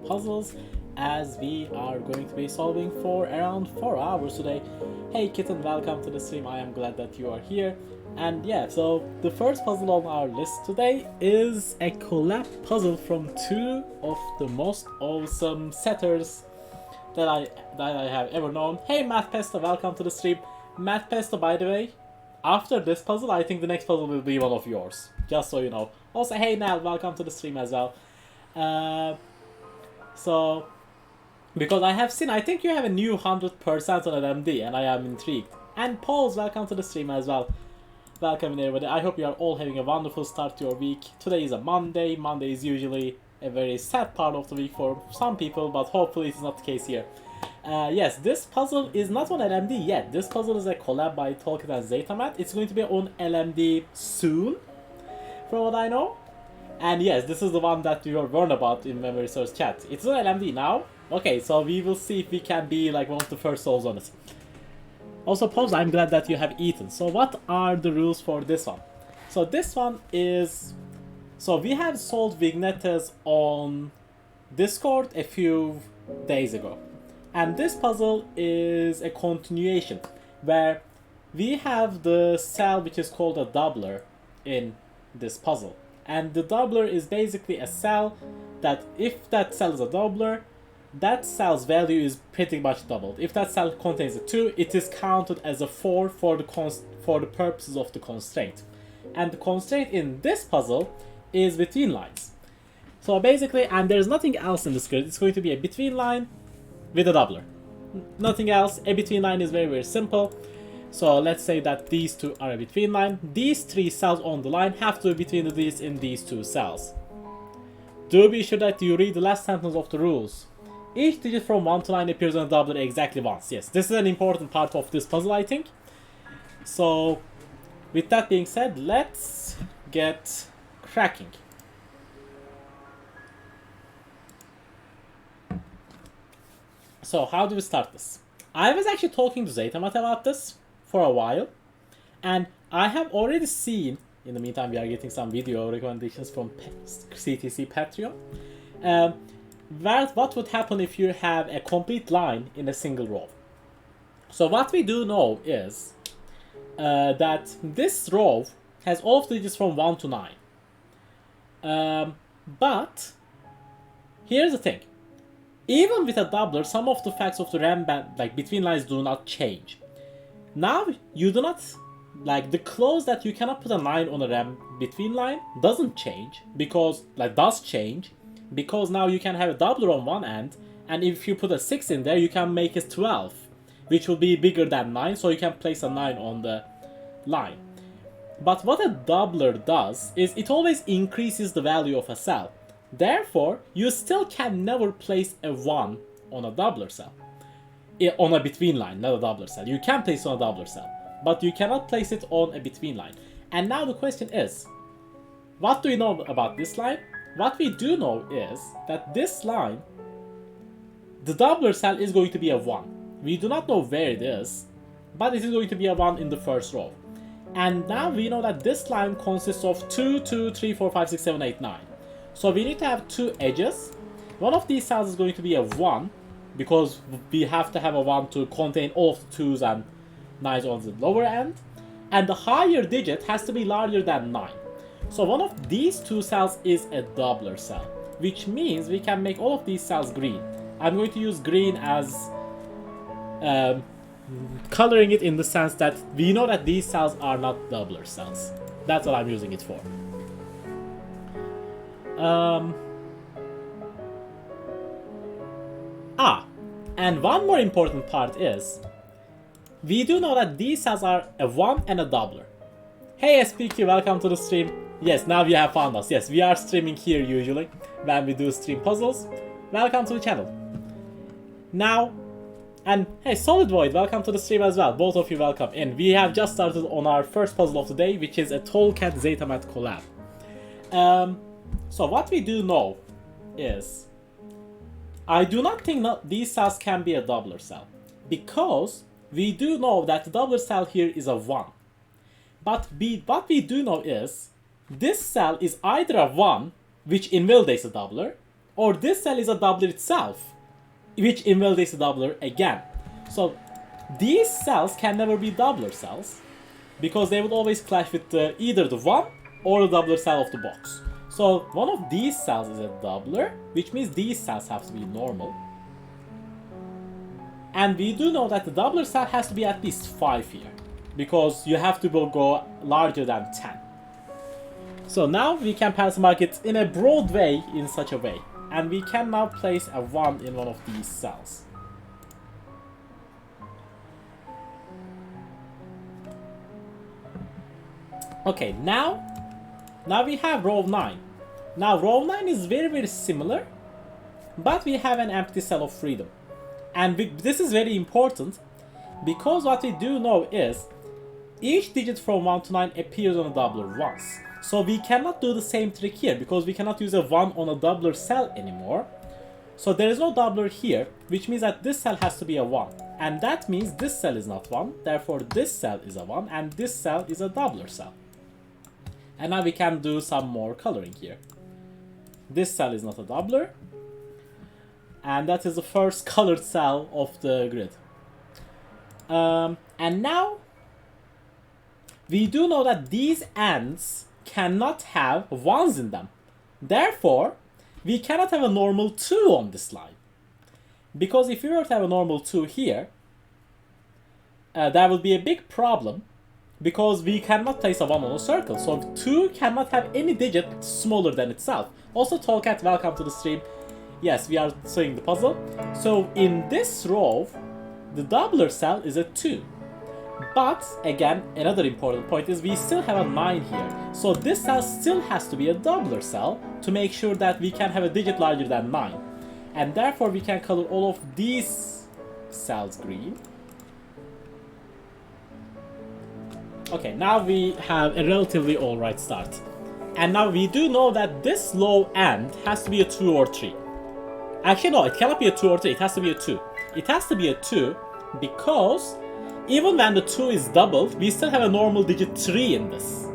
puzzles, as we are going to be solving for around 4 hours today. Hey Kitten, welcome to the stream. I am glad that you are here. And yeah, so the first puzzle on our list today is a collab puzzle from two of the most awesome setters that I have ever known. Hey MathPesto, welcome to the stream. MathPesto, by the way, after this puzzle, I think the next puzzle will be one of yours. Just so you know. Also, hey Nal, welcome to the stream as well. So, because I have seen, I think you have a new 100% on LMD, and I am intrigued. And Pauls, welcome to the stream as well. Welcome everybody. I hope you are all having a wonderful start to your week. Today is a Monday. Monday is usually a very sad part of the week for some people, but hopefully it's not the case here. Yes, this puzzle is not on LMD yet. This puzzle is a collab by Tallcat and zetamath. It's going to be on LMD soon, from what I know. And yes, this is the one that we were warned about in Memory Source chat. It's on LMD now. Okay, so we will see if we can be like one of the first souls on it. Also, Pose, I'm glad that you have eaten. So what are the rules for this one? So this one is... So we have solved vignettes on Discord a few days ago. And this puzzle is a continuation where we have the cell which is called a doubler in this puzzle. And the doubler is basically a cell that if that cell is a doubler, that cell's value is pretty much doubled. If that cell contains a 2, it is counted as a 4 for the purposes of the constraint. And the constraint in this puzzle is between lines. So basically, and there's nothing else in the script, it's going to be a between line with a doubler. Nothing else. A between line is very, very simple. So let's say that these two are a between line. These 3 cells on the line have to be between the D's in these 2 cells. Do be sure that you read the last sentence of the rules. Each digit from 1 to 9 appears on a doubler exactly once. Yes, this is an important part of this puzzle, I think. So, with that being said, let's get cracking. So, how do we start this? I was actually talking to zetamath about this for a while. And I have already seen, in the meantime we are getting some video recommendations from CTC Patreon. What would happen if you have a complete line in a single row? So what we do know is that this row has all of the digits from 1 to 9. But here's the thing. Even with a doubler, some of the facts of the RAM band, like between lines, do not change. Now you do not, like the clause that you cannot put a 9 on a RAM between line doesn't change, because, like, does change. Because now you can have a doubler on one end, and if you put a 6 in there, you can make it 12, which will be bigger than 9, so you can place a 9 on the line. But what a doubler does is it always increases the value of a cell. Therefore, you still can never place a 1 on a doubler cell. On a between line, not a doubler cell. You can place it on a doubler cell, but you cannot place it on a between line. And now the question is, what do we know about this line? What we do know is that this line, the doubler cell is going to be a 1. We do not know where it is, but it is going to be a 1 in the first row. And now we know that this line consists of 2, 2, 3, 4, 5, 6, 7, 8, 9. So we need to have 2 edges. One of these cells is going to be a 1, because we have to have a 1 to contain all of the 2s and 9s on the lower end. And the higher digit has to be larger than 9. So one of these 2 cells is a doubler cell, which means we can make all of these cells green. I'm going to use green as coloring it in the sense that we know that these cells are not doubler cells. That's what I'm using it for. And one more important part is, we do know that these cells are a 1 and a doubler. Hey SPQ, welcome to the stream. Yes, now you have found us. Yes, we are streaming here usually when we do stream puzzles. Welcome to the channel. Now, and hey Solid Void, welcome to the stream as well. Both of you welcome in. We have just started on our first puzzle of the day, which is a Tallcat zetamath collab. So what we do know is, I do not think these cells can be a doubler cell, because we do know that the doubler cell here is a 1. But what we do know is, this cell is either a 1, which invalidates a doubler, or this cell is a doubler itself, which invalidates the doubler again. So these cells can never be doubler cells because they would always clash with either the 1 or the doubler cell of the box. So one of these cells is a doubler, which means these cells have to be normal. And we do know that the doubler cell has to be at least 5 here, because you have to go larger than 10. So now we can parsimonize it in a broad way, in such a way. And we can now place a 1 in one of these cells. Okay, now we have row 9. Now row 9 is very similar, but we have an empty cell of freedom. And this is very important, because what we do know is each digit from 1 to 9 appears on a doubler once. So we cannot do the same trick here, because we cannot use a 1 on a doubler cell anymore. So there is no doubler here, which means that this cell has to be a 1. And that means this cell is not 1, therefore this cell is a 1, and this cell is a doubler cell. And now we can do some more coloring here. This cell is not a doubler, and that is the first colored cell of the grid. And now we do know that these ends cannot have 1s in them. Therefore, we cannot have a normal 2 on this line. Because if we were to have a normal 2 here, that would be a big problem, because we cannot place a 1 on a circle. So 2 cannot have any digit smaller than itself. Also, Tallcat, welcome to the stream. Yes, we are solving the puzzle. So in this row, the doubler cell is a 2. But again, another important point is we still have a 9 here. So this cell still has to be a doubler cell to make sure that we can have a digit larger than 9. And therefore we can color all of these cells green. Okay, now we have a relatively alright start. And now we do know that this low end has to be a 2 or 3. Actually no, it cannot be a 2 or 3, it has to be a 2. It has to be a 2 because even when the 2 is doubled, we still have a normal digit 3 in this.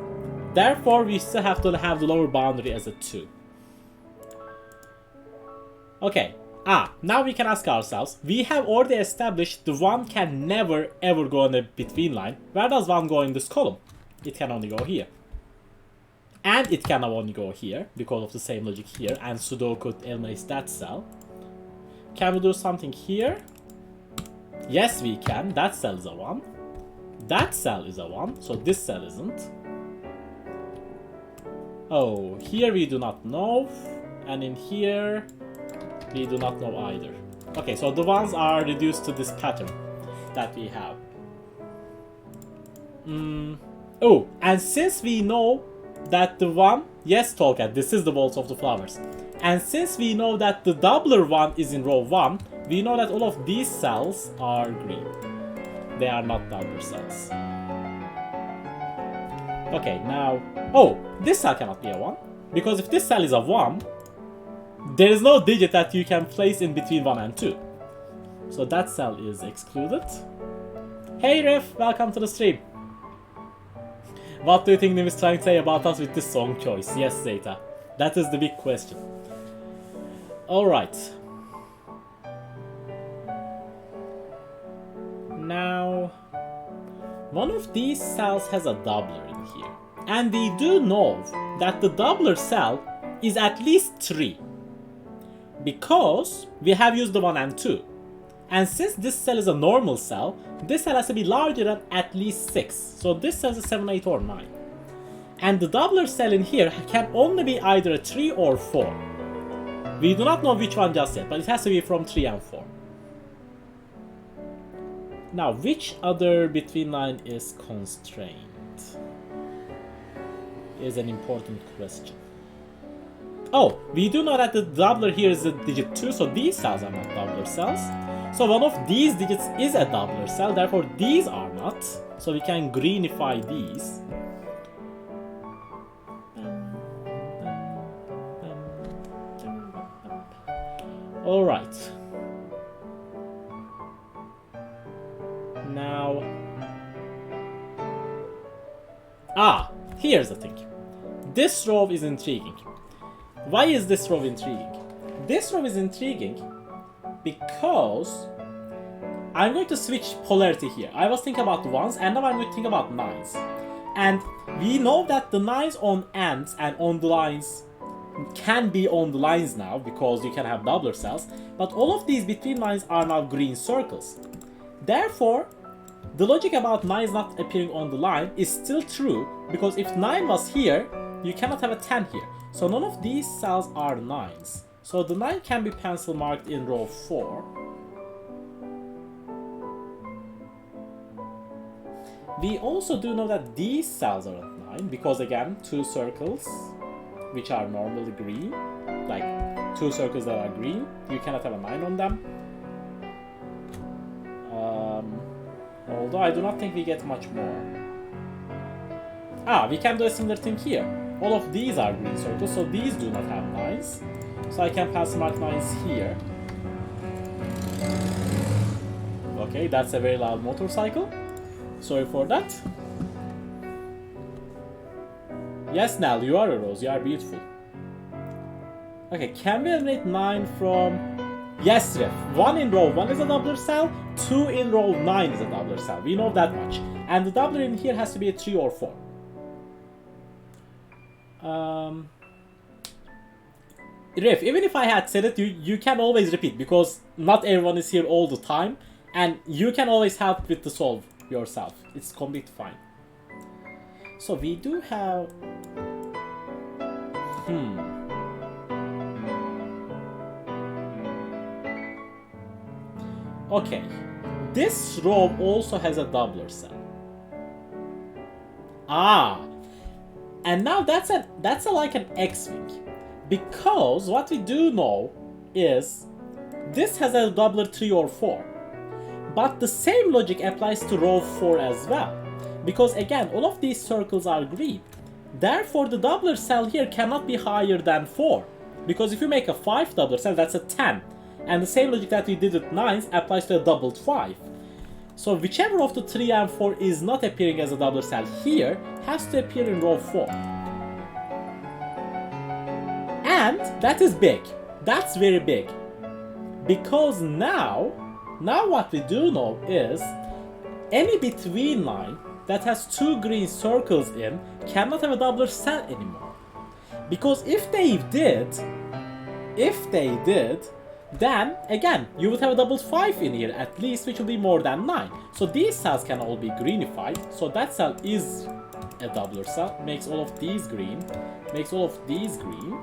Therefore, we still have to have the lower boundary as a 2. Okay, now we can ask ourselves, we have already established the 1 can never ever go on a between line. Where does 1 go in this column? It can only go here. And it can only go here, because of the same logic here, and Sudoku eliminates that cell. Can we do something here? Yes, we can. That cell is a 1. That cell is a 1, so this cell isn't. Oh, here we do not know. And in here, we do not know either. Okay, so the 1s are reduced to this pattern that we have. Oh, and since we know that the 1... Yes, Tallcat, this is the waltz of the flowers. And since we know that the doubler 1 is in row 1, we know that all of these cells are green. They are not doubler cells. Okay, now... Oh, this cell cannot be a 1. Because if this cell is a 1, there is no digit that you can place in between 1 and 2. So that cell is excluded. Hey Riff, welcome to the stream. What do you think Nim is trying to say about us with this song choice? Yes, Zeta. That is the big question. Alright. Now, one of these cells has a doubler in here. And we do know that the doubler cell is at least 3. Because we have used the 1 and 2. And since this cell is a normal cell, this cell has to be larger than at least 6. So this cell is a 7, 8 or 9. And the doubler cell in here can only be either a 3 or 4. We do not know which one just yet, but it has to be from 3 and 4. Now, which other between line is constrained? Is an important question. Oh, we do know that the doubler here is a digit 2, so these cells are not doubler cells. So one of these digits is a doubler cell, therefore these are not. So we can greenify these. Alright. Now... here's the thing. This row is intriguing. Why is this row intriguing? this row is intriguing because I'm going to switch polarity here. I was thinking about ones and now I'm going to think about nines. And we know that the nines on ends and on the lines can be on the lines now because you can have doubler cells. But all of these between lines are now green circles. Therefore, the logic about 9s not appearing on the line is still true because if 9 was here, you cannot have a 10 here. So none of these cells are 9s. So the 9 can be pencil marked in row 4. We also do know that these cells are not 9 because again, 2 circles which are normally green, like 2 circles that are green, you cannot have a 9 on them. Although I do not think we get much more. We can do a similar thing here. All of these are green circles, so these do not have 9s. So I can pass mark 9s here. Okay, that's a very loud motorcycle. Sorry for that. Yes, Nell, you are a rose. You are beautiful. Okay, can we eliminate 9 from... Yes, Riff. 1 in row 1 is a doubler cell. 2 in row 9 is a doubler cell. We know that much. And the doubler in here has to be a 3 or 4. Riff, even if I had said it, you can always repeat because not everyone is here all the time. And you can always help with the solve yourself. It's completely fine. So we do have... Okay, this row also has a doubler cell. And now that's like an X-wing, because what we do know is this has a doubler 3 or 4, but the same logic applies to row 4 as well, because again all of these circles are green. Therefore the doubler cell here cannot be higher than 4, because if you make a 5 doubler cell, that's a 10. And the same logic that we did with 9s applies to a doubled 5. So whichever of the 3 and 4 is not appearing as a doubler cell here has to appear in row 4. And that is big. That's very big. Because now what we do know is any between line that has 2 green circles in cannot have a doubler cell anymore. Because if they did, then, again, you would have a double 5 in here at least, which will be more than 9. So these cells can all be greenified. So that cell is a doubler cell. Makes all of these green. Makes all of these green.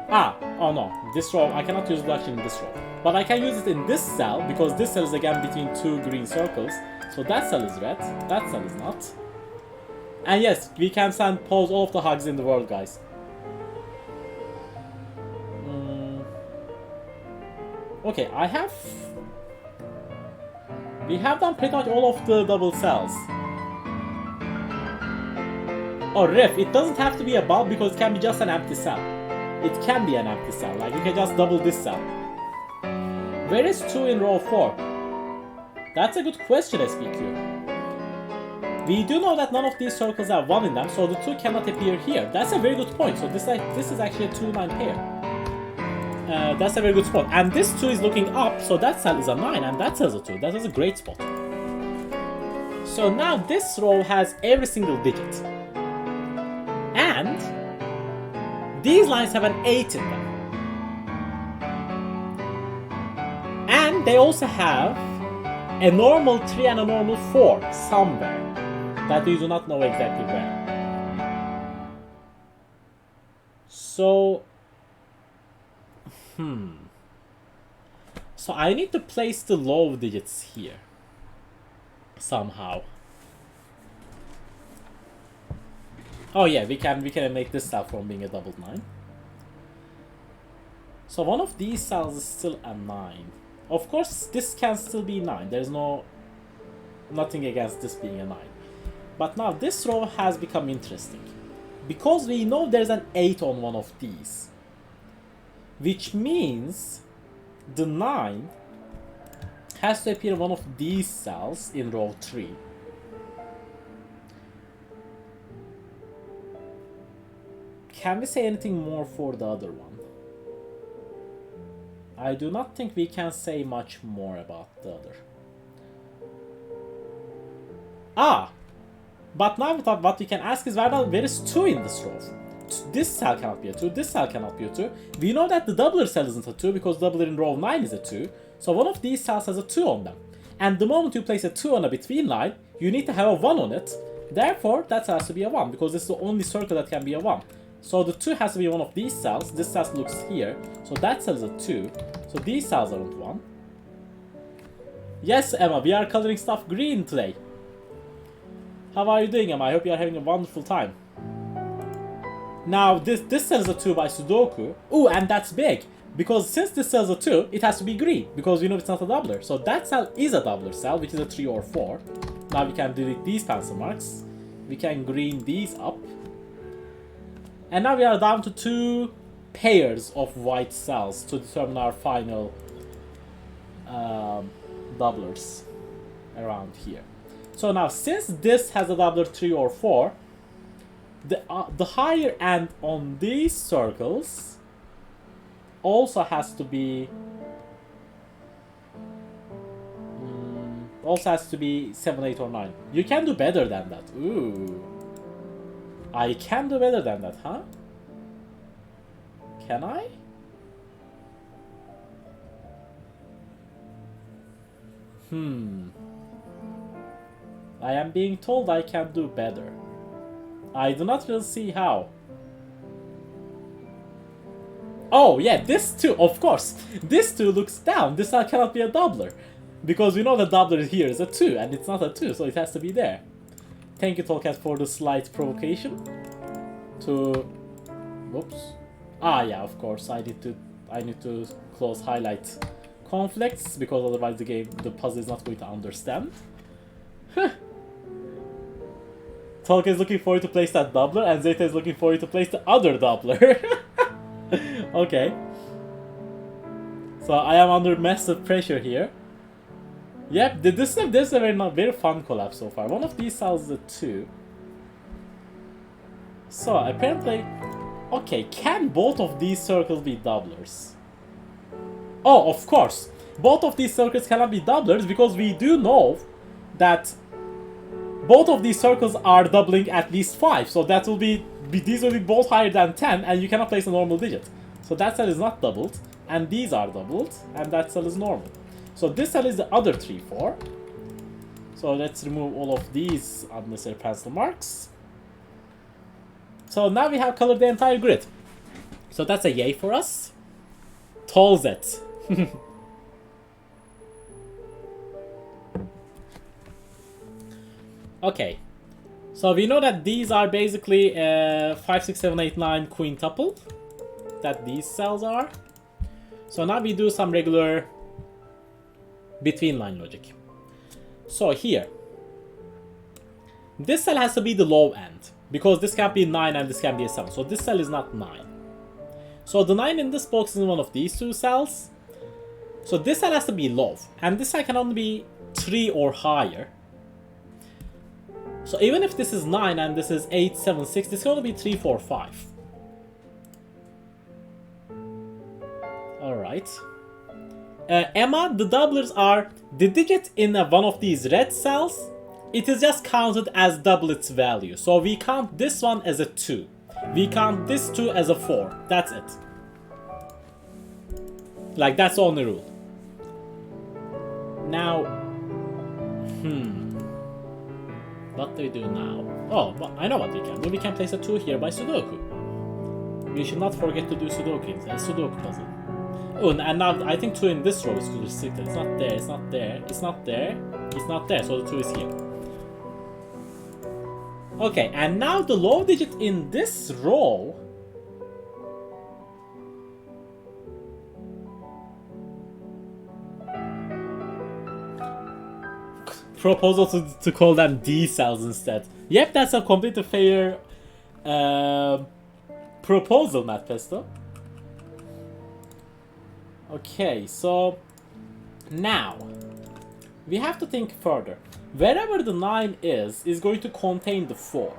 Oh no. This row, I cannot use reduction in this row. But I can use it in this cell, because this cell is again between 2 green circles. So that cell is red. That cell is not. And yes, we can send pose all of the hugs in the world, guys. Okay, we have done pretty much all of the double cells. Oh, Riff, it doesn't have to be a bulb because it can be just an empty cell. It can be an empty cell, like you can just double this cell. Where is 2 in row 4? That's a good question, SPQ. We do know that none of these circles have 1 in them, so the 2 cannot appear here. That's a very good point, so this is actually a 2-9 pair. That's a very good spot. And this 2 is looking up, so that cell is a 9 and that cell is a 2. That is a great spot. So now this row has every single digit. And these lines have an 8 in them. And they also have a normal 3 and a normal 4 somewhere that we do not know exactly where. So... So I need to place the low digits here somehow. Oh yeah, we can make this cell from being a double 9. So one of these cells is still a 9. Of course, this can still be 9. There's nothing against this being a 9. But now this row has become interesting because we know there's an 8 on one of these. Which means the 9 has to appear in one of these cells in row 3. can we say anything more for the other one? I do not think we can say much more about the other. Ah! But now what we can ask is where is 2 in this row? This cell cannot be a 2, this cell cannot be a 2. We know that the doubler cell isn't a 2 because doubler in row 9 is a 2. So one of these cells has a 2 on them. And the moment you place a 2 on a between line, you need to have a 1 on it. Therefore, that has to be a 1 because this is the only circle that can be a 1. So the 2 has to be one of these cells. This cell looks here. So that cell is a 2. So these cells aren't 1. Yes, Emma, we are coloring stuff green today. How are you doing, Emma? I hope you are having a wonderful time. Now, this cell is a 2 by Sudoku. Ooh, and that's big. Because since this cell is a 2, it has to be green. Because we know it's not a doubler. So that cell is a doubler cell, which is a 3 or 4. Now we can delete these pencil marks. We can green these up. And now we are down to 2 pairs of white cells to determine our final doublers around here. So now, since this has a doubler 3 or 4, the higher end on these circles also has to be 7, 8, or 9. You can do better than that. Ooh. I can do better than that, huh? Can I? I am being told I can do better. I do not really see how. Oh, yeah, this too, of course. This 2 looks down. This cannot be a doubler. Because we know the doubler here is a 2, and it's not a 2, so it has to be there. Thank you, Tallcat, for the slight provocation. Whoops. Ah, yeah, of course. I need to close highlight conflicts, because otherwise the puzzle is not going to understand. Tallcat is looking for you to place that doubler, and Zeta is looking for you to place the other doubler. Okay. So I am under massive pressure here. Yep, this is a very fun collab so far. One of these cells is a 2. So apparently, okay, can both of these circles be doublers? Oh, of course. Both of these circles cannot be doublers because we do know that both of these circles are doubling at least 5. So that will be these will be both higher than 10, and you cannot place a normal digit. So that cell is not doubled, and these are doubled, and that cell is normal. So this cell is the other 3, 4. So let's remove all of these unnecessary pencil marks. So now we have colored the entire grid. So that's a yay for us. Tallcat. Okay. So we know that these are basically 5, 6, 7, 8, 9 quintuple. That these cells are. So now we do some regular between line logic. So here, this cell has to be the low end because this can't be 9 and this can be a 7. So this cell is not 9. So the 9 in this box is one of these 2 cells. So this cell has to be low, and this cell can only be 3 or higher. So even if this is 9 and this is 8, 7, 6, this can only be 3, 4, 5. Alright. Emma, the doublers are the digit in one of these red cells. It is just counted as double its value. So we count this one as a 2. We count this 2 as a 4. That's it. Like, that's the only rule. Now, what do we do now? Oh, well, I know what we can do. We can place a 2 here by Sudoku. We should not forget to do Sudoku. It's a Sudoku puzzle. Oh, and now I think 2 in this row is restricted. It's not there, it's not there, it's not there, it's not there, so the 2 is here. Okay, and now the low digit in this row proposal to call them D cells instead. Yep, that's a completely fair proposal, MathPesto. Okay, so now we have to think further. Wherever the 9 is going to contain the 4.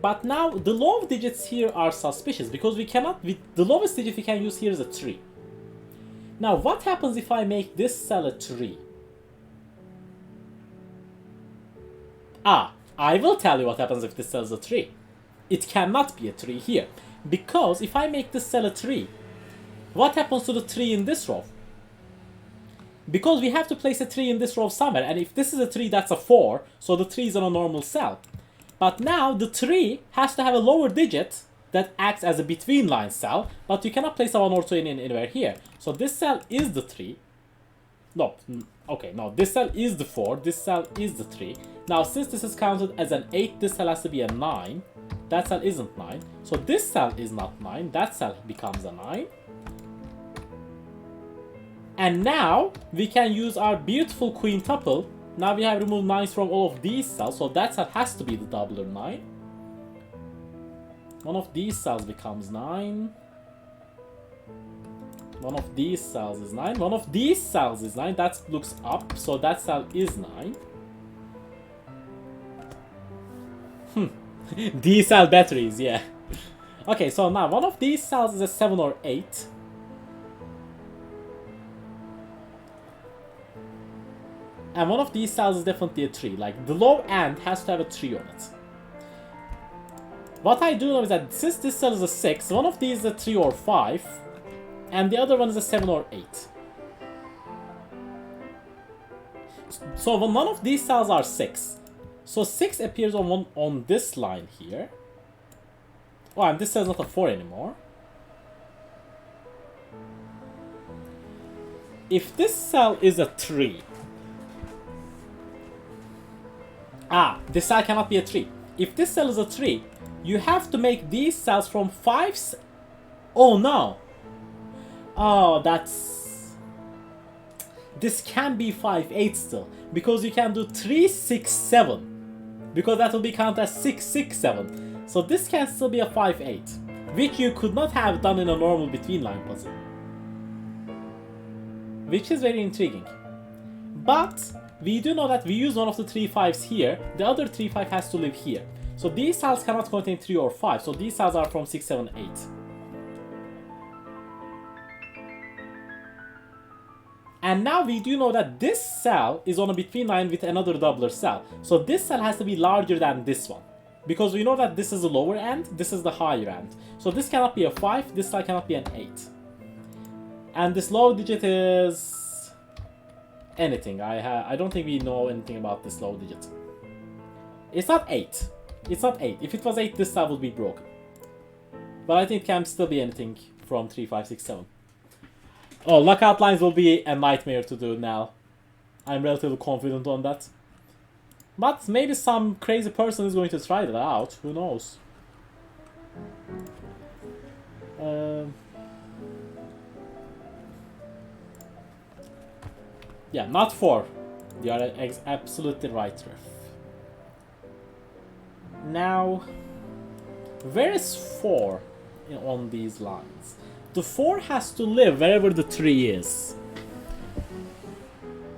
But now the low digits here are suspicious because we cannot, the lowest digit we can use here is a 3. Now what happens if I make this cell a 3? I will tell you what happens if this cell is a 3. It cannot be a 3 here. Because if I make this cell a 3, what happens to the 3 in this row? Because we have to place a 3 in this row somewhere, and if this is a 3, that's a 4, so the 3 is on a normal cell. But now the 3 has to have a lower digit that acts as a between line cell, but you cannot place a 1 or 2 in anywhere here. So this cell is the 3. No, okay, no, this cell is the 4, this cell is the 3. Now since this is counted as an 8, this cell has to be a 9. That cell isn't 9. So this cell is not 9, that cell becomes a 9. And now we can use our beautiful quintuple. Now we have removed 9s from all of these cells, so that cell has to be the doubler 9. One of these cells becomes 9. One of these cells is 9. One of these cells is 9. That looks up, so that cell is 9. D cell batteries, yeah. Okay, so now one of these cells is a 7 or 8. And one of these cells is definitely a 3. Like, the low end has to have a 3 on it. What I do know is that since this cell is a 6, one of these is a 3 or 5. And the other one is a 7 or 8. So none of these cells are 6. So 6 appears on this line here. Oh, and this cell is not a 4 anymore. If this cell is a 3... this cell cannot be a 3. If this cell is a 3, you have to make these cells from 5s... Oh no! Oh, that's... This can be 5, 8 still. Because you can do 3, 6, 7. Because that will be counted as 6, 6, 7. So this can still be a 5, 8. Which you could not have done in a normal between line puzzle. Which is very intriguing. But we do know that we use one of the 3 5s here. The other 3 5 has to live here. So these cells cannot contain 3 or 5. So these cells are from 6, 7, 8. And now we do know that this cell is on a between line with another doubler cell. So this cell has to be larger than this one. Because we know that this is the lower end, this is the higher end. So this cannot be a 5, this cell cannot be an 8. And this low digit is... anything. I don't think we know anything about this low digit. It's not 8. It's not 8. If it was 8, this cell would be broken. But I think it can still be anything from 3, 5, 6, 7. Oh, lockout lines will be a nightmare to do now. I'm relatively confident on that. But maybe some crazy person is going to try that out. Who knows? Yeah, not 4. You are absolutely right, Riff. Now, where is 4 on these lines? The 4 has to live wherever the 3 is.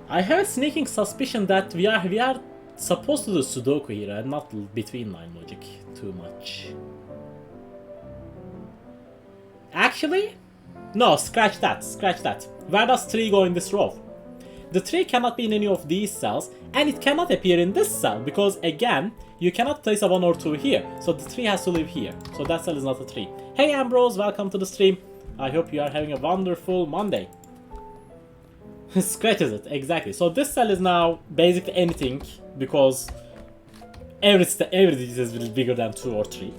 I have a sneaking suspicion that we are supposed to do Sudoku here and not between line logic too much. Actually, no, scratch that, scratch that. Where does 3 go in this row? The 3 cannot be in any of these cells, and it cannot appear in this cell because, again, you cannot place a 1 or 2 here. So the 3 has to live here. So that cell is not a 3. Hey Ambrose, welcome to the stream. I hope you are having a wonderful Monday. Scratches it, exactly. So this cell is now basically anything because every digit is bigger than 2 or 3.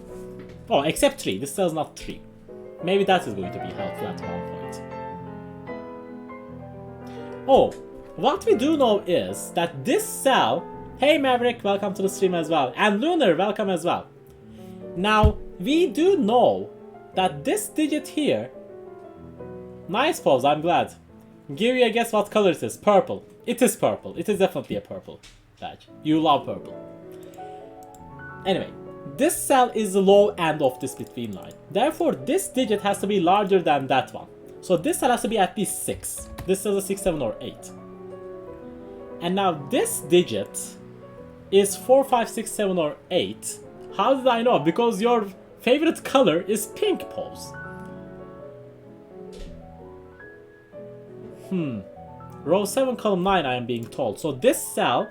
Oh, except 3. This cell is not 3. Maybe that is going to be helpful at one point. Oh, what we do know is that this cell... Hey Maverick, welcome to the stream as well. And Lunar, welcome as well. Now, we do know that this digit here... Nice pose, I'm glad. Give you a guess what color it is. Purple. It is purple. It is definitely a purple badge. You love purple. Anyway, this cell is the low end of this between line. Therefore, this digit has to be larger than that one. So this cell has to be at least 6. This cell is a 6, 7, or 8. And now this digit is 4, 5, 6, 7, or 8. How did I know? Because your favorite color is pink, Pose. Row 7, column 9, I am being told. So this cell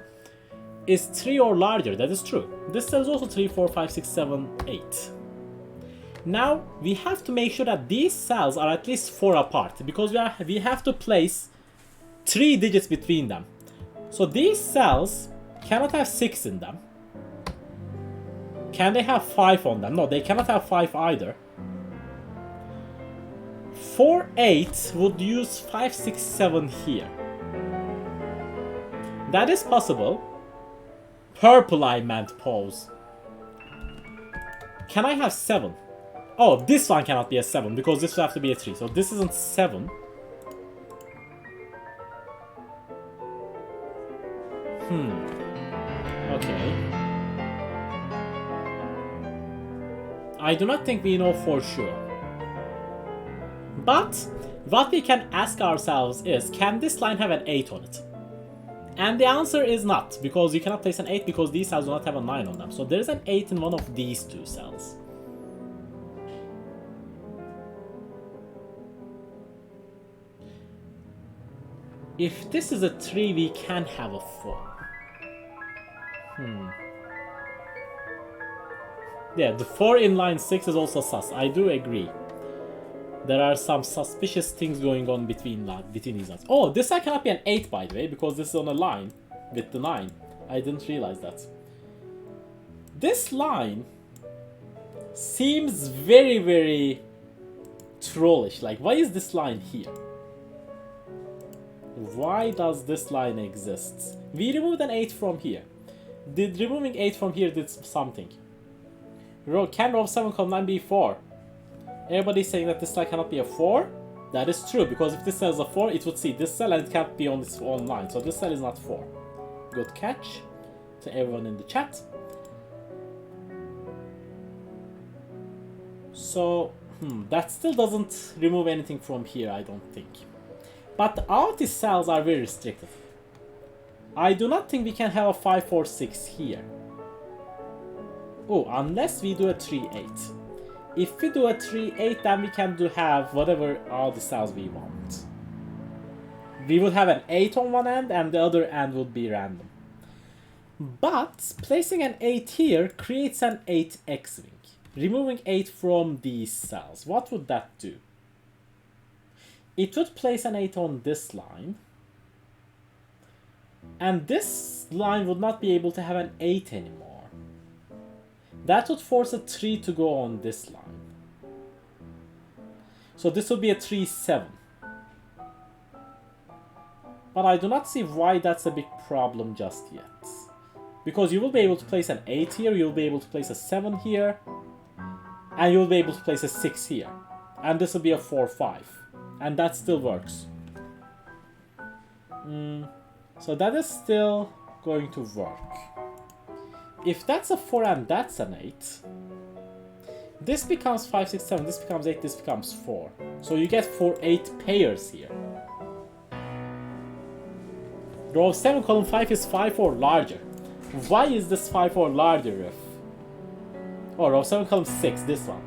is 3 or larger. That is true. This cell is also 3, 4, 5, 6, 7, 8. Now, we have to make sure that these cells are at least 4 apart. Because we have to place 3 digits between them. So these cells cannot have 6 in them. Can they have 5 on them? No, they cannot have 5 either. 4, 8 would use 5, 6, 7 here. That is possible. Purple I meant, Pose. Can I have 7? Oh, this one cannot be a 7 because this will have to be a 3. So this isn't 7. Okay. I do not think we know for sure. But what we can ask ourselves is, can this line have an 8 on it? And the answer is not, because you cannot place an 8 because these cells do not have a 9 on them. So there is an 8 in one of these 2 cells. If this is a 3, we can have a 4. Yeah, the 4 in line 6 is also sus. I do agree. There are some suspicious things going on between these lines. Oh, this side cannot be an 8, by the way, because this is on a line with the 9. I didn't realize that. This line seems very, very trollish. Like, why is this line here? Why does this line exist? We removed an 8 from here. Did removing 8 from here did something? Can row 7, column 9 be 4? Everybody's saying that this cell cannot be a 4. That is true, because if this cell is a 4, it would see this cell and it can't be on its own line. So this cell is not 4. Good catch to everyone in the chat. So, that still doesn't remove anything from here, I don't think. But all of these cells are very restricted. I do not think we can have a 5, 4, 6 here. Oh, unless we do a 3, 8. If we do a 3, 8, then we can have whatever all the cells we want. We would have an 8 on one end and the other end would be random. But placing an 8 here creates an 8 X-wing. Removing 8 from these cells, what would that do? It would place an 8 on this line. And this line would not be able to have an 8 anymore. That would force a 3 to go on this line. So this would be a 3, 7. But I do not see why that's a big problem just yet. Because you will be able to place an 8 here, you'll be able to place a 7 here, and you'll be able to place a 6 here. And this will be a 4, 5. And that still works. So that is still going to work. If that's a 4 and that's an 8, this becomes 5, 6, 7, this becomes 8, this becomes 4. So you get 4, 8 pairs here. Row 7, column 5 is 5 or larger. Why is this 5 or larger, Riff? Oh, row 7, column 6, this one.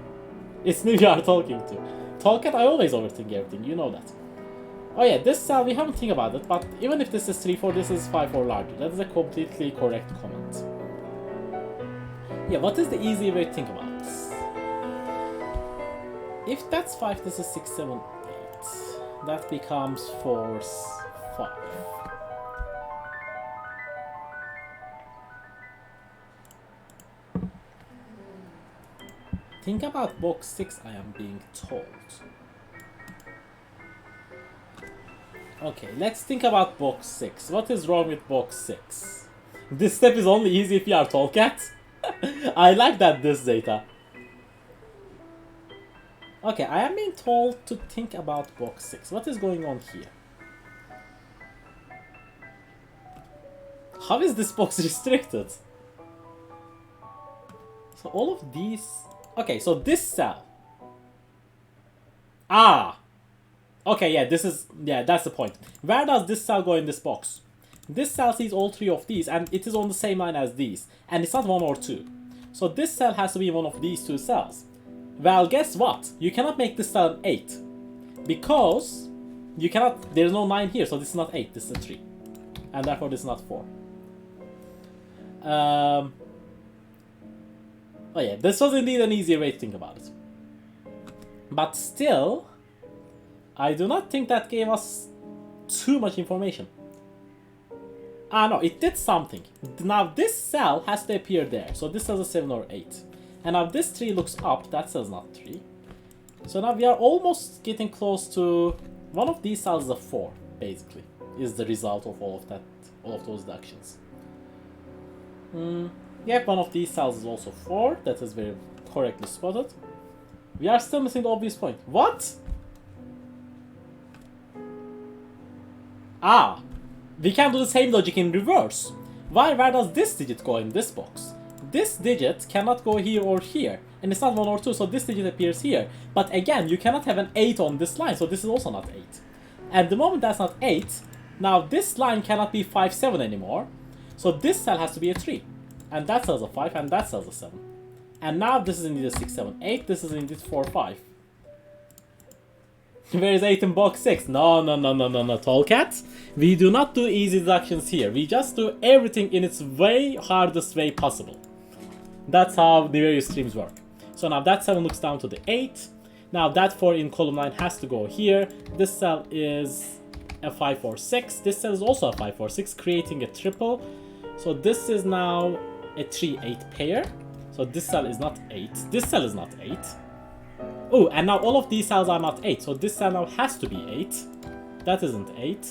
It's me you are talking to. Tallcat, I always overthink everything, you know that. Oh yeah, this cell, we haven't think about it, but even if this is 3, 4, this is 5 or larger. That is a completely correct comment. Yeah, what is the easy way to think about this? If that's 5, this is 6, 7, 8. That becomes 4, 5. Think about box 6, I am being told. Okay, let's think about box 6. What is wrong with box 6? This step is only easy if you are Tallcat. I like that this data. Okay, I am being told to think about box 6. What is going on here? How is this box restricted? So all of these... Okay, so this cell. Ah! Okay, yeah, this is... Yeah, that's the point. Where does this cell go in this box? This cell sees all 3 of these, and it is on the same line as these. And it's not 1 or 2. So this cell has to be one of these two cells. Well, guess what? You cannot make this cell an 8. Because you cannot, there's no 9 here, so this is not 8, this is a 3. And therefore this is not 4. Oh yeah, this was indeed an easier way to think about it. But still, I do not think that gave us too much information. Ah no, it did something. Now this cell has to appear there, so this has a 7 or 8. And now this 3 looks up, that cell's not 3. So now we are almost getting close to, one of these cells is a 4, basically, is the result of all of that, all of those deductions. Yep, one of these cells is also 4, that is very correctly spotted. We are still missing the obvious point. What? Ah, we can do the same logic in reverse. Where does this digit go in this box? This digit cannot go here or here, and it's not 1 or 2, so this digit appears here. But again, you cannot have an 8 on this line, so this is also not 8. And the moment that's not 8, now this line cannot be 5, 7 anymore. So this cell has to be a 3. And that cell's a 5, and that cell's a 7. And now this is indeed a 6, 7, 8, this is indeed 4, 5. Where is 8 in box 6? No, Tallcat. We do not do easy deductions here. We just do everything in its way hardest way possible. That's how the various streams work. So now that 7 looks down to the 8. Now that 4 in column 9 has to go here. This cell is a 5, 4, 6. This cell is also a 5, 4, 6, creating a triple. So this is now a 3, 8 pair. So this cell is not 8. This cell is not 8. Oh, and now all of these cells are not 8. So this cell now has to be 8. That isn't 8.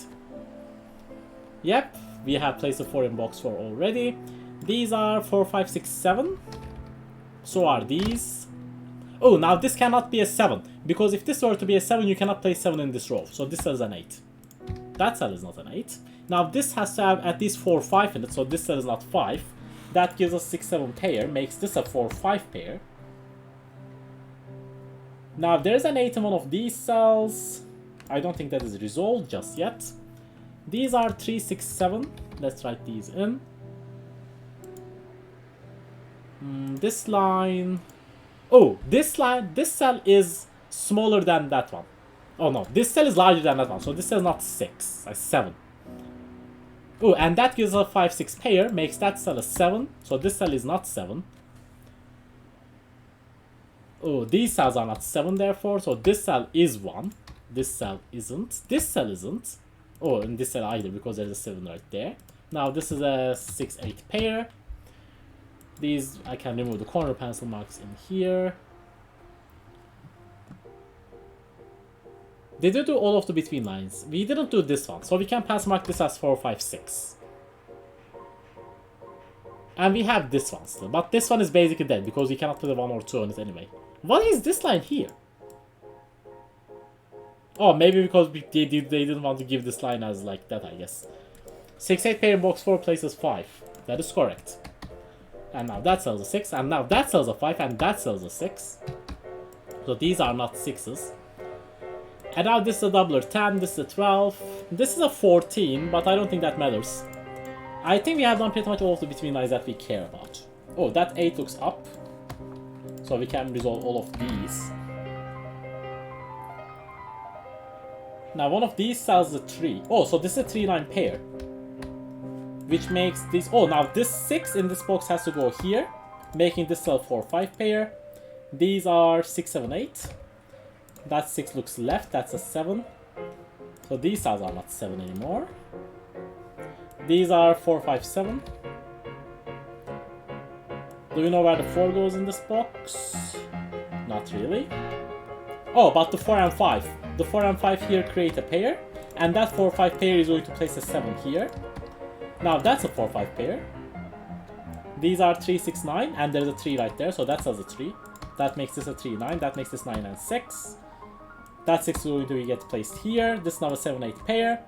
Yep, we have placed a 4 in box 4 already. These are 4, 5, 6, 7. So are these. Oh, now this cannot be a 7. Because if this were to be a 7, you cannot place 7 in this row. So this cell is an 8. That cell is not an 8. Now this has to have at least 4, 5 in it. So this cell is not 5. That gives us 6, 7 pair. Makes this a 4, 5 pair. Now if there's an 8 in one of these cells, I don't think that is resolved just yet. These are 3, 6, 7. Let's write these in. This line... Oh, this line, this cell is smaller than that one. Oh no, this cell is larger than that one. So this cell is not 6, it's 7. Oh, and that gives a 5, 6 pair, makes that cell a 7. So this cell is not 7. Oh, these cells are not 7 therefore. So this cell is 1. This cell isn't. This cell isn't. Oh, and this cell either, because there's a 7 right there. Now this is a 6, 8 pair. These, I can remove the corner pencil marks in here. They did do all of the between lines. We didn't do this one, so we can pencil mark this as 4, 5, 6. And we have this one still, but this one is basically dead because we cannot put a 1 or 2 on it anyway. What is this line here? Oh, maybe because they didn't want to give this line as like that, I guess. 6, 8 pair in box 4 places 5. That is correct. And now that sells a 6, and now that sells a 5, and that sells a 6. So these are not 6s. And now this is a doubler 10, this is a 12, this is a 14, but I don't think that matters. I think we have done pretty much all of the between lines that we care about. Oh, that 8 looks up. So we can resolve all of these. Now one of these sells a 3. Oh, so this is a 3-9 pair. Which makes this... Oh, now this 6 in this box has to go here. Making this cell 4, 5 pair. These are 6, 7, 8. That 6 looks left, that's a 7. So these cells are not 7 anymore. These are 4, 5, 7. Do you know where the 4 goes in this box? Not really. Oh, but the 4 and 5. The 4 and 5 here create a pair. And that 4, 5 pair is going to place a 7 here. Now that's a 4, 5 pair. These are 3, 6, 9. And there's a 3 right there, so that says a 3. That makes this a 3, 9. That makes this 9 and 6. That 6 is going to get placed here. This is now a 7, 8 pair.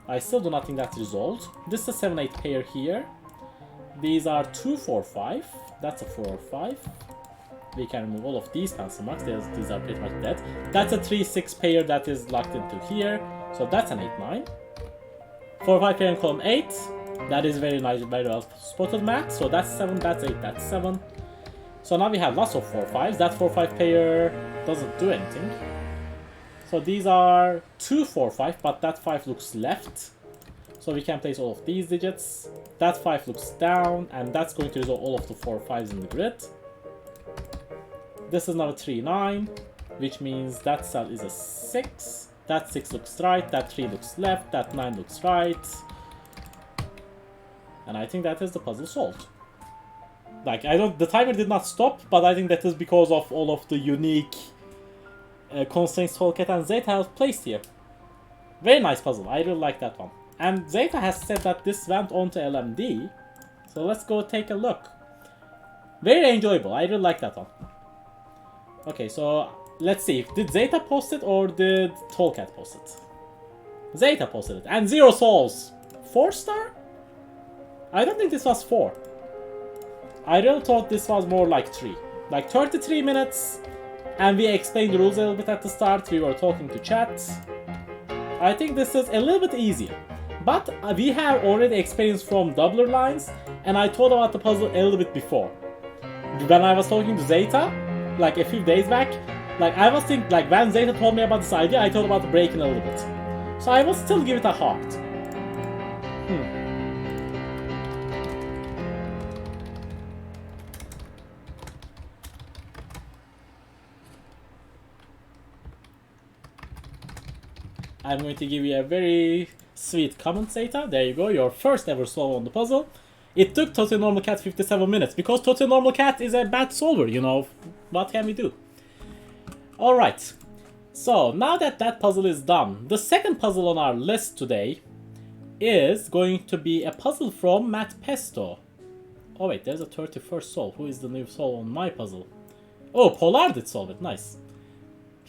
I still do not think that's resolved. This is a 7, 8 pair here. These are 2, 4, 5. That's a 4 or 5. We can remove all of these pencil marks. These are pretty much dead. That's a 3, 6 pair that is locked into here. So that's an 8, 9. 4, 5 pair in column 8. That is very nice, very well spotted, Matt. So that's 7, that's 8, that's 7. So now we have lots of 4-5s. That 4-5 pair doesn't do anything. So these are 2 4-5, but that 5 looks left. So we can place all of these digits. That 5 looks down, and that's going to resolve all of the 4-5s in the grid. This is now a 3-9, which means that cell is a 6. That 6 looks right, that 3 looks left, that 9 looks right. And I think that is the puzzle solved. Like, the timer did not stop, but I think that is because of all of the unique constraints Tallcat and Zeta have placed here. Very nice puzzle, I really like that one. And Zeta has said that this went on to LMD, so let's go take a look. Very enjoyable, I really like that one. Okay, so let's see, did Zeta post it or did Tallcat post it? Zeta posted it, and 0 souls. 4-star? I don't think this was 4. I really thought this was more like 3. Like 33 minutes, and we explained the rules a little bit at the start, we were talking to chat. I think this is a little bit easier. But we have already experienced from doubler lines, and I thought about the puzzle a little bit before. When I was talking to Zeta, like a few days back, like I was thinking, like when Zeta told me about this idea, I thought about breaking a little bit. So I will still give it a heart. I'm going to give you a very sweet comment, Zeta. There you go, your first ever solve on the puzzle. It took Totally Normal Cat 57 minutes, because Totally Normal Cat is a bad solver, you know. What can we do? Alright, so now that that puzzle is done, the second puzzle on our list today is going to be a puzzle from MathPesto. Oh wait, there's a 31st solve. Who is the new solve on my puzzle? Oh, Polar did solve it, nice.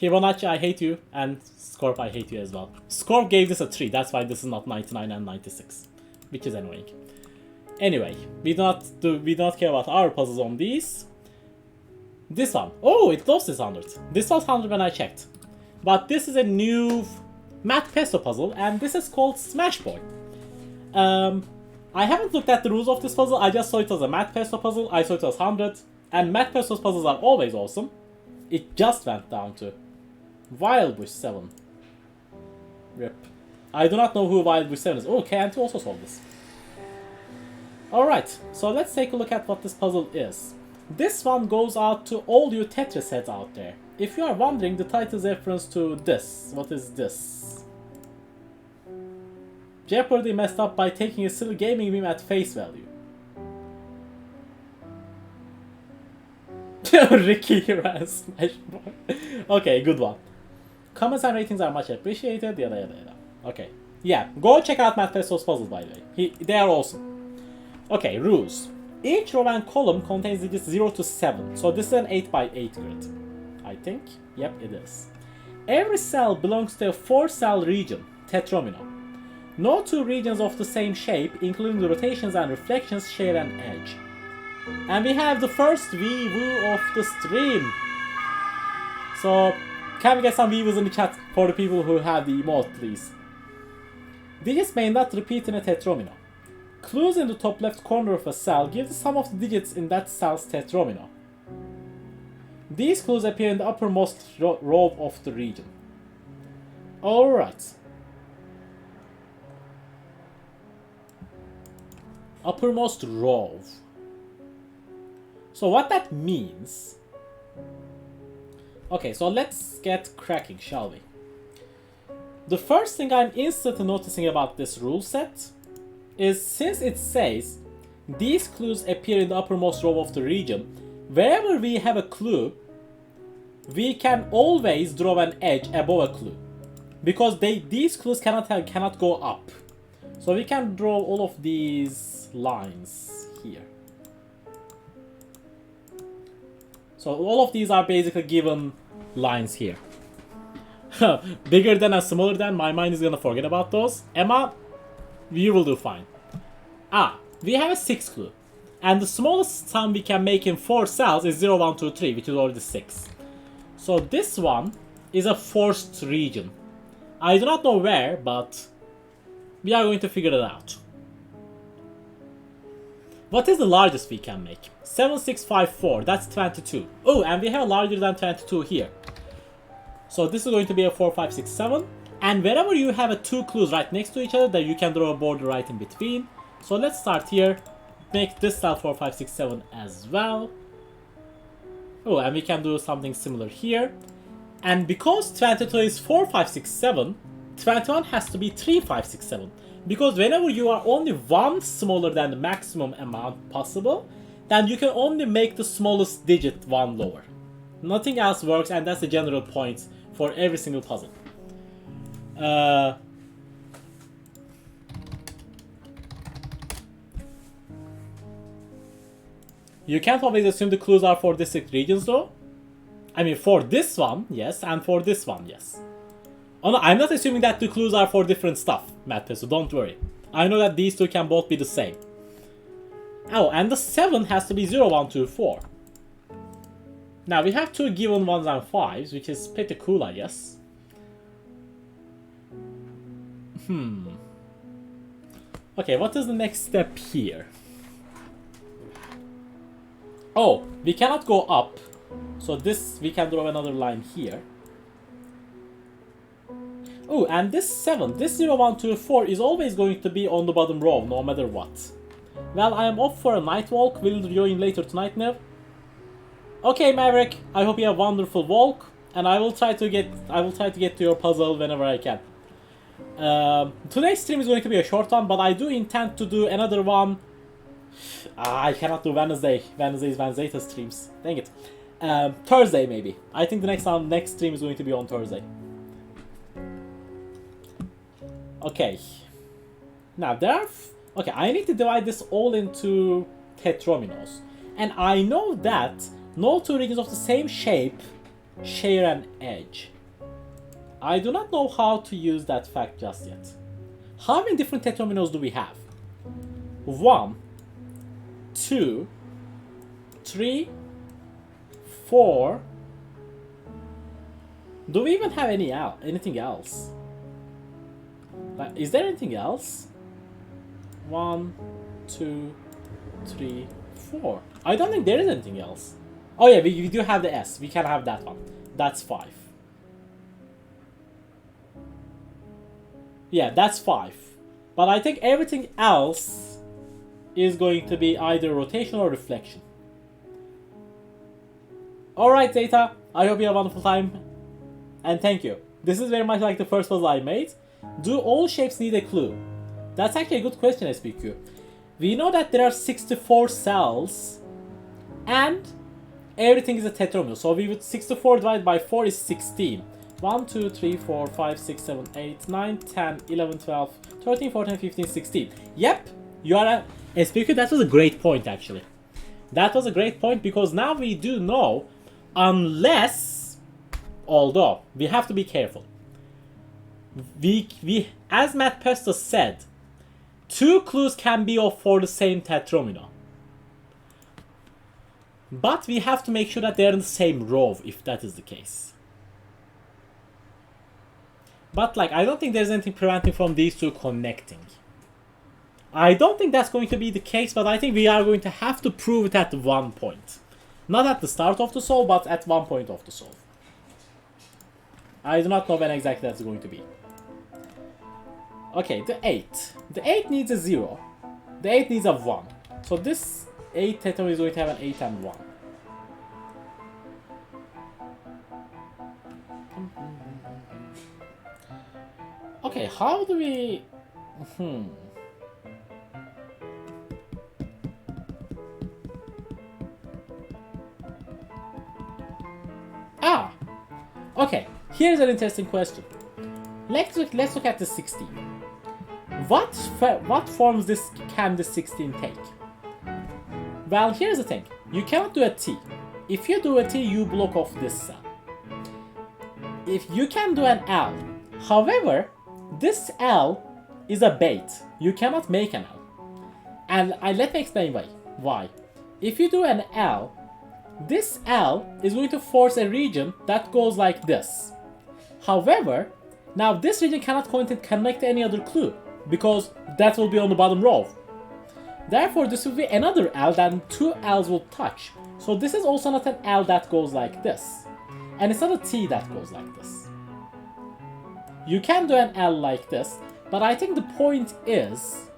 Hibonacci, I hate you, and Scorp, I hate you as well. Scorp gave this a 3, that's why this is not 99 and 96, which is annoying. Anyway, we do not care about our puzzles on these. This one, oh, it lost its 100. This was 100 when I checked. But this is a new MathPesto puzzle, and this is called Smashboy. I haven't looked at the rules of this puzzle, I just saw it as a MathPesto puzzle, I saw it as 100. And MathPesto's puzzles are always awesome. It just went down to Wildbush 7. Rip. I do not know who Wildbush 7 is. Oh, can't also solve this. Alright, so let's take a look at what this puzzle is. This one goes out to all you Tetris heads out there. If you are wondering, the title is reference to this. What is this? Jeopardy messed up by taking a silly gaming meme at face value. Ricky ran Smashboy. Okay, good one. Comments and ratings are much appreciated. Yada yada yada. Okay. Yeah, go check out MathPesto's puzzles, by the way. They are awesome. Okay, rules. Each row and column contains digits 0 to 7. So this is an 8x8 grid. I think. Yep, it is. Every cell belongs to a 4-cell region, tetromino. No two regions of the same shape, including the rotations and reflections, share an edge. And we have the first wee-woo of the stream. So, can we get some wee-woos in the chat for the people who have the emote, please? Digits may not repeat in a tetromino. Clues in the top left corner of a cell give the sum of the digits in that cell's tetromino. These clues appear in the uppermost row of the region. Alright. Uppermost row. So what that means... Okay, so let's get cracking, shall we? The first thing I'm instantly noticing about this rule set is, since it says these clues appear in the uppermost row of the region, wherever we have a clue, we can always draw an edge above a clue. Because these clues cannot go up. So we can draw all of these lines here. So all of these are basically given lines here. Bigger than and smaller than, my mind is gonna forget about those. Emma, you will do fine. We have a 6 clue. And the smallest sum we can make in 4 cells is 0, 1, 2, 3, which is already 6. So this one is a forced region. I do not know where, but we are going to figure it out. What is the largest we can make? 7654, that's 22. Oh, and we have larger than 22 here. So this is going to be a 4, 5, 6, 7. And wherever you have a 2 clues right next to each other, then you can draw a border right in between. So let's start here. Make this cell 4, 5, 6, 7 as well. Oh, and we can do something similar here. And because 22 is 4, 5, 6, 7, 21 has to be 3, 5, 6, 7. Because whenever you are only one smaller than the maximum amount possible, then you can only make the smallest digit one lower. Nothing else works, and that's the general point for every single puzzle. You can't always assume the clues are for district regions though. I mean, for this one, yes, and for this one, yes. Oh no, I'm not assuming that the clues are for different stuff, MathPesto, don't worry. I know that these two can both be the same. Oh, and the 7 has to be 0, 1, 2, 4. Now, we have 2 given 1s and 5s, which is pretty cool, I guess. Okay, what is the next step here? Oh, we cannot go up. So this, we can draw another line here. Oh, and this 7, this 0, 1, 2, 4 is always going to be on the bottom row, no matter what. Well, I am off for a night walk. Will you join later tonight, Nev? Okay, Maverick. I hope you have a wonderful walk, and I will try to get to your puzzle whenever I can. Today's stream is going to be a short one, but I do intend to do another one. I cannot do Wednesday. Wednesday is Wednesday streams. Dang it. Thursday maybe. I think the next stream is going to be on Thursday. Okay. Now there are. Okay, I need to divide this all into tetrominos, and I know that no two regions of the same shape share an edge. I do not know how to use that fact just yet. How many different tetrominos do we have? 1, 2, 3, 4. Do we even have anything else? Is there anything else? 1, 2, 3, 4. I don't think there is anything else. Oh yeah, we do have the S. We can have that one. That's 5. Yeah, that's 5. But I think everything else is going to be either rotation or reflection. Alright, Zeta. I hope you have a wonderful time. And thank you. This is very much like the first puzzle I made. Do all shapes need a clue? That's actually a good question, SPQ. We know that there are 64 cells, and everything is a tetromino. So we would 64 divided by 4 is 16. 1, 2, 3, 4, 5, 6, 7, 8, 9, 10, 11, 12, 13, 14, 15, 16. Yep, you are a SPQ. That was a great point, actually. That was a great point, because now we do know, unless, although, we have to be careful. We as MathPesto said, 2 clues can be for the same tetromino. But we have to make sure that they're in the same row, if that is the case. But like, I don't think there's anything preventing from these two connecting. I don't think that's going to be the case, but I think we are going to have to prove it at one point. Not at the start of the solve, but at one point of the solve. I do not know when exactly that's going to be. Okay, the 8. The 8 needs a 0. The 8 needs a 1. So this 8 tetromino is going to have an 8 and 1. Okay, how do we... Ah! Okay, here's an interesting question. Let's look at the 16. What forms can the 16 take? Well, here's the thing. You cannot do a T. If you do a T, you block off this cell. If you can do an L. However, this L is a bait. You cannot make an L. And let me explain why. If you do an L, this L is going to force a region that goes like this. However, now this region cannot connect any other clue, because that will be on the bottom row. Therefore, this will be another L, then two L's will touch. So this is also not an L that goes like this. And it's not a T that goes like this. You can do an L like this, but I think the point is,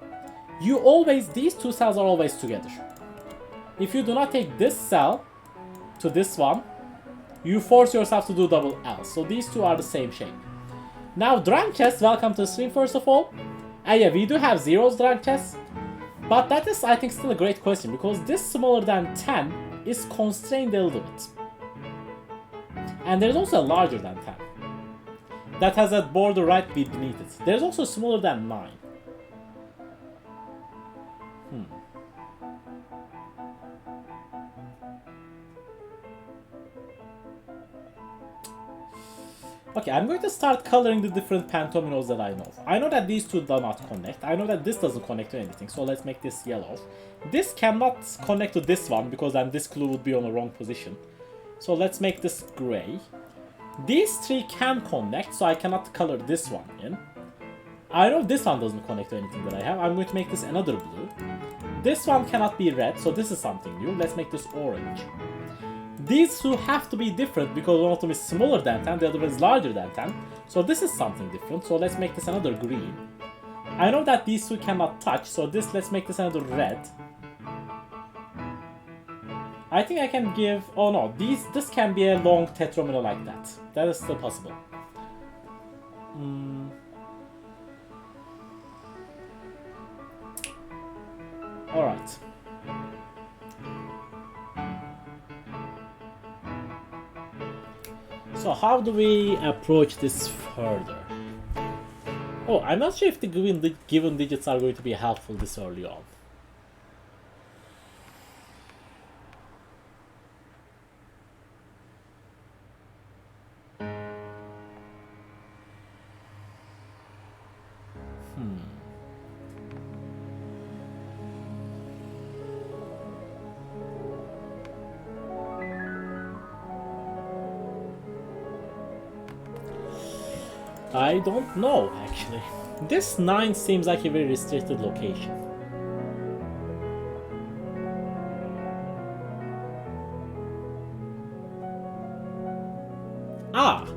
these two cells are always together. If you do not take this cell to this one, you force yourself to do double L. So these two are the same shape. Now, drunk chess, welcome to the stream first of all. And yeah, we do have zeros drunk chess. But that is, I think, still a great question, because this smaller than 10 is constrained a little bit. And there's also a larger than 10. That has a border right beneath it. There's also smaller than 9. Okay, I'm going to start coloring the different pentominoes that I know. I know that these two do not connect. I know that this doesn't connect to anything, so let's make this yellow. This cannot connect to this one, because then this clue would be on the wrong position. So let's make this gray. These three can connect, so I cannot color this one in. I know this one doesn't connect to anything that I have. I'm going to make this another blue. This one cannot be red, so this is something new. Let's make this orange. These two have to be different because one of them is smaller than 10, the other one is larger than 10. So this is something different, so let's make this another green. I know that these two cannot touch, so let's make this another red. I think I can give... oh no, this can be a long tetramino like that. That is still possible. Alright. So how do we approach this further? Oh, I'm not sure if the given digits are going to be helpful this early on. I don't know, actually. This 9 seems like a very restricted location. Ah!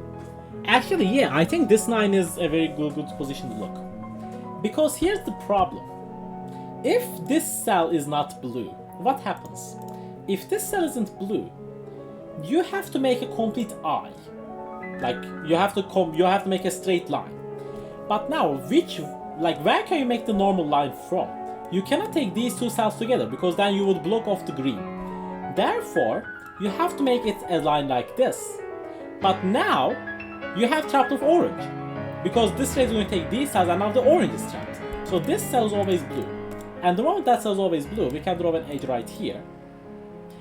Actually, yeah, I think this 9 is a very good position to look. Because here's the problem. If this cell is not blue, what happens? If this cell isn't blue, you have to make a complete eye. Like, you have to make a straight line. But now, where can you make the normal line from? You cannot take these two cells together, because then you would block off the green. Therefore, you have to make it a line like this. But now, you have trapped off orange. Because this red is going to take these cells, and now the orange is trapped. So this cell is always blue. And the moment that cell is always blue, we can draw an edge right here.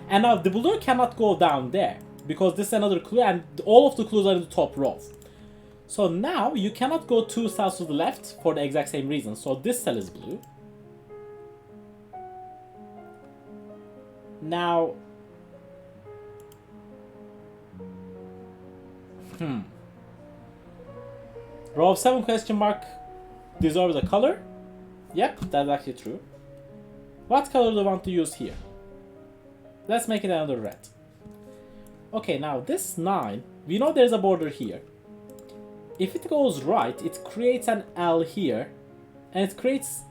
And now, the blue cannot go down there, because this is another clue, and all of the clues are in the top row. So now, you cannot go two cells to the left for the exact same reason. So this cell is blue. Now... row of 7 question mark deserves a color? Yep, that's actually true. What color do I want to use here? Let's make it another red. Okay, now this 9, we know there's a border here. If it goes right, it creates an L here, and it creates...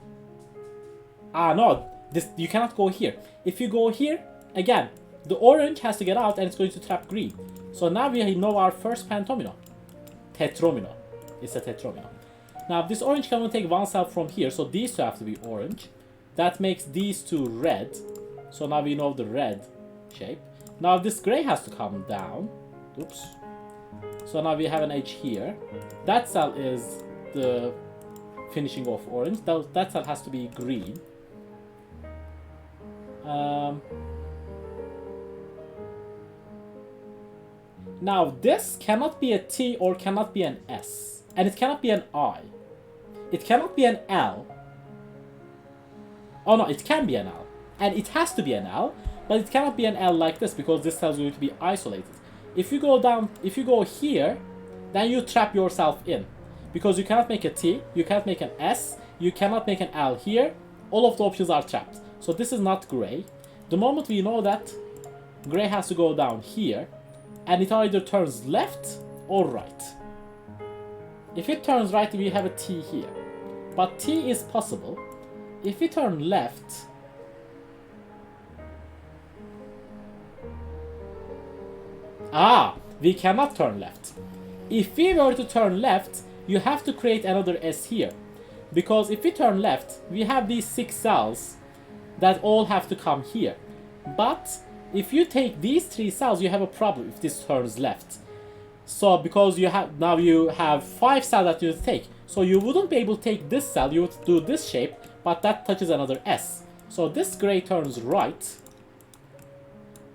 ah, no, you cannot go here. If you go here, again, the orange has to get out, and it's going to trap green. So now we know our first pentomino. Tetramino. It's a tetramino. Now, this orange can only take one cell from here, so these two have to be orange. That makes these two red. So now we know the red shape. Now this gray has to come down. Oops. So now we have an edge here. That cell is the finishing off orange. That cell has to be green. Now this cannot be a T or cannot be an S. And it cannot be an I. It cannot be an L. Oh no, it can be an L. And it has to be an L. But it cannot be an L like this, because this cell is going to be isolated. If you go down, if you go here, then you trap yourself in. Because you cannot make a T, you cannot make an S, you cannot make an L here. All of the options are trapped. So this is not gray. The moment we know that, gray has to go down here, and it either turns left or right. If it turns right, we have a T here. But T is possible. If we turn left, we cannot turn left. If we were to turn left, you have to create another S here. Because if we turn left, we have these 6 cells that all have to come here. But if you take these 3 cells, you have a problem if this turns left. So because you have 5 cells that you take. So you wouldn't be able to take this cell, you would do this shape, but that touches another S. So this gray turns right.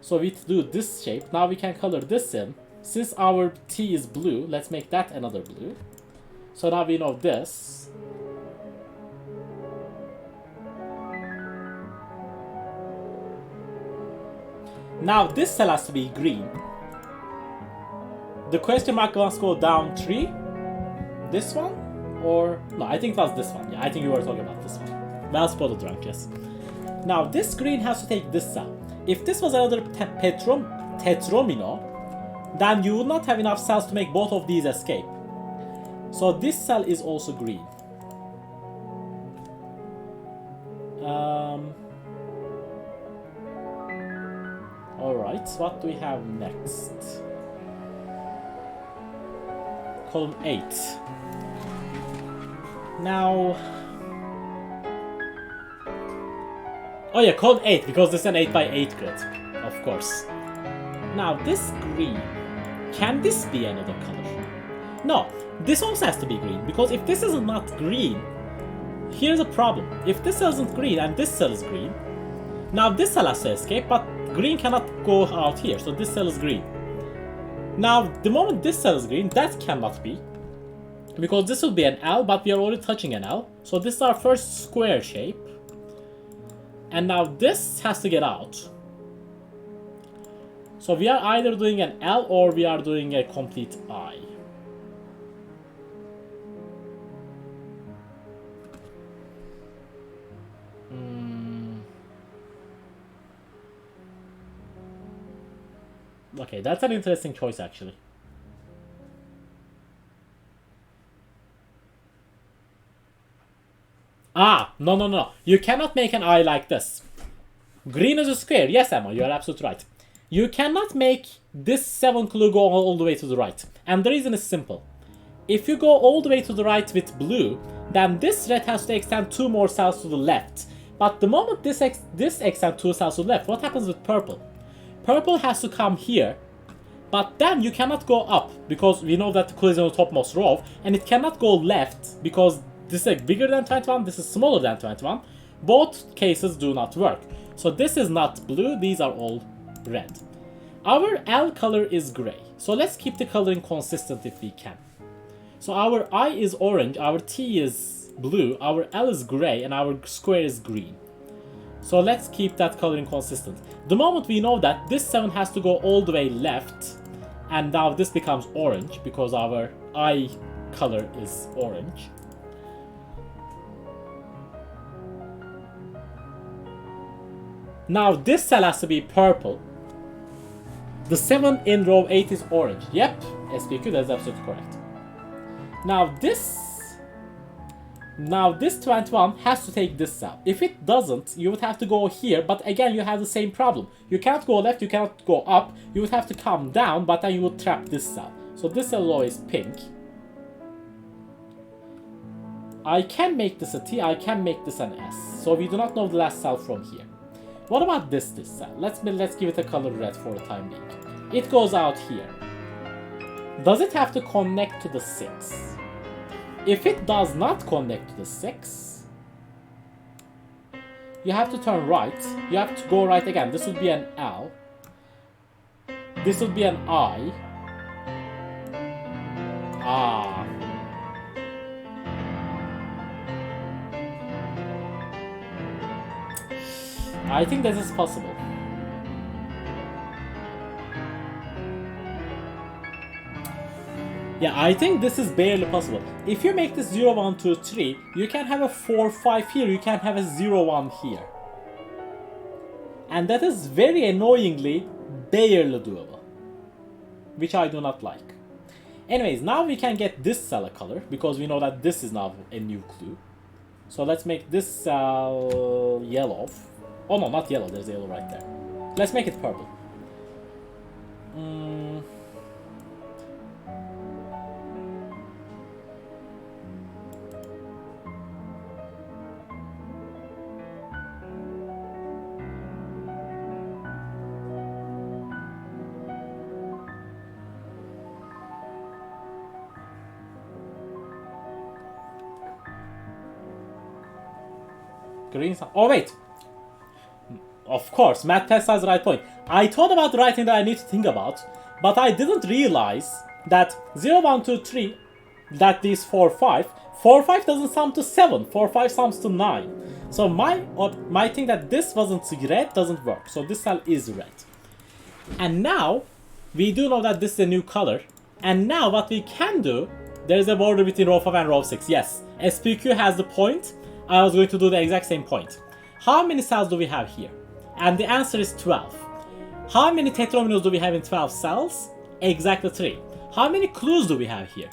So we do this shape. Now we can color this in. Since our T is blue, let's make that another blue. So now we know this. Now this cell has to be green. The question mark must go down 3. This one? Or no, I think that's this one. Yeah, I think you were talking about this one. Well spotted, drunk, yes. Now this green has to take this cell. If this was another tetromino, then you would not have enough cells to make both of these escape. So this cell is also green. Alright, what do we have next? Column 8. Now... oh yeah, column 8, because this is an 8x8 grid. Of course. Now, this green... can this be another color? No, this also has to be green, because if this is not green, here's a problem. If this cell isn't green and this cell is green, now this cell has to escape, but green cannot go out here, so this cell is green. Now, the moment this cell is green, that cannot be, because this will be an L, but we are already touching an L. So this is our first square shape. And now this has to get out. So we are either doing an L or we are doing a complete I. Okay, that's an interesting choice actually. No. You cannot make an I like this. Green is a square. Yes, Emma, you are absolutely right. You cannot make this 7 clue go all the way to the right. And the reason is simple. If you go all the way to the right with blue, then this red has to extend 2 more cells to the left. But the moment this extends 2 cells to the left, what happens with purple? Purple has to come here, but then you cannot go up, because we know that the clue is on the topmost row, and it cannot go left, because this is bigger than 21, this is smaller than 21. Both cases do not work. So this is not blue, these are all red. Our L color is gray, so let's keep the coloring consistent if we can. So our I is orange, our T is blue, our L is gray, and our square is green. So let's keep that coloring consistent. The moment we know that this 7 has to go all the way left, and now this becomes orange because our I color is orange. Now this cell has to be purple. The 7 in row 8 is orange. Yep, SPQ, that's absolutely correct. Now this 21 has to take this cell. If it doesn't, you would have to go here, but again you have the same problem. You cannot go left, you cannot go up, you would have to come down, but then you would trap this cell. So this cell is always pink. I can make this a T, I can make this an S. So we do not know the last cell from here. What about this cell? Let's give it a color red for the time being. It goes out here. Does it have to connect to the 6? If it does not connect to the 6, you have to turn right. You have to go right again. This would be an L. This would be an I. I think this is possible. Yeah, I think this is barely possible. If you make this 0, 1, 2, 3, you can have a 4, 5 here, you can have a 0, 1 here. And that is very annoyingly barely doable, which I do not like. Anyways, now we can get this cell a color, because we know that this is now a new clue. So let's make this cell yellow. Oh no, not yellow, there's a yellow right there. Let's make it purple. Green. Oh wait. Of course, MathPesto has the right point. I thought about the right thing that I need to think about, but I didn't realize that 0, 1, 2, 3, that is 4, 5. 4, 5 doesn't sum to 7. 4, 5 sums to 9. So my thing that this wasn't red doesn't work. So this cell is red. And now, we do know that this is a new color. And now what we can do, there is a border between row 5 and row 6. Yes, SPQ has the point. I was going to do the exact same point. How many cells do we have here? And the answer is 12. How many tetrominoes do we have in 12 cells? Exactly 3. How many clues do we have here?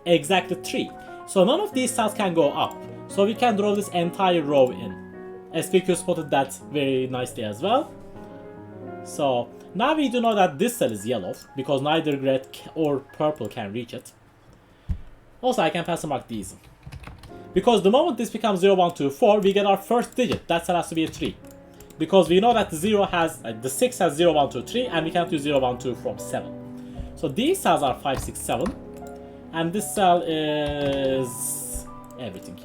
Exactly 3. So none of these cells can go up. So we can draw this entire row in. SPQ spotted that very nicely as well. So now we do know that this cell is yellow, because neither red or purple can reach it. Also, I can pencil mark these. Because the moment this becomes 0, 1, 2, 4, we get our first digit. That cell has to be a 3. Because we know that the 6 has 0, 1, 2, 3, and we can't do 0, 1, 2 from 7. So these cells are 5, 6, 7. And this cell is everything.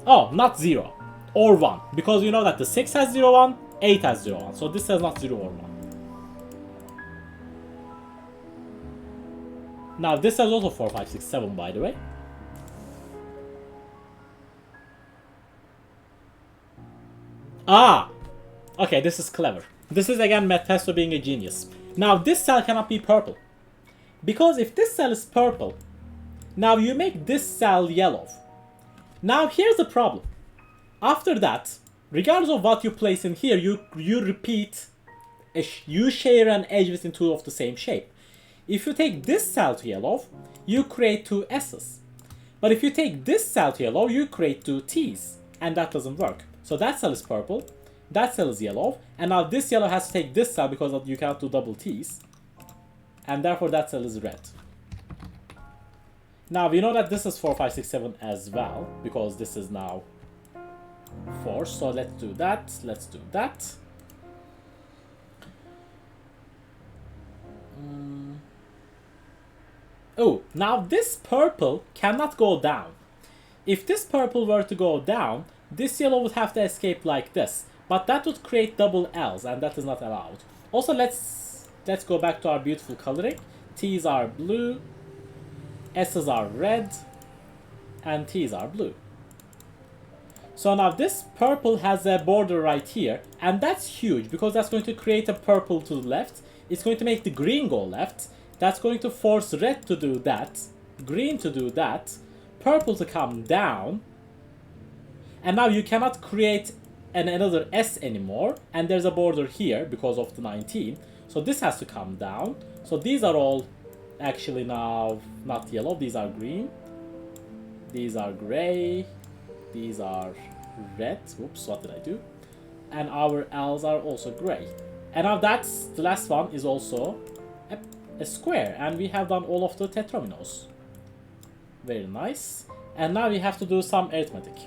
Oh, not 0 or 1. Because we know that the 6 has 0, 1, 8 has 0, 1. So this cell is not 0 or 1. Now this cell is also 4, 5, 6, 7, by the way. Ah! Okay, this is clever. This is again MathPesto being a genius. Now this cell cannot be purple. Because if this cell is purple, now you make this cell yellow. Now here's the problem. After that, regardless of what you place in here, you repeat, you share an edge within two of the same shape. If you take this cell to yellow, you create two S's. But if you take this cell to yellow, you create two T's. And that doesn't work. So that cell is purple, that cell is yellow, and now this yellow has to take this cell because you cannot do double T's. And therefore that cell is red. Now we know that this is 4, 5, 6, 7 as well, because this is now 4. So let's do that, let's do that. Oh, now this purple cannot go down. If this purple were to go down, this yellow would have to escape like this. But that would create double L's, and that is not allowed. Also, let's go back to our beautiful coloring. T's are blue, S's are red, and T's are blue. So now this purple has a border right here, and that's huge because that's going to create a purple to the left. It's going to make the green go left. That's going to force red to do that, green to do that, purple to come down. And now you cannot create another S anymore, and there's a border here because of the 19. So this has to come down. So these are all actually now not yellow, these are green. These are gray. These are red. Oops, what did I do? And our L's are also gray. And now that's the last one is also a square, and we have done all of the tetrominoes. Very nice. And now we have to do some arithmetic.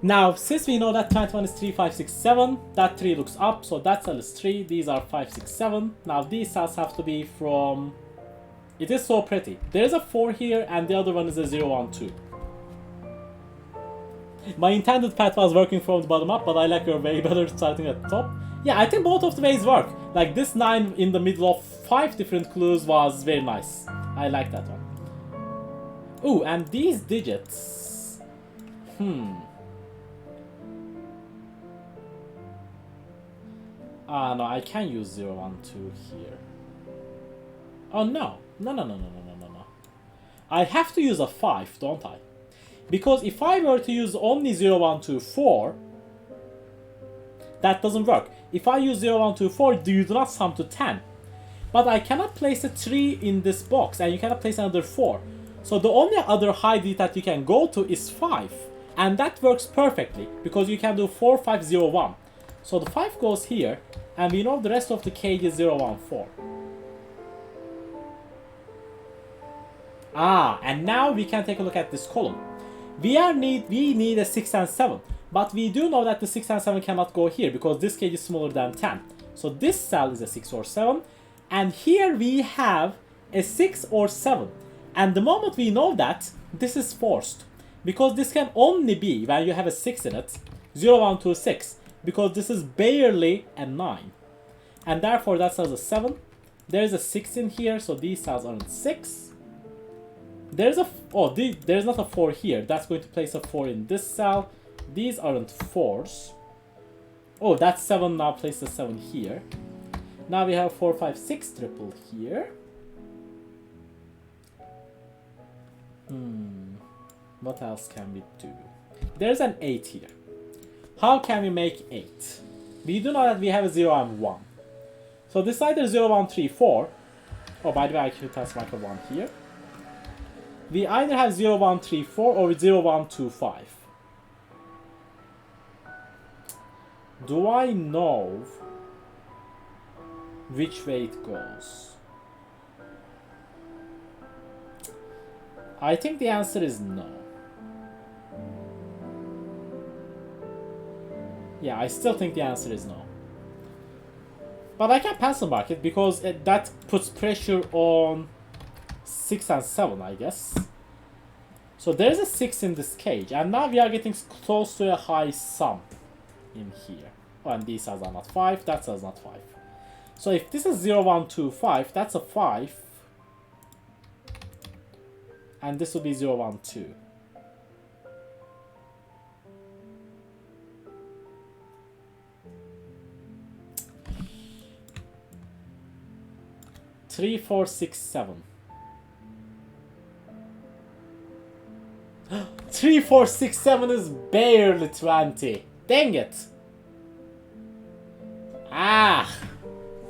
Now, since we know that 21 is 3, 5, 6, 7, that 3 looks up, so that cell is 3, these are 5, 6, 7. Now these cells have to be from... It is so pretty. There is a 4 here, and the other one is a 0, 1, 2. My intended path was working from the bottom up, but I like your way better starting at the top. Yeah, I think both of the ways work. Like this 9 in the middle of 5 different clues was very nice. I like that one. Ooh, and these digits... no, I can use 0, 1, 2 here. Oh, no. No. I have to use a 5, don't I? Because if I were to use only 0, 1, 2, 4, that doesn't work. If I use 0, 1, 2, 4, you do not sum to 10. But I cannot place a 3 in this box, and you cannot place another 4. So the only other high digit that you can go to is 5. And that works perfectly, because you can do 4, 5, 0, 1. So the 5 goes here, and we know the rest of the cage is 0, 1, 4. And now we can take a look at this column. We need a 6 and 7. But we do know that the 6 and 7 cannot go here, because this cage is smaller than 10. So this cell is a 6 or 7. And here we have a 6 or 7. And the moment we know that, this is forced. Because this can only be, when you have a 6 in it, 0, 1, 2, 6. Because this is barely a 9. And therefore that cells a 7. There's a 6 in here, so these cells aren't 6. There's not a 4 here. That's going to place a 4 in this cell. These aren't 4s. Oh, that's 7 now, place the 7 here. Now we have 4, 5, 6 triple here. What else can we do? There's an 8 here. How can we make 8? We do know that we have a 0 and 1. So this is either 0, 1, 3, 4. Oh, by the way, I could test marker 1 here. We either have 0, 1, 3, 4 or 0, 1, 2, 5. Do I know which way it goes? I think the answer is no. Yeah, I still think the answer is no. But I can pencil mark it because that puts pressure on 6 and 7, I guess. So there's a 6 in this cage, and now we are getting close to a high sum in here. Oh, and these cells are not 5, that cell's not 5. So if this is 0, 1, 2, 5, that's a 5. And this will be 0, 1, 2. Three, 4, 6, 7. 3, 4, 6, 7 is barely 20. Dang it.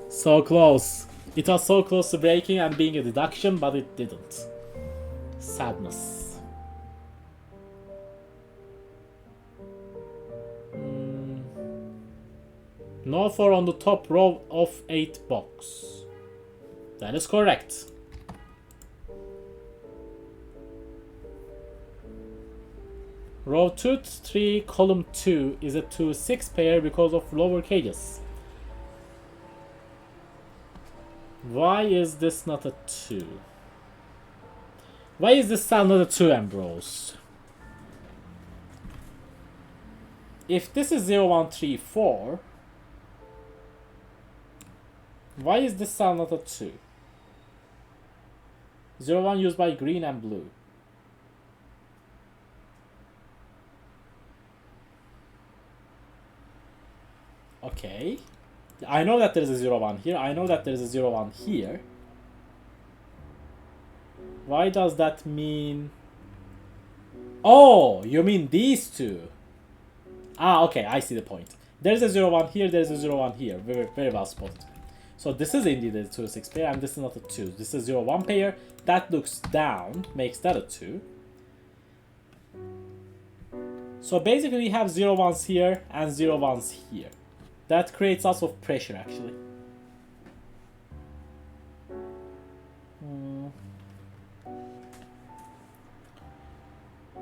So close. It was so close to breaking and being a deduction, but it didn't. Sadness. No 4 on the top row of 8 box. That is correct. Row 2, 3, column 2 is a 2, 6 pair because of lower cages. Why is this not a 2? Why is this cell not a 2, Ambrose? If this is 0, 1, 3, 4, why is this cell not a 2? 0, 1 used by green and blue. Okay. I know that there is a 0, 1 here. I know that there is a 0, 1 here. Why does that mean... Oh, you mean these two? Okay, I see the point. There's a 0, 1 here, there's a 0, 1 here. Very, very well spotted. So this is indeed a 2, 6 pair, and this is not a 2. This is 0, 1 pair. That looks down, makes that a 2. So basically we have 0, 1s here and 0, 1s here. That creates lots of pressure, actually.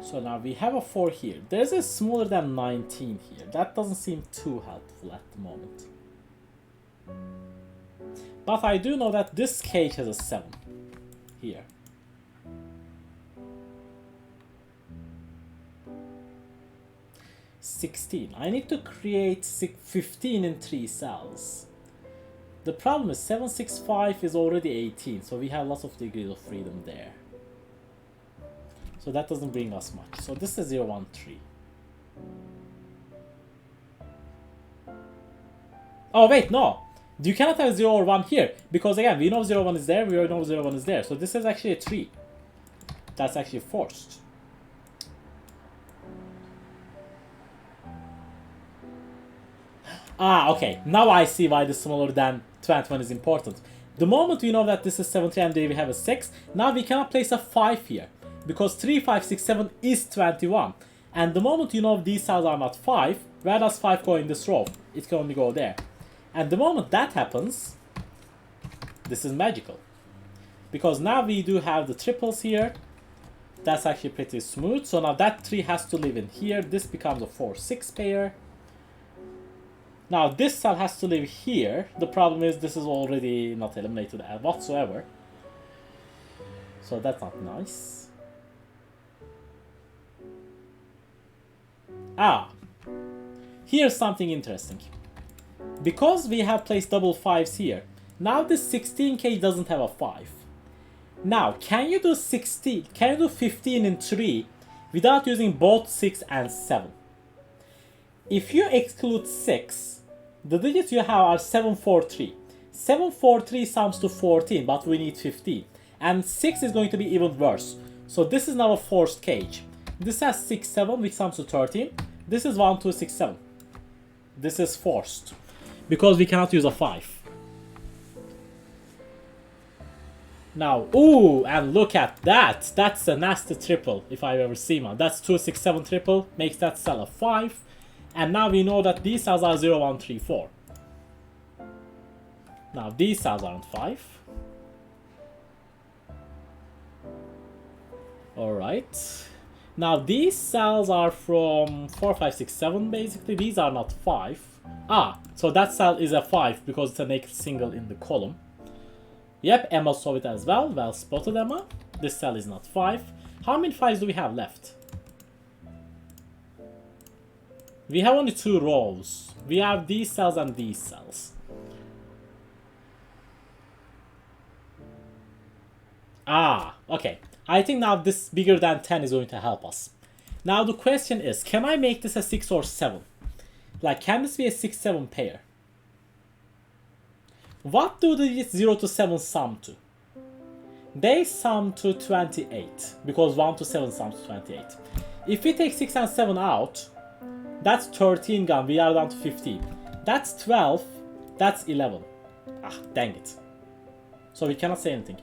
So now we have a 4 here. There's a smaller than 19 here. That doesn't seem too helpful at the moment. But I do know that this cage has a 7 here. I need to create 15 in 3 cells. The problem is 7, 6, 5 is already 18, so we have lots of degrees of freedom there. So that doesn't bring us much. So this is 0, 1, 3. Oh wait, no! You cannot have 0 or 1 here, because again, we know 0, 1 is there, we know 0, 1 is there. So this is actually a 3. That's actually forced. Ah, okay. Now I see why the smaller than 21 is important. The moment we know that this is 73 and we have a 6, now we cannot place a 5 here. Because 3, 5, 6, 7 is 21. And the moment you know these cells are not 5, where does 5 go in this row? It can only go there. And the moment that happens, this is magical. Because now we do have the triples here. That's actually pretty smooth. So now that 3 has to live in here. This becomes a 4, 6 pair. Now this cell has to live here. The problem is this is already not eliminated whatsoever. So that's not nice. Ah, here's something interesting. Because we have placed double 5s here, now this 16k doesn't have a 5. Now, can you do 16? Can you do 15 in 3 without using both 6 and 7? If you exclude 6, the digits you have are 7, 4, 3. 7, 4, 3 sums to 14, but we need 15. And 6 is going to be even worse. So this is now a forced cage. This has 6, 7, which sums to 13. This is 1, 2, 6, 7. This is forced. Because we cannot use a 5. Now, ooh, and look at that. That's a nasty triple, if I've ever seen one. That's 2, 6, 7 triple, makes that cell a 5. And now we know that these cells are 0, 1, 3, 4. Now, these cells aren't 5. Alright. Now, these cells are from 4, 5, 6, 7, basically. These are not 5. Ah, so that cell is a 5 because it's a naked single in the column. Yep, Emma saw it as well. Well spotted, Emma. This cell is not 5. How many 5s do we have left? We have only 2 rows. We have these cells and these cells. Ah, okay. I think now this bigger than 10 is going to help us. Now the question is, can I make this a 6 or 7? Like, can this be a 6, 7 pair? What do the digits 0 to 7 sum to? They sum to 28, because 1 to 7 sums to 28. If we take 6 and 7 out, that's 13 gone, we are down to 15. That's 12, that's 11. Ah, dang it. So we cannot say anything.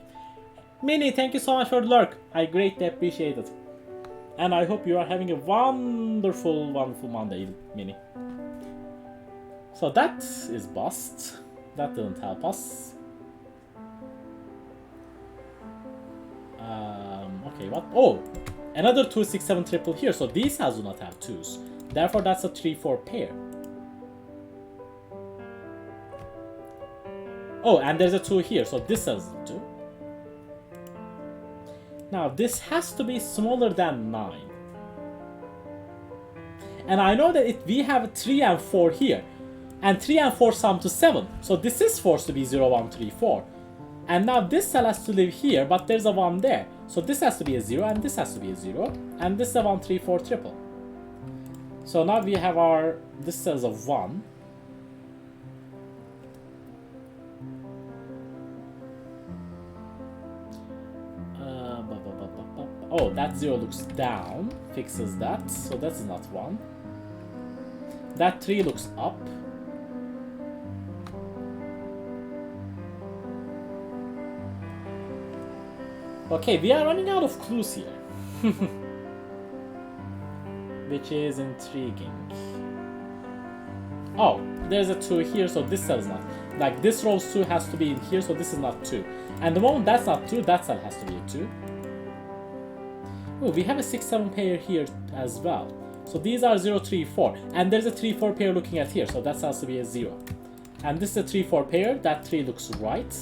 Minnie, thank you so much for the lurk. I greatly appreciate it. And I hope you are having a wonderful, wonderful Monday, Minnie. So that is bust. That didn't help us. Okay, what? Oh! Another 2, 6, 7 triple here. So these cells do not have 2s. Therefore, that's a 3, 4 pair. Oh, and there's a 2 here. So this has a 2. Now, this has to be smaller than 9. And I know that we have 3 and 4 here. And 3 and 4 sum to 7. So this is forced to be 0, 1, 3, 4. And now this cell has to live here, but there's a 1 there. So this has to be a 0, and this has to be a 0. And this is a 1, 3, 4 triple. So now we have our... This cell's a 1. Oh, that 0 looks down. Fixes that. So that's not 1. That 3 looks up. Okay, we are running out of clues here. Which is intriguing. Oh, there's a 2 here, so this cell is not. Like, this row's 2 has to be in here, so this is not 2. And the moment that's not 2, that cell has to be a 2. Oh, we have a 6, 7 pair here as well. So these are 0, 3, 4. And there's a 3, 4 pair looking at here, so that has to be a 0. And this is a 3, 4 pair. That 3 looks right.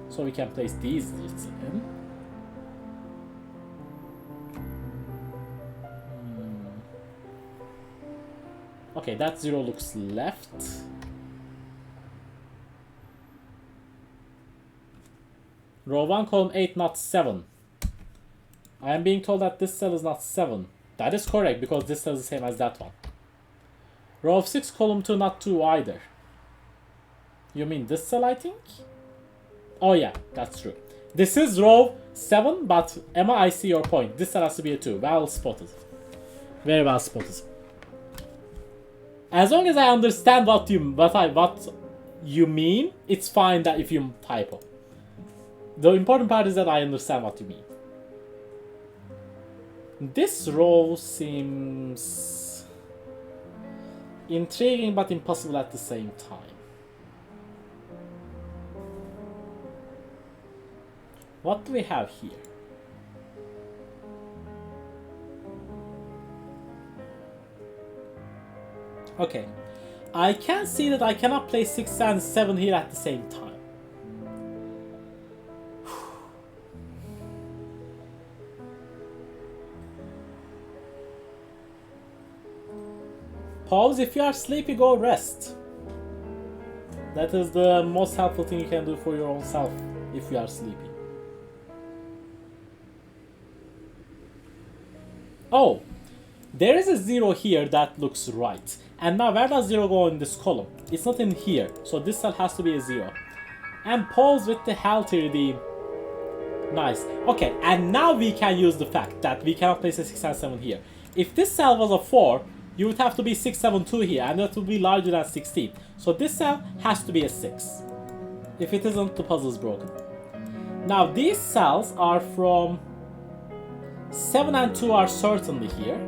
So we can place these digits in. Okay, that 0 looks left. Row 1, column 8, not 7. I am being told that this cell is not 7. That is correct, because this cell is the same as that one. Row of 6, column 2, not 2 either. You mean this cell, I think? Oh yeah, that's true. This is row 7, but Emma, I see your point. This cell has to be a 2. Well spotted. Very well spotted. As long as I understand what you mean, it's fine that if you typo. The important part is that I understand what you mean. This row seems intriguing but impossible at the same time. What do we have here? Okay, I can see that I cannot play 6 and 7 here at the same time. Pause, if you are sleepy, go rest. That is the most helpful thing you can do for your own self if you are sleepy. Oh, there is a 0 here that looks right. And now where does 0 go in this column? It's not in here, so this cell has to be a 0. And pause with the healthy redeem. Nice. Okay, and now we can use the fact that we cannot place a 6 and 7 here. If this cell was a 4, you would have to be 6, 7, 2 here, and that would be larger than 16. So this cell has to be a 6. If it isn't, the puzzle is broken. Now these cells are from 7 and 2 are certainly here.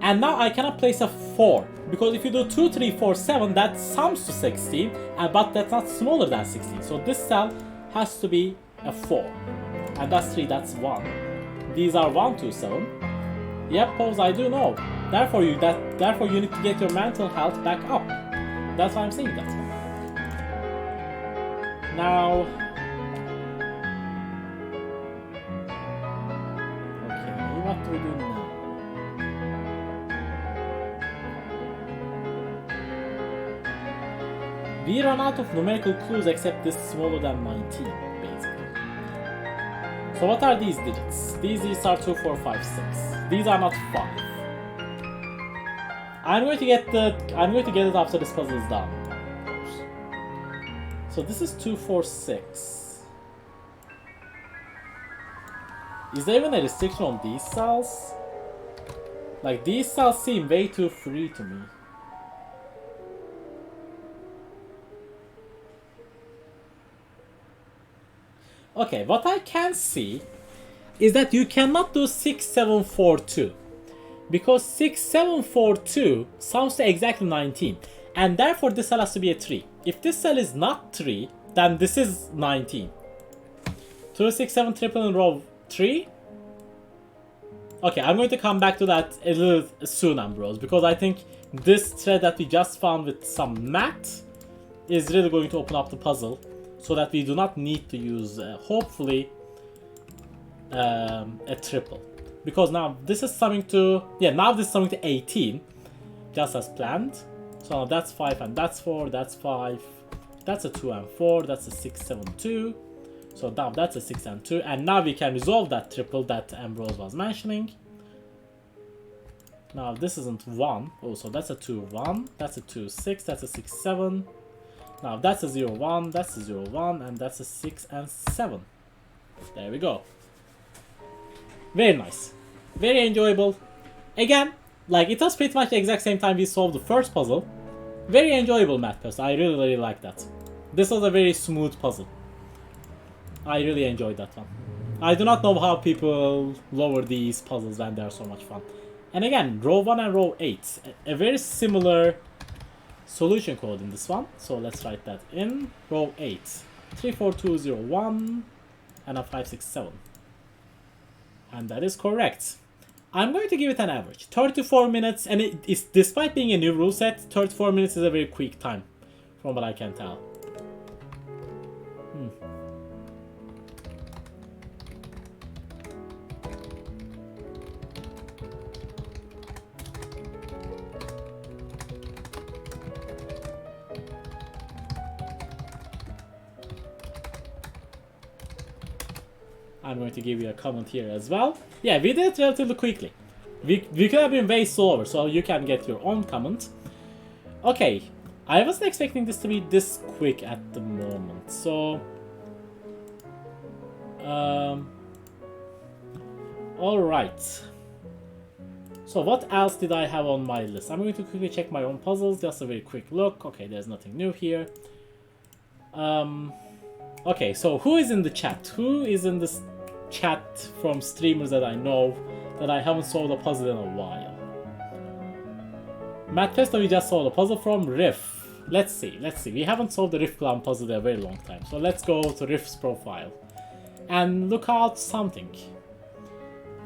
And now I cannot place a 4, because if you do 2, 3, 4, 7, that sums to 16, but that's not smaller than 16. So this cell has to be a 4. And that's 3, that's 1. These are 1, 2, 7. Yep, pause, I do know. Therefore you need to get your mental health back up. That's why I'm saying that. Now, okay, what do we do now? We run out of numerical clues except this smaller than 19, basically. So what are these digits? These are 2, 4, 5, 6. These are not 5. I'm going to get it after this puzzle is done. So this is 2, 4, 6. Is there even a restriction on these cells? Like, these cells seem way too free to me. Okay, what I can see is that you cannot do 6, 7, 4, 2. Because 6, 7, 4, 2 sounds to exactly 19. And therefore this cell has to be a 3. If this cell is not 3, then this is 19. 2, 6, 7, triple in row 3. Okay, I'm going to come back to that a little soon, Ambrose, because I think this thread that we just found with some math is really going to open up the puzzle, so that we do not need to use, hopefully, a triple. Because now this is summing to, now this is summing to 18, just as planned. So now that's 5 and that's 4, that's 5, that's a 2 and 4, that's a 6, 7, 2. So now that's a 6 and 2, and now we can resolve that triple that Ambrose was mentioning. Now this isn't 1, oh, so that's a 2, 1, that's a 2, 6, that's a 6, 7. Now that's a 0, 1, that's a 0, 1, and that's a 6 and 7. There we go. Very nice. Very enjoyable. Again, like, it was pretty much the exact same time we solved the first puzzle. Very enjoyable MathPesto. I really, really like that. This was a very smooth puzzle. I really enjoyed that one. I do not know how people lower these puzzles when they are so much fun. And again, row 1 and row 8. A very similar solution code in this one. So let's write that in. Row 8. 3, 4, 2, 0, 1. And a 5, 6, 7. And that is correct. I'm going to give it an average. 34 minutes, and it is, despite being a new rule set, 34 minutes is a very quick time, from what I can tell. I'm going to give you a comment here as well. Yeah, we did it relatively quickly. We could have been way slower, so you can get your own comment. Okay, I wasn't expecting this to be this quick at the moment, so... Alright. So what else did I have on my list? I'm going to quickly check my own puzzles, just a very quick look. Okay, there's nothing new here. Okay, so who is in the chat? Who is in this chat from streamers that I know that I haven't solved a puzzle in a while? MathPesto we just solved a puzzle from. Riff. Let's see. We haven't solved the Riffclown puzzle in a very long time. So let's go to Riff's profile and look out something.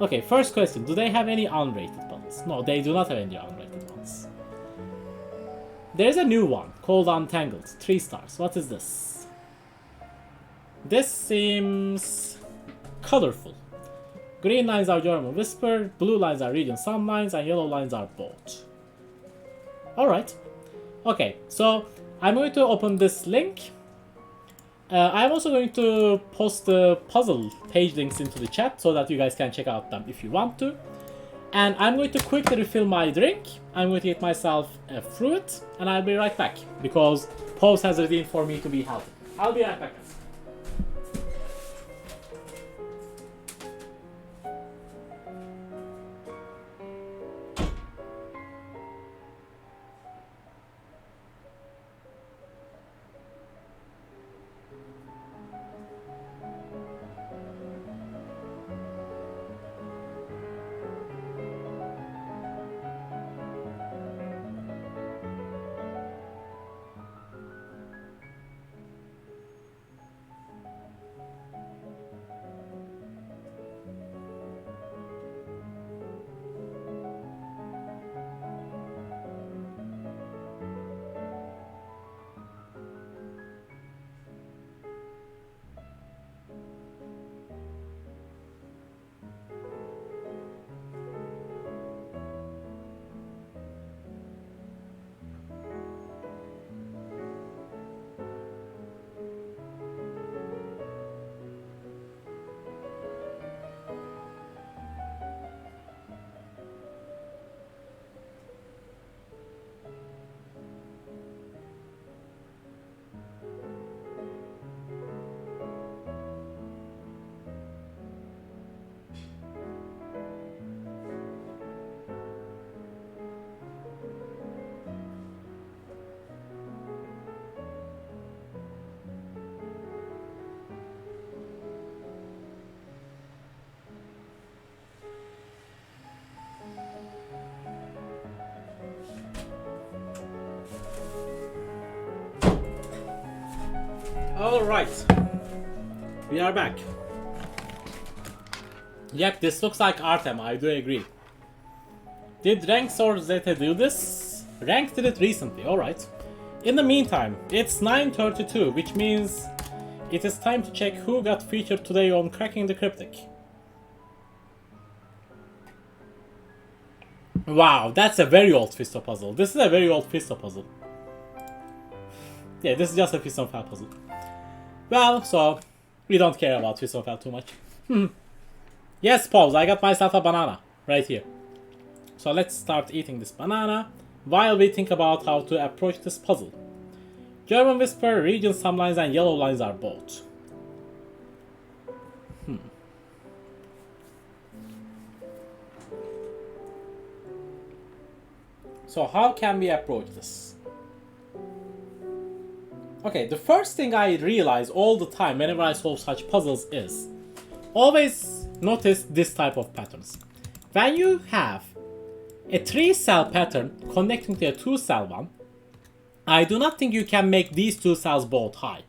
Okay, first question. Do they have any unrated puzzles? No, they do not have any unrated ones. There's a new one called Untangled. 3 stars. What is this? This seems colorful. Green lines are German Whisper, blue lines are Region Sun lines, and yellow lines are Boat. Alright. Okay, so I'm going to open this link. I'm also going to post the puzzle page links into the chat so that you guys can check out them if you want to. And I'm going to quickly refill my drink. I'm going to get myself a fruit, and I'll be right back because Pose has redeemed for me to be healthy. I'll be right back, guys. Alright, we are back. Yep, this looks like Artem, I do agree. Did Ranks or Zeta do this? Ranks did it recently, alright. In the meantime, it's 9:32, which means it is time to check who got featured today on Cracking the Cryptic. Wow, that's a very old Fisto puzzle. This is a very old Fisto puzzle. Yeah, this is just a Fisto Fell puzzle. Well, so we don't care about Fisto Fell too much. Yes, Pause, I got myself a banana right here. So let's start eating this banana while we think about how to approach this puzzle. German Whisper, Region Sun lines, and yellow lines are both. So how can we approach this? Okay, the first thing I realize all the time whenever I solve such puzzles is always notice this type of patterns. When you have a 3-cell pattern connecting to a 2-cell one, I do not think you can make these 2 cells both high.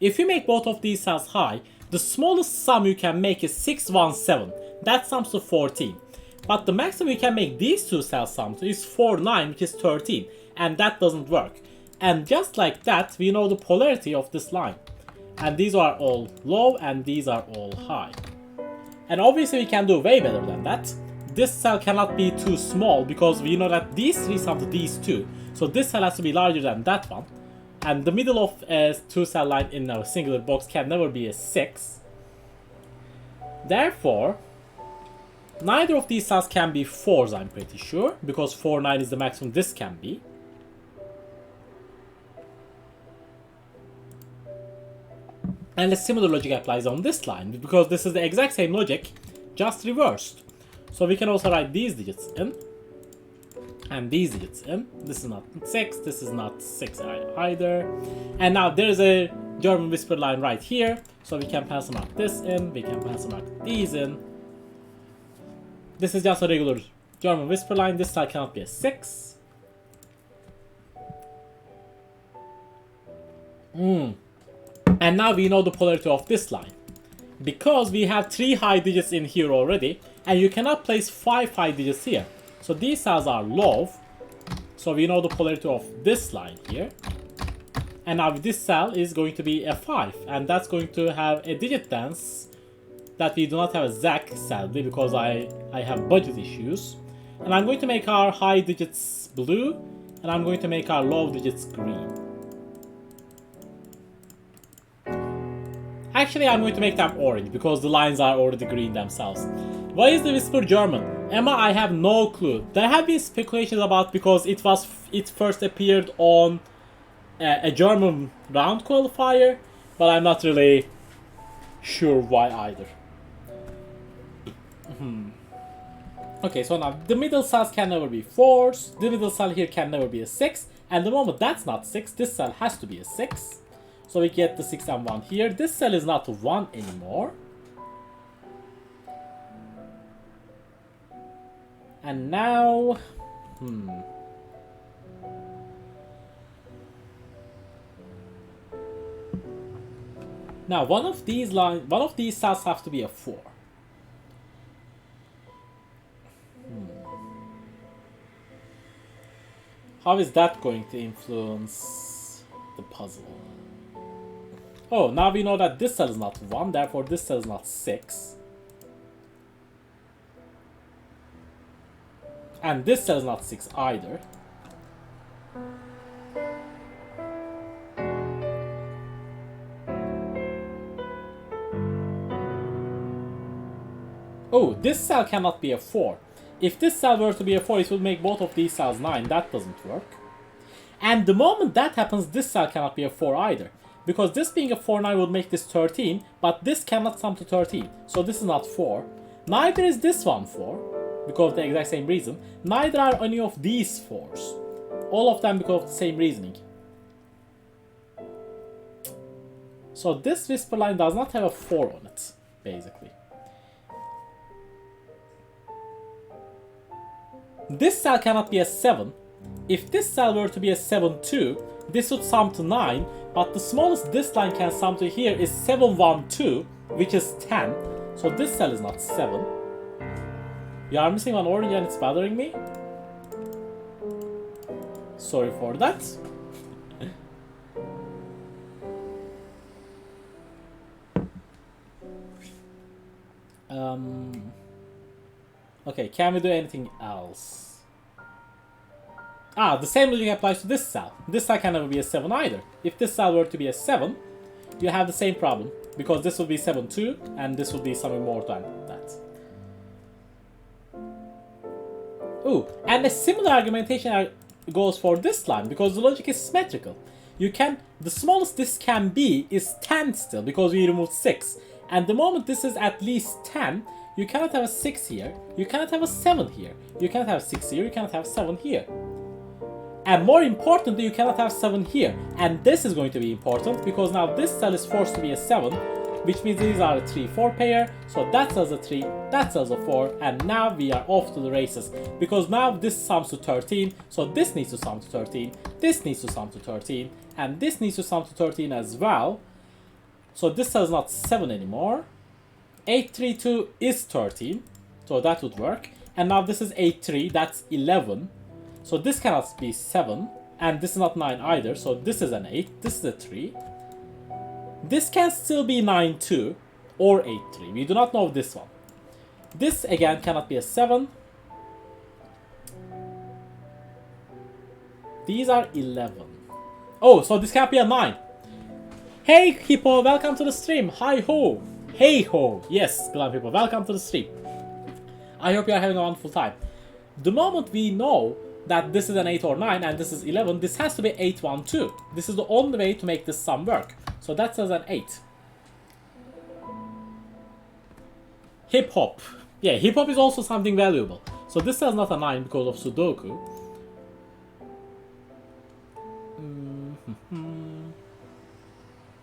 If you make both of these cells high, the smallest sum you can make is 6, 1, 7. That sums to 14. But the maximum you can make these 2 cells sum to is 4, 9, which is 13. And that doesn't work. And just like that, we know the polarity of this line. And these are all low and these are all high. And obviously we can do way better than that. This cell cannot be too small because we know that these 3 sum to these 2. So this cell has to be larger than that one. And the middle of a 2-cell line in a singular box can never be a 6. Therefore, neither of these cells can be 4s, I'm pretty sure. Because 4, 9 is the maximum this can be. And a similar logic applies on this line, because this is the exact same logic, just reversed. So we can also write these digits in. And these digits in. This is not 6, this is not 6 either. And now there's a German whisper line right here. So we can pencil mark this in, we can pencil mark these in. This is just a regular German whisper line. This cell cannot be a 6. And now we know the polarity of this line. Because we have 3 high digits in here already, and you cannot place 5 high digits here. So these cells are low. So we know the polarity of this line here. And now this cell is going to be a 5, and that's going to have a digit dense that we do not have a ZAC, sadly, because I have budget issues. And I'm going to make our high digits blue, and I'm going to make our low digits green. Actually, I'm going to make them orange, because the lines are already green themselves. Why is the whisper German? Emma, I have no clue. There have been speculations about because it first appeared on a German round qualifier, but I'm not really sure why either. Okay, so now the middle cells can never be 4s, the middle cell here can never be a 6, and the moment that's not 6, this cell has to be a 6. So we get the 6 and 1 here. This cell is not 1 anymore. And now... Now one of these cells have to be a 4. How is that going to influence the puzzle? Oh, now we know that this cell is not 1, therefore this cell is not 6. And this cell is not 6 either. Oh, this cell cannot be a 4. If this cell were to be a 4, it would make both of these cells 9. That doesn't work. And the moment that happens, this cell cannot be a 4 either. Because this being a 4 9 would make this 13, but this cannot sum to 13. So this is not 4. Neither is this one 4, because of the exact same reason. Neither are any of these 4s. All of them because of the same reasoning. So this whisper line does not have a 4 on it, basically. This cell cannot be a 7. If this cell were to be a 7 2, this would sum to 9, but the smallest this line can sum to here is 7 1 2, which is 10. So this cell is not 7. You are missing one orange and it's bothering me. Sorry for that. Okay, can we do anything else? The same logic applies to this cell. This cell can never be a 7 either. If this cell were to be a 7, you have the same problem. Because this would be 7 2, and this would be something more than that. Ooh, and a similar argumentation goes for this line, because the logic is symmetrical. The smallest this can be is 10 still, because we removed 6. And the moment this is at least 10, you cannot have a 6 here, you cannot have a 7 here, you cannot have 6 here, you cannot have 7 here. And more importantly, you cannot have 7 here. And this is going to be important, because now this cell is forced to be a 7, which means these are a 3-4 pair, so that cell's a 3, that cell's a 4, and now we are off to the races. Because now this sums to 13, so this needs to sum to 13, this needs to sum to 13, and this needs to sum to 13 as well. So this cell is not 7 anymore. 8 3 2 is 13, so that would work. And now this is 8 3, that's 11. So this cannot be 7, and this is not 9 either, so this is an 8, this is a 3. This can still be 9 2 or 8 3, we do not know this one. This again cannot be a 7. These are 11. Oh, so this can't be a 9. Hey Hippo, welcome to the stream. Hi ho. Hey ho. Yes, Glam Hippo, welcome to the stream. I hope you are having a wonderful time. The moment we know that this is an 8 or 9 and this is 11, this has to be 8 1 2. This is the only way to make this sum work. So that says an 8. Hip hop. Yeah, hip hop is also something valuable. So this says not a 9 because of Sudoku.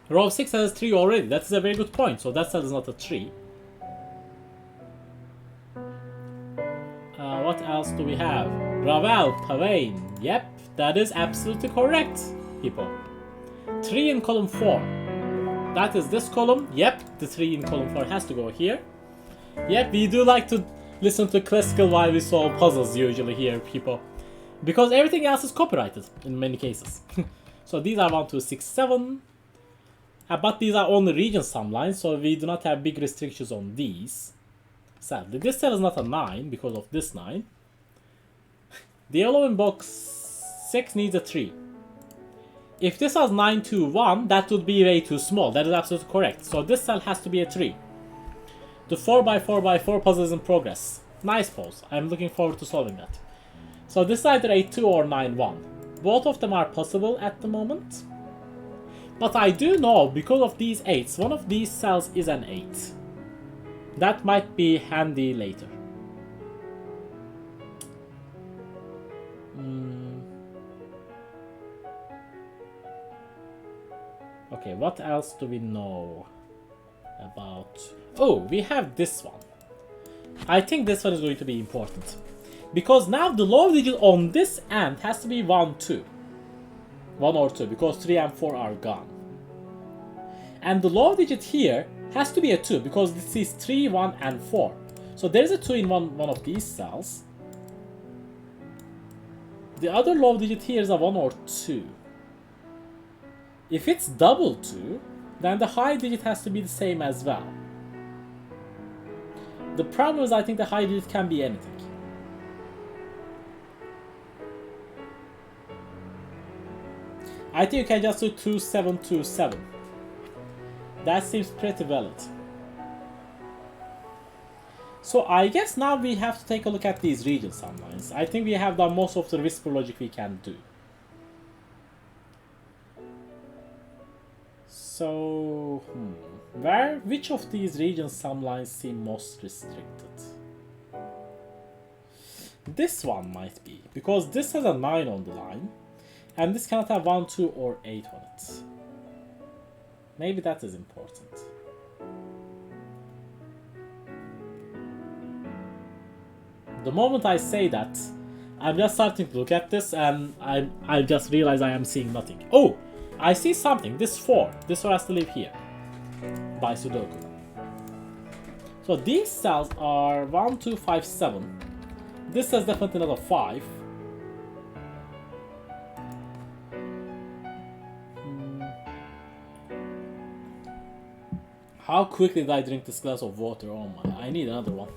Row 6 has 3 already. That is a very good point. So that cell is not a 3. What else do we have? Ravel, Pavane. Yep, that is absolutely correct, people. 3 in column 4. That is this column. Yep, the 3 in column 4 has to go here. Yep, we do like to listen to classical while we solve puzzles usually here, people. Because everything else is copyrighted in many cases. So these are 1, 2, 6, 7. But these are only region sum lines, so we do not have big restrictions on these. Sadly, this cell is not a 9 because of this 9. The yellow in box 6 needs a 3. If this was 9, 2, 1, that would be way too small. That is absolutely correct. So this cell has to be a 3. The 4x4x4 puzzle is in progress. Nice pose. I'm looking forward to solving that. So this is either a 2 or 9, 1. Both of them are possible at the moment. But I do know, because of these 8s, one of these cells is an 8. That might be handy later. Okay, what else do we know about... Oh, we have this one. I think this one is going to be important. Because now the low digit on this end has to be 1, 2. 1 or 2, because 3 and 4 are gone. And the low digit here has to be a 2, because this is 3, 1, and 4. So there is a 2 in one of these cells. The other low digit here is a 1 or 2. If it's double 2, then the high digit has to be the same as well. The problem is I think the high digit can be anything. I think you can just do 2, 7, 2, 7. That seems pretty valid. So I guess now we have to take a look at these region sum lines. I think we have done most of the whisper logic we can do. So, which of these region sum lines seem most restricted? This one might be, because this has a 9 on the line, and this cannot have 1, 2, or 8 on it. Maybe that is important. The moment I say that, I'm just starting to look at this and I just realize I am seeing nothing. Oh! I see something. This 4. This 4 has to live here. By Sudoku. So these cells are 1, 2, 5, 7. This is definitely not a 5. How quickly did I drink this glass of water? Oh my, I need another one.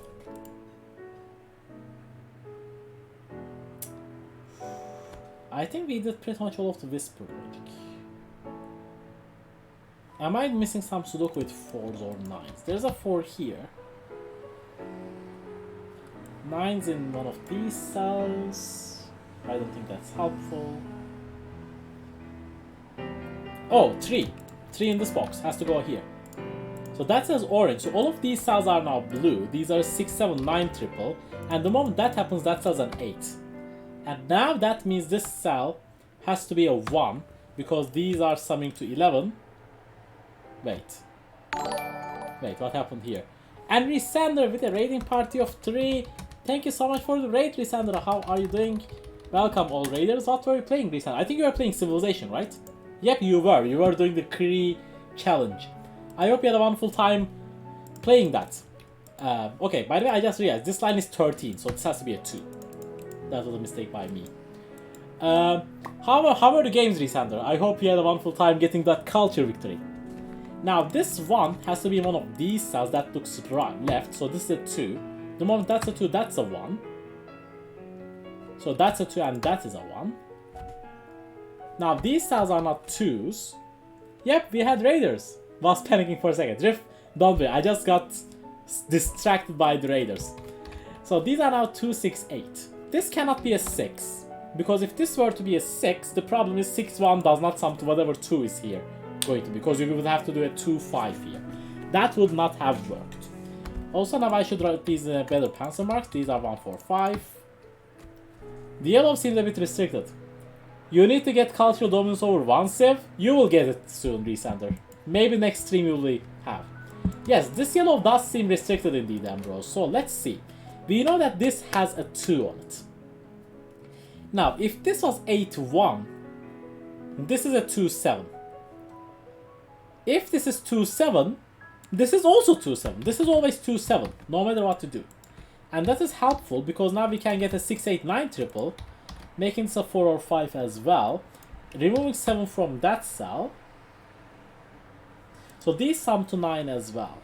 I think we did pretty much all of the whisper logic. Am I missing some Sudoku with 4s or 9s? There's a 4 here. 9's in one of these cells. I don't think that's helpful. Oh, 3. 3 in this box. Has to go here. So that says orange. So all of these cells are now blue. These are 6, 7, 9 triple. And the moment that happens, that says an 8. And now that means this cell has to be a 1. Because these are summing to 11. Wait, what happened here? And Resender with a raiding party of 3. Thank you so much for the raid, Resender. How are you doing? Welcome, all raiders. What were you playing, Resender? I think you were playing Civilization, right? Yep, you were. You were doing the Cree challenge. I hope you had a wonderful time playing that. Okay, by the way, I just realized this line is 13, so this has to be a 2. That was a mistake by me. How were the games, Resender? I hope you had a wonderful time getting that culture victory. Now this 1 has to be one of these cells that looks right, left, so this is a 2. The moment that's a 2, that's a 1. So that's a 2 and that is a 1. Now these cells are not 2s. Yep, we had raiders. Was panicking for a second. Riff, don't worry, I just got distracted by the raiders. So these are now 2, 6, 8. This cannot be a 6. Because if this were to be a 6, the problem is 6, 1 does not sum to whatever 2 is here. Going to, because you would have to do a 2, 5 here. That would not have worked. Also now I should write these better pencil marks. These are 1, 4, 5. The yellow seems a bit restricted. You need to get cultural dominance over 1 civ. You will get it soon, Resender. Maybe next stream we will have. Yes, this yellow does seem restricted indeed, Ambrose. So let's see. We know that this has a 2 on it. Now, if this was 8-1, this is a 2-7. If this is 2-7, this is also 2-7. This is always 2-7, no matter what to do. And that is helpful because now we can get a 6-8-9 triple, making this a 4 or 5 as well. Removing 7 from that cell. So these sum to 9 as well.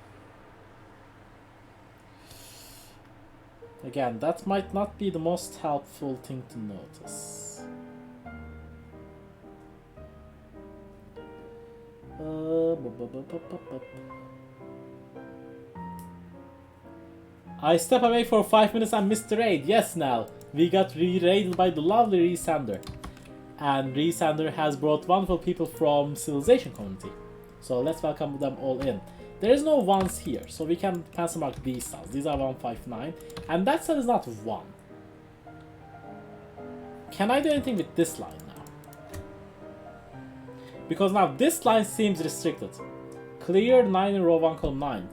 Again, that might not be the most helpful thing to notice. I step away for 5 minutes and missed the raid. Yes, Nell. We got re-raided by the lovely Resander. And Resander has brought wonderful people from Civilization community. So let's welcome them all in. There is no 1s here, so we can pencil mark these cells. These are 1, 5, 9. And that cell is not 1. Can I do anything with this line now? Because now this line seems restricted. Clear 9 in row 1 column 9.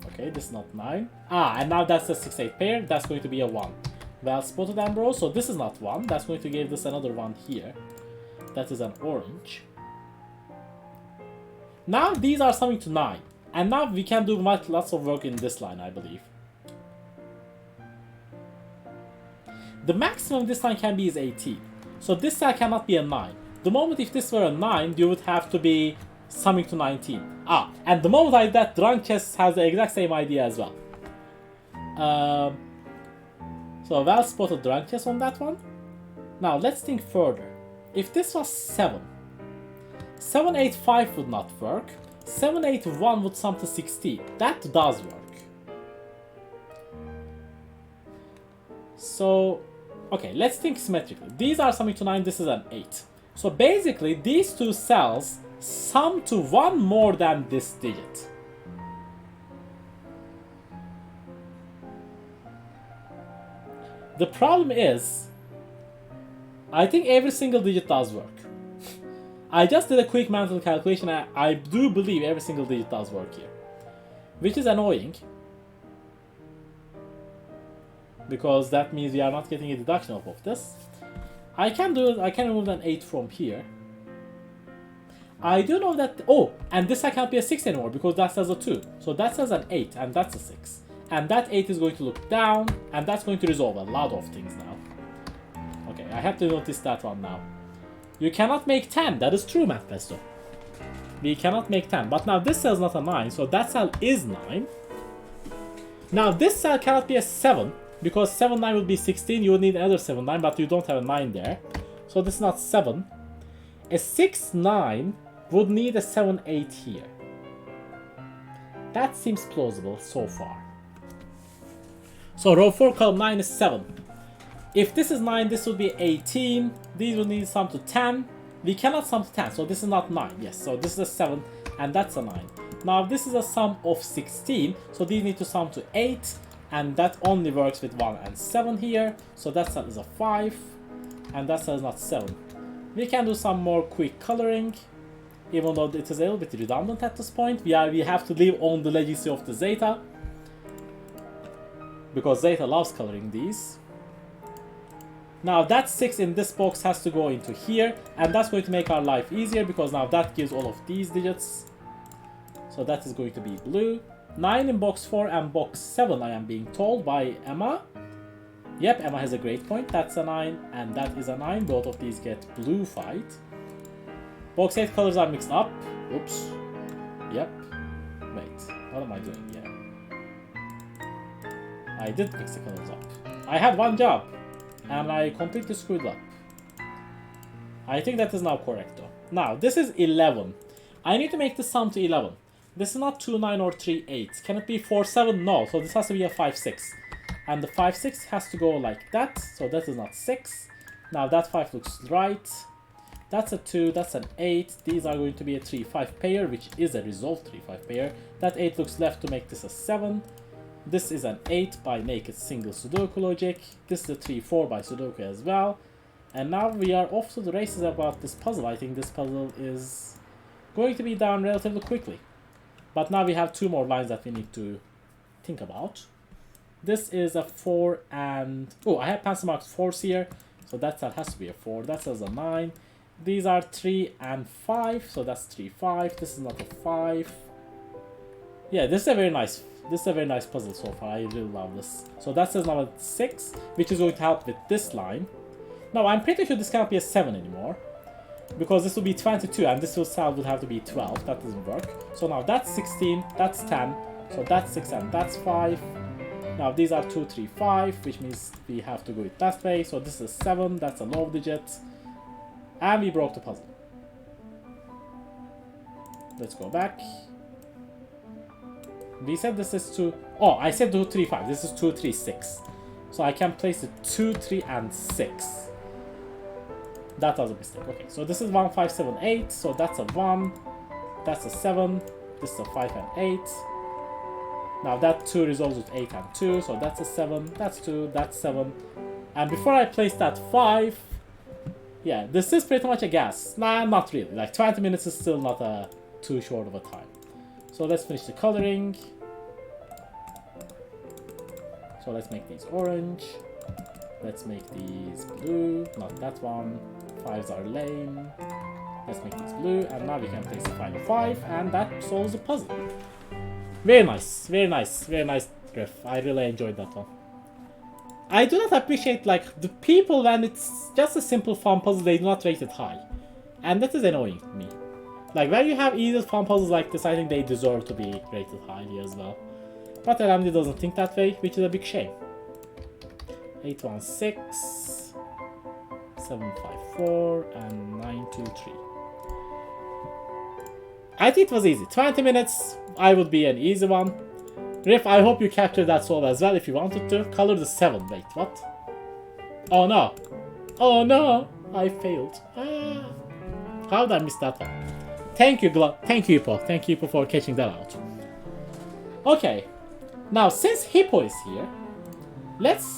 Okay, this is not 9. Ah, and now that's a 6-8 pair. That's going to be a 1. Well spotted, Ambrose. So this is not 1. That's going to give this another 1 here. That is an orange. Now these are summing to 9. And now we can do lots of work in this line, I believe. The maximum this line can be is 18. So this cell cannot be a 9. The moment if this were a 9, you would have to be summing to 19. Ah, and the moment like that, drunk chess has the exact same idea as well. So well spotted drunk chess on that one. Now let's think further. If this was 7, 7, 8, 5 would not work. 7, 8, 1 would sum to 16. That does work. So, okay, let's think symmetrically. These are summing to 9, this is an 8. So basically, these two cells sum to 1 more than this digit. The problem is, I think every single digit does work. I just did a quick mental calculation. I do believe every single digit does work here. Which is annoying. Because that means we are not getting a deduction off of this. I can remove an 8 from here. I do know that, oh, and this I can't be a 6 anymore because that says a 2. So that says an 8 and that's a 6. And that 8 is going to look down and that's going to resolve a lot of things now. Okay, I have to notice that one now. You cannot make 10, that is true, MathPesto. We cannot make 10, but now this cell is not a 9, so that cell is 9. Now this cell cannot be a 7, because 7, 9 would be 16, you would need another 7, 9, but you don't have a 9 there. So this is not 7. A 6, 9 would need a 7, 8 here. That seems plausible so far. So row 4, column 9 is 7. If this is 9, this would be 18. These would need sum to 10. We cannot sum to 10, so this is not 9. Yes, so this is a 7, and that's a 9. Now this is a sum of 16, so these need to sum to 8, and that only works with 1 and 7 here. So that cell is a 5, and that cell is not 7. We can do some more quick coloring, even though it is a little bit redundant at this point. We have to live on the legacy of the Zeta, because Zeta loves coloring these. Now that 6 in this box has to go into here, and that's going to make our life easier because now that gives all of these digits. So that is going to be blue. 9 in box 4 and box 7, I am being told by Emma. Yep, Emma has a great point. That's a 9 and that is a 9. Both of these get blue fight. Box 8 colors are mixed up. Oops. Yep. Wait, what am I doing here? I did mix the colors up. I had one job. And I completely screwed up. I think that is now correct though. Now, this is 11. I need to make the sum to 11. This is not 2, 9 or 3, 8. Can it be 4, 7? No. So this has to be a 5, 6. And the 5, 6 has to go like that. So that is not 6. Now that 5 looks right. That's a 2, that's an 8. These are going to be a 3, 5 pair, which is a resolved 3, 5 pair. That 8 looks left to make this a 7. This is an 8 by naked single Sudoku logic. This is a 3, 4 by Sudoku as well. And now we are off to the races about this puzzle. I think this puzzle is going to be done relatively quickly. But now we have 2 more lines that we need to think about. This is a 4 and... Oh, I have pencil marks 4s here. So that has to be a 4. That says a 9. These are 3 and 5. So that's 3, 5. This is not a 5. Yeah, this is a very nice puzzle so far. I really love this. So that says now a 6, which is going to help with this line. Now, I'm pretty sure this cannot be a 7 anymore, because this will be 22, and this would have to be 12. That doesn't work. So now that's 16, that's 10, so that's 6 and that's 5. Now these are 2, 3, 5, which means we have to go it that way. So this is 7, that's a low digit, and we broke the puzzle. Let's go back. We said this is 2. Oh, I said 2, 3, 5. This is 2, 3, 6. So I can place it 2, 3, and 6. That was a mistake. Okay, so this is 1, 5, 7, 8. So that's a 1. That's a 7. This is a 5 and 8. Now that 2 resolves with 8 and 2. So that's a 7. That's 2. That's 7. And before I place that 5, yeah, this is pretty much a guess. Nah, not really. Like 20 minutes is still not too short of a time. So let's finish the coloring. So let's make these orange. Let's make these blue. Not that one. 5s are lame. Let's make these blue. And now we can place the final 5. And that solves the puzzle. Very nice. Very nice. Very nice riff. I really enjoyed that one. I do not appreciate, like, the people when it's just a simple fun puzzle, they do not rate it high. And that is annoying to me. Like, when you have easy fun puzzles like this, I think they deserve to be rated highly as well. But LMD doesn't think that way, which is a big shame. 816, 754, and 923. I think it was easy. 20 minutes, I would be an easy one. Riff, I hope you captured that solve as well if you wanted to. Color the 7. Wait, what? Oh no. Oh no, I failed. Ah. How did I miss that one? Thank you, Hippo. Thank you, Hippo, for catching that out. Okay. Now, since Hippo is here, let's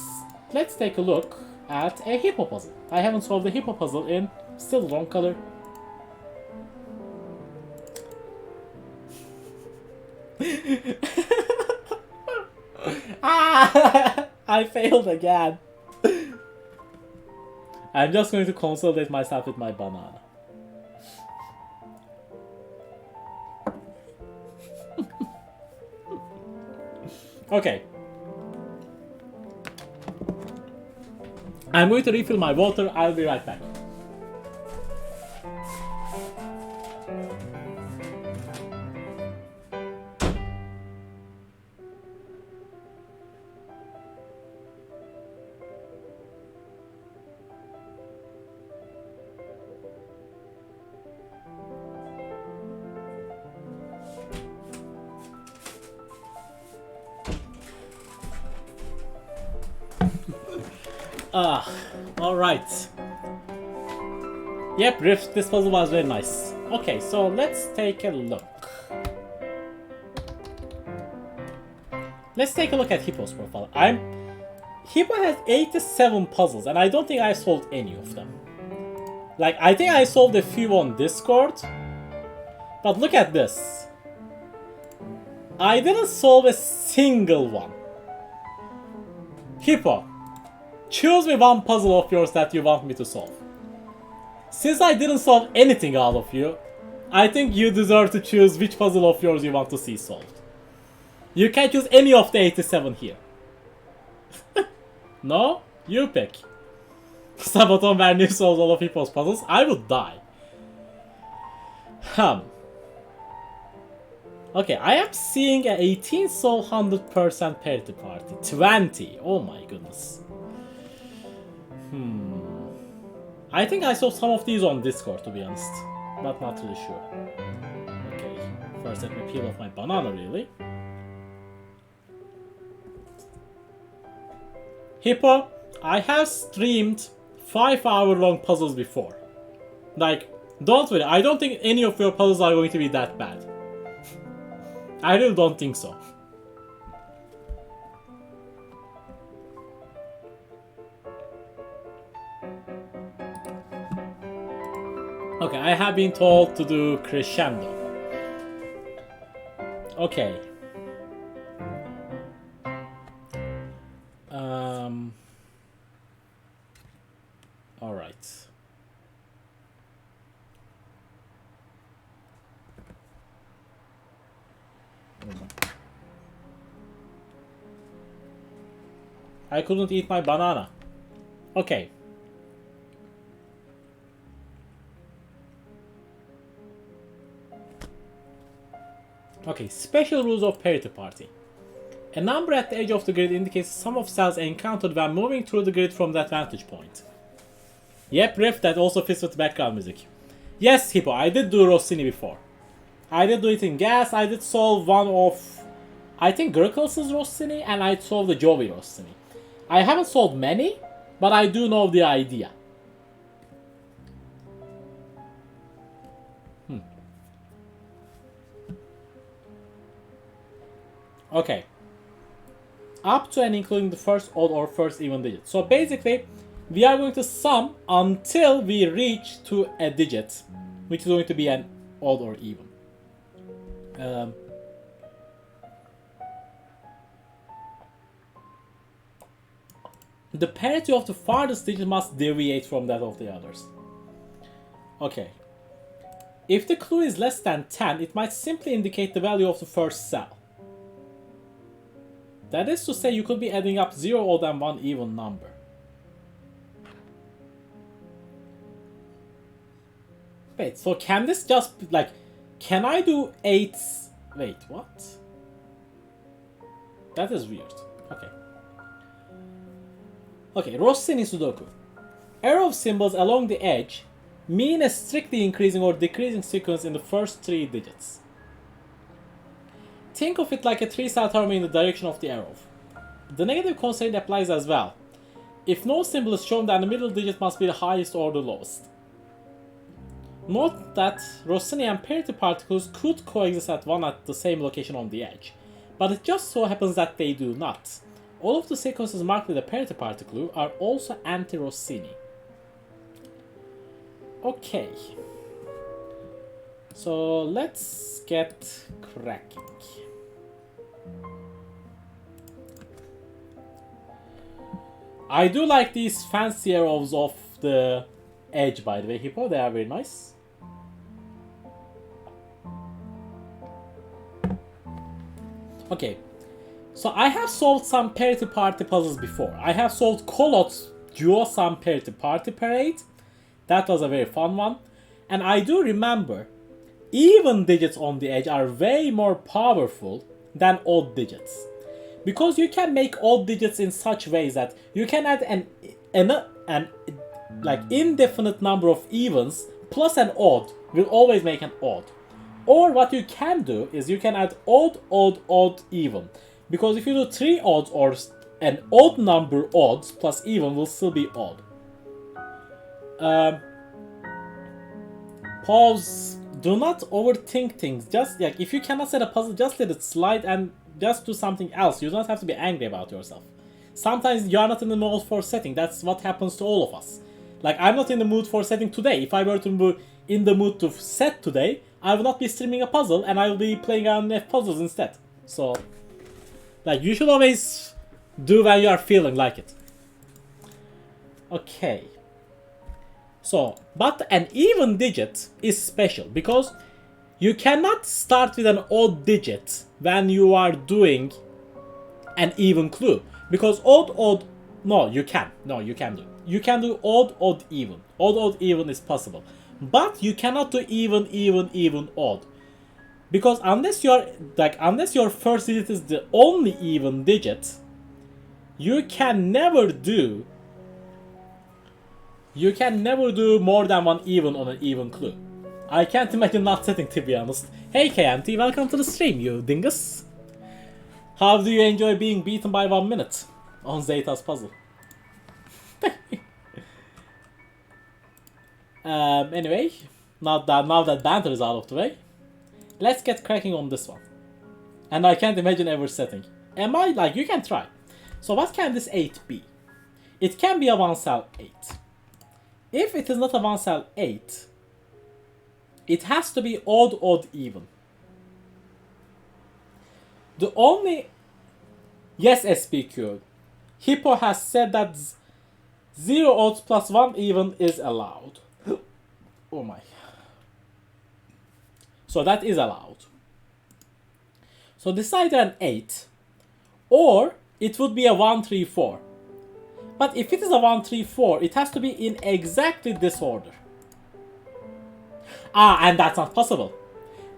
take a look at a Hippo puzzle. I haven't solved the Hippo puzzle in still the wrong color. Ah! I failed again. I'm just going to consolidate myself with my banana. Okay. I'm going to refill my water. I'll be right back. Alright. Yep, Riff, this puzzle was very nice. Okay, so let's take a look. Let's take a look at Hippo's profile. Hippo has 87 puzzles, and I don't think I solved any of them. Like, I think I solved a few on Discord. But look at this. I didn't solve a single one. Hippo, choose me one puzzle of yours that you want me to solve. Since I didn't solve anything out of you, I think you deserve to choose which puzzle of yours you want to see solved. You can choose any of the 87 here. No? You pick. Sabaton Vernier solves all of Hippo's puzzles. I would die. Okay, I am seeing a 18 solve 100% parity party. 20. Oh my goodness. I think I saw some of these on Discord, to be honest, but not really sure. Okay, first let me peel off my banana, really. Hippo, I have streamed 5-hour-long puzzles before. Like, don't worry, I don't think any of your puzzles are going to be that bad. I really don't think so. Okay, I have been told to do Crescendo. Okay. Alright. I couldn't eat my banana. Okay. Okay, special rules of Parity Party. A number at the edge of the grid indicates the sum of cells encountered when moving through the grid from that vantage point. Yep, Riff, that also fits with the background music. Yes, Hippo, I did do Rossini before. I did do it in Gas, I did solve one of, I think, Gurkles' Rossini, and I solved the Jovi Rossini. I haven't solved many, but I do know the idea. Okay. Up to and including the first odd or first even digit. So basically, we are going to sum until we reach to a digit, which is going to be an odd or even. The parity of the farthest digit must deviate from that of the others. Okay. If the clue is less than 10, it might simply indicate the value of the first cell. That is to say, you could be adding up 0 odd and 1 even number. Wait, so can this just, like, can I do 8? Wait, what? That is weird. Okay. Okay, Rossini Sudoku. Arrow symbols along the edge mean a strictly increasing or decreasing sequence in the first 3 digits. Think of it like a 3-cell term in the direction of the arrow. The negative constraint applies as well. If no symbol is shown, then the middle digit must be the highest or the lowest. Note that Rossini and Parity particles could coexist at the same location on the edge, but it just so happens that they do not. All of the sequences marked with a Parity particle are also anti-Rossini. Okay. So let's get cracking. I do like these fancy arrows of the edge, by the way, Hippo. They are very nice. Okay, so I have solved some Parity Party puzzles before. I have solved Kolot's Duo-Sum Parity Party Parade. That was a very fun one. And I do remember, even digits on the edge are way more powerful than odd digits. Because you can make odd digits in such ways that you can add an like indefinite number of evens plus an odd will always make an odd. Or what you can do is you can add odd, odd, odd, even. Because if you do 3 odds or an odd number odds plus even will still be odd. Pause. Do not overthink things. Just like if you cannot set a puzzle, just let it slide and just do something else. You don't have to be angry about yourself. Sometimes you are not in the mood for setting. That's what happens to all of us. Like, I'm not in the mood for setting today. If I were to be in the mood to set today, I will not be streaming a puzzle and I will be playing on F puzzles instead. So, like, you should always do when you are feeling like it. Okay. So, but an even digit is special because you cannot start with an odd digit when you are doing an even clue. Because odd, no, you can. No, you can do. You can do odd, even. Odd, even is possible. But you cannot do even, odd. Because unless your first digit is the only even digit, you can never do more than one even on an even clue. I can't imagine not setting, to be honest. Hey KMT, welcome to the stream, you dingus. How do you enjoy being beaten by 1 minute on Zeta's puzzle? Anyway, now that banter is out of the way, let's get cracking on this one. And I can't imagine ever setting. Am I? Like, you can try. So what can this 8 be? It can be a 1 cell 8. If it is not a 1 cell 8, it has to be odd, odd, even. The only... Yes, SPQ. Hippo has said that 0 odds plus 1 even is allowed. Oh my. So that is allowed. So this is either an 8 or it would be a 1, 3, 4. But if it is a 1, 3, 4, it has to be in exactly this order. And that's not possible.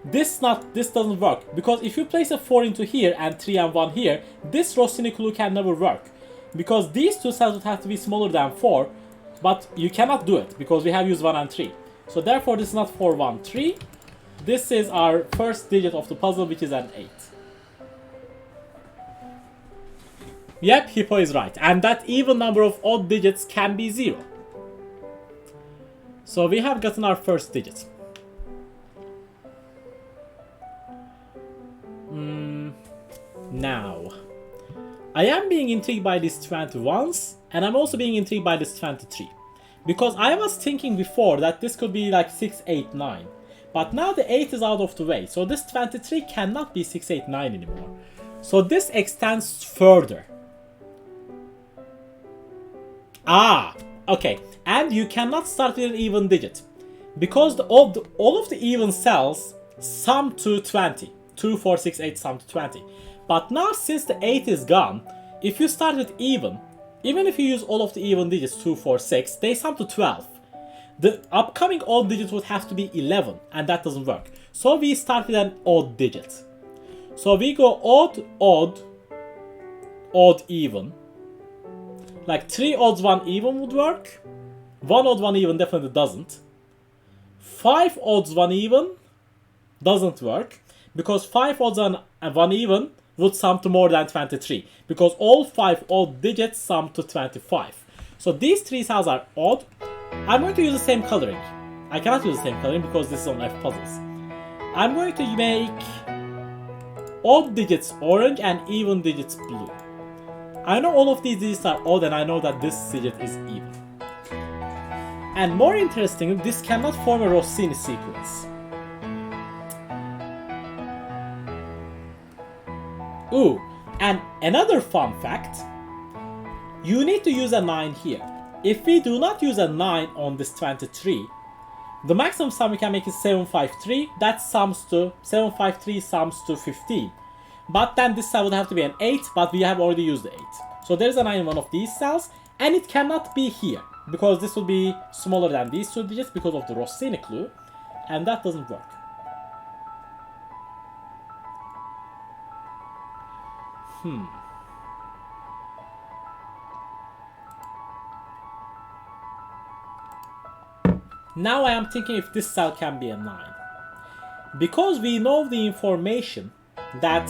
This doesn't work, because if you place a 4 into here and 3 and 1 here, this Rossini clue can never work. Because these two cells would have to be smaller than 4, but you cannot do it because we have used 1 and 3. So therefore this is not 4, 1, 3. This is our first digit of the puzzle, which is an 8. Yep, Hippo is right. And that even number of odd digits can be 0. So we have gotten our first digit. Now, I am being intrigued by this 21s, and I'm also being intrigued by this 23. Because I was thinking before that this could be like 6, 8, 9. But now the 8 is out of the way, so this 23 cannot be 6, 8, 9 anymore. So this extends further. Okay. And you cannot start with an even digit. Because all of the even cells sum to 20. 2, 4, 6, 8 sum to 20. But now since the 8 is gone, if you start with even if you use all of the even digits, 2, 4, 6, they sum to 12. The upcoming odd digit would have to be 11, and that doesn't work. So we start with an odd digit. So we go odd, odd, odd, even. Like 3 odds, 1 even would work. 1 odd, 1 even definitely doesn't. 5 odds, 1 even doesn't work. Because 5 odds and 1 even would sum to more than 23. Because all 5 odd digits sum to 25. So these 3 cells are odd. I'm going to use the same coloring. I cannot use the same coloring because this is on F puzzles. I'm going to make odd digits orange and even digits blue. I know all of these digits are odd, and I know that this digit is even. And more interestingly, this cannot form a Rossini sequence. Ooh, and another fun fact, you need to use a 9 here. If we do not use a 9 on this 23, the maximum sum we can make is 753. That sums to 753 sums to 15. But then this cell would have to be an 8, but we have already used the 8. So there's a 9 in one of these cells, and it cannot be here because this will be smaller than these two digits because of the Rossini clue, and that doesn't work. Now I am thinking if this cell can be a 9. Because we know the information that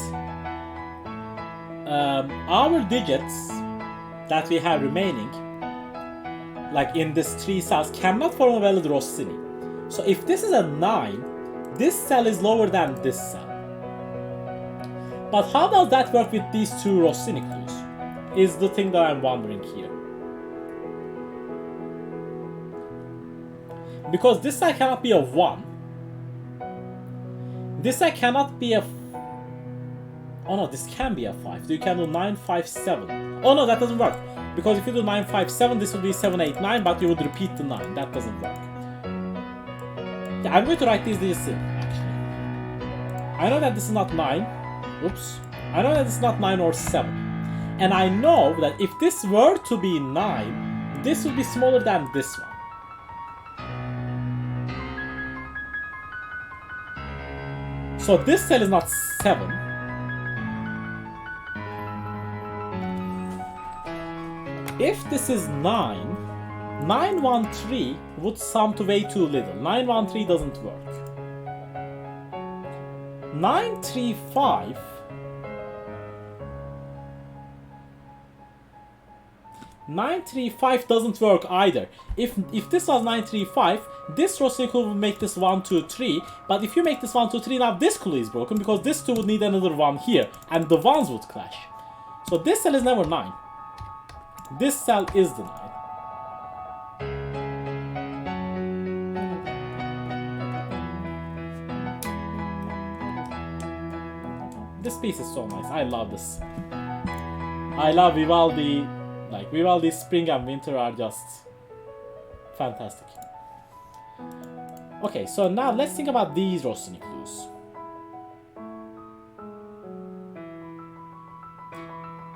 our digits that we have remaining, like in these 3 cells, cannot form a valid Rossini. So if this is a 9, this cell is lower than this cell. But how does that work with these 2 Rossini clues? Is the thing that I'm wondering here. Because this side cannot be a 1. This side cannot be a... Oh no, this can be a 5. So you can do 9, 5, 7. Oh no, that doesn't work. Because if you do 9, 5, 7, this would be 7, 8, 9, but you would repeat the 9. That doesn't work. Yeah, I'm going to write these digits in, actually. I know that this is not 9. Oops. I know that it's not 9 or 7. And I know that if this were to be 9, this would be smaller than this one. So this cell is not 7. If this is 9, 913 would sum to way too little. 913 doesn't work. 935 935 doesn't work either. If this was 935, this Rossini clue would make this 1, 2, 3. But if you make this 1, 2, 3, now this clue is broken because this 2 would need another 1 here, and the 1s would clash. So this cell is never 9. This cell is the 9. piece is so nice. I love this. I love Vivaldi. Like, Vivaldi Spring and Winter are just fantastic. Okay, so now let's think about these Rossini clues.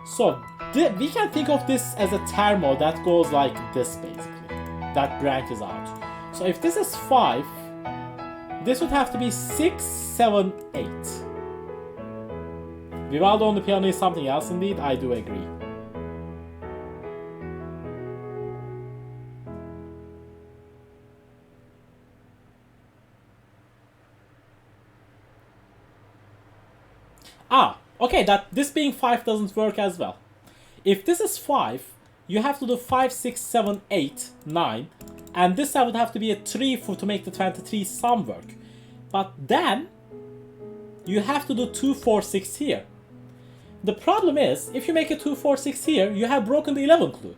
So, we can think of this as a thermo that goes like this, basically. That branches out. So if this is 5, this would have to be 6, 7, 8. Vivaldi on the piano is something else indeed, I do agree. Ah, okay, that this being 5 doesn't work as well. If this is 5, you have to do 5, 6, 7, 8, 9, and this would have to be a 3 to make the 23 sum work. But then, you have to do 2, 4, 6 here. The problem is, if you make a 2, 4, 6 here, you have broken the 11 clue.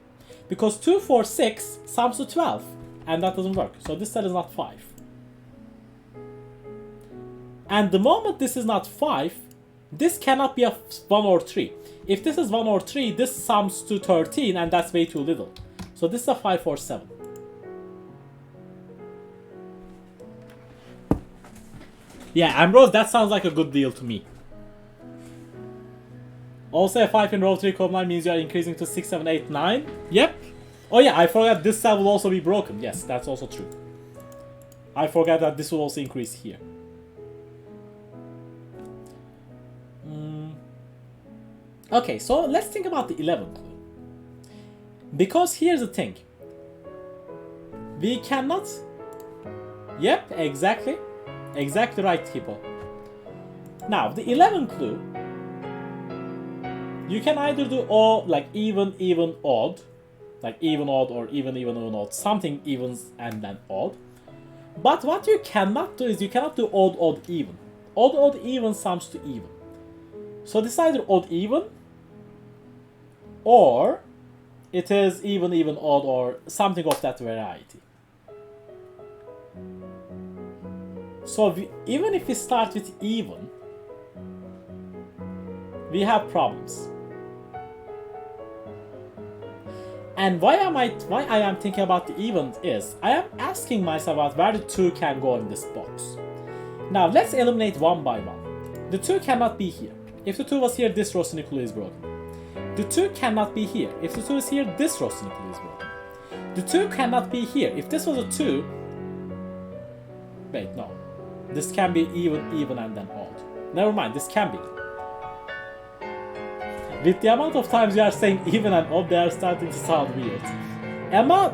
Because 2, 4, 6 sums to 12, and that doesn't work. So this set is not 5. And the moment this is not 5, this cannot be a 1 or 3. If this is 1 or 3, this sums to 13, and that's way too little. So this is a 5 or 7. Yeah, Ambrose, that sounds like a good deal to me. Also, a 5 in row 3 column 9 means you are increasing to 6, 7, 8, 9. Yep. Oh yeah, I forgot this cell will also be broken. Yes, that's also true. I forgot that this will also increase here. Okay, so let's think about the 11 clue. Because here's the thing. We cannot... Yep, exactly. Exactly right, Hippo. Now, the 11 clue, you can either do all like even, even, odd, like even, odd, or even, even, even, odd, something evens and then odd. But what you cannot do is you cannot do odd, odd, even. Odd, odd, even sums to even. So this is either odd, even, or it is even, even, odd, or something of that variety. So even if we start with even, we have problems. And why I am thinking about the even is, I am asking myself about where the 2 can go in this box. Now let's eliminate one by one. The 2 cannot be here. If the 2 was here, this Rossini clue is broken. The 2 cannot be here. If the 2 is here, this Rossini clue is broken. The 2 cannot be here. If this was a 2... Wait, no. This can be even, even, and then odd. Never mind, this can be. With the amount of times you are saying even and odd, they are starting to sound weird. Emma,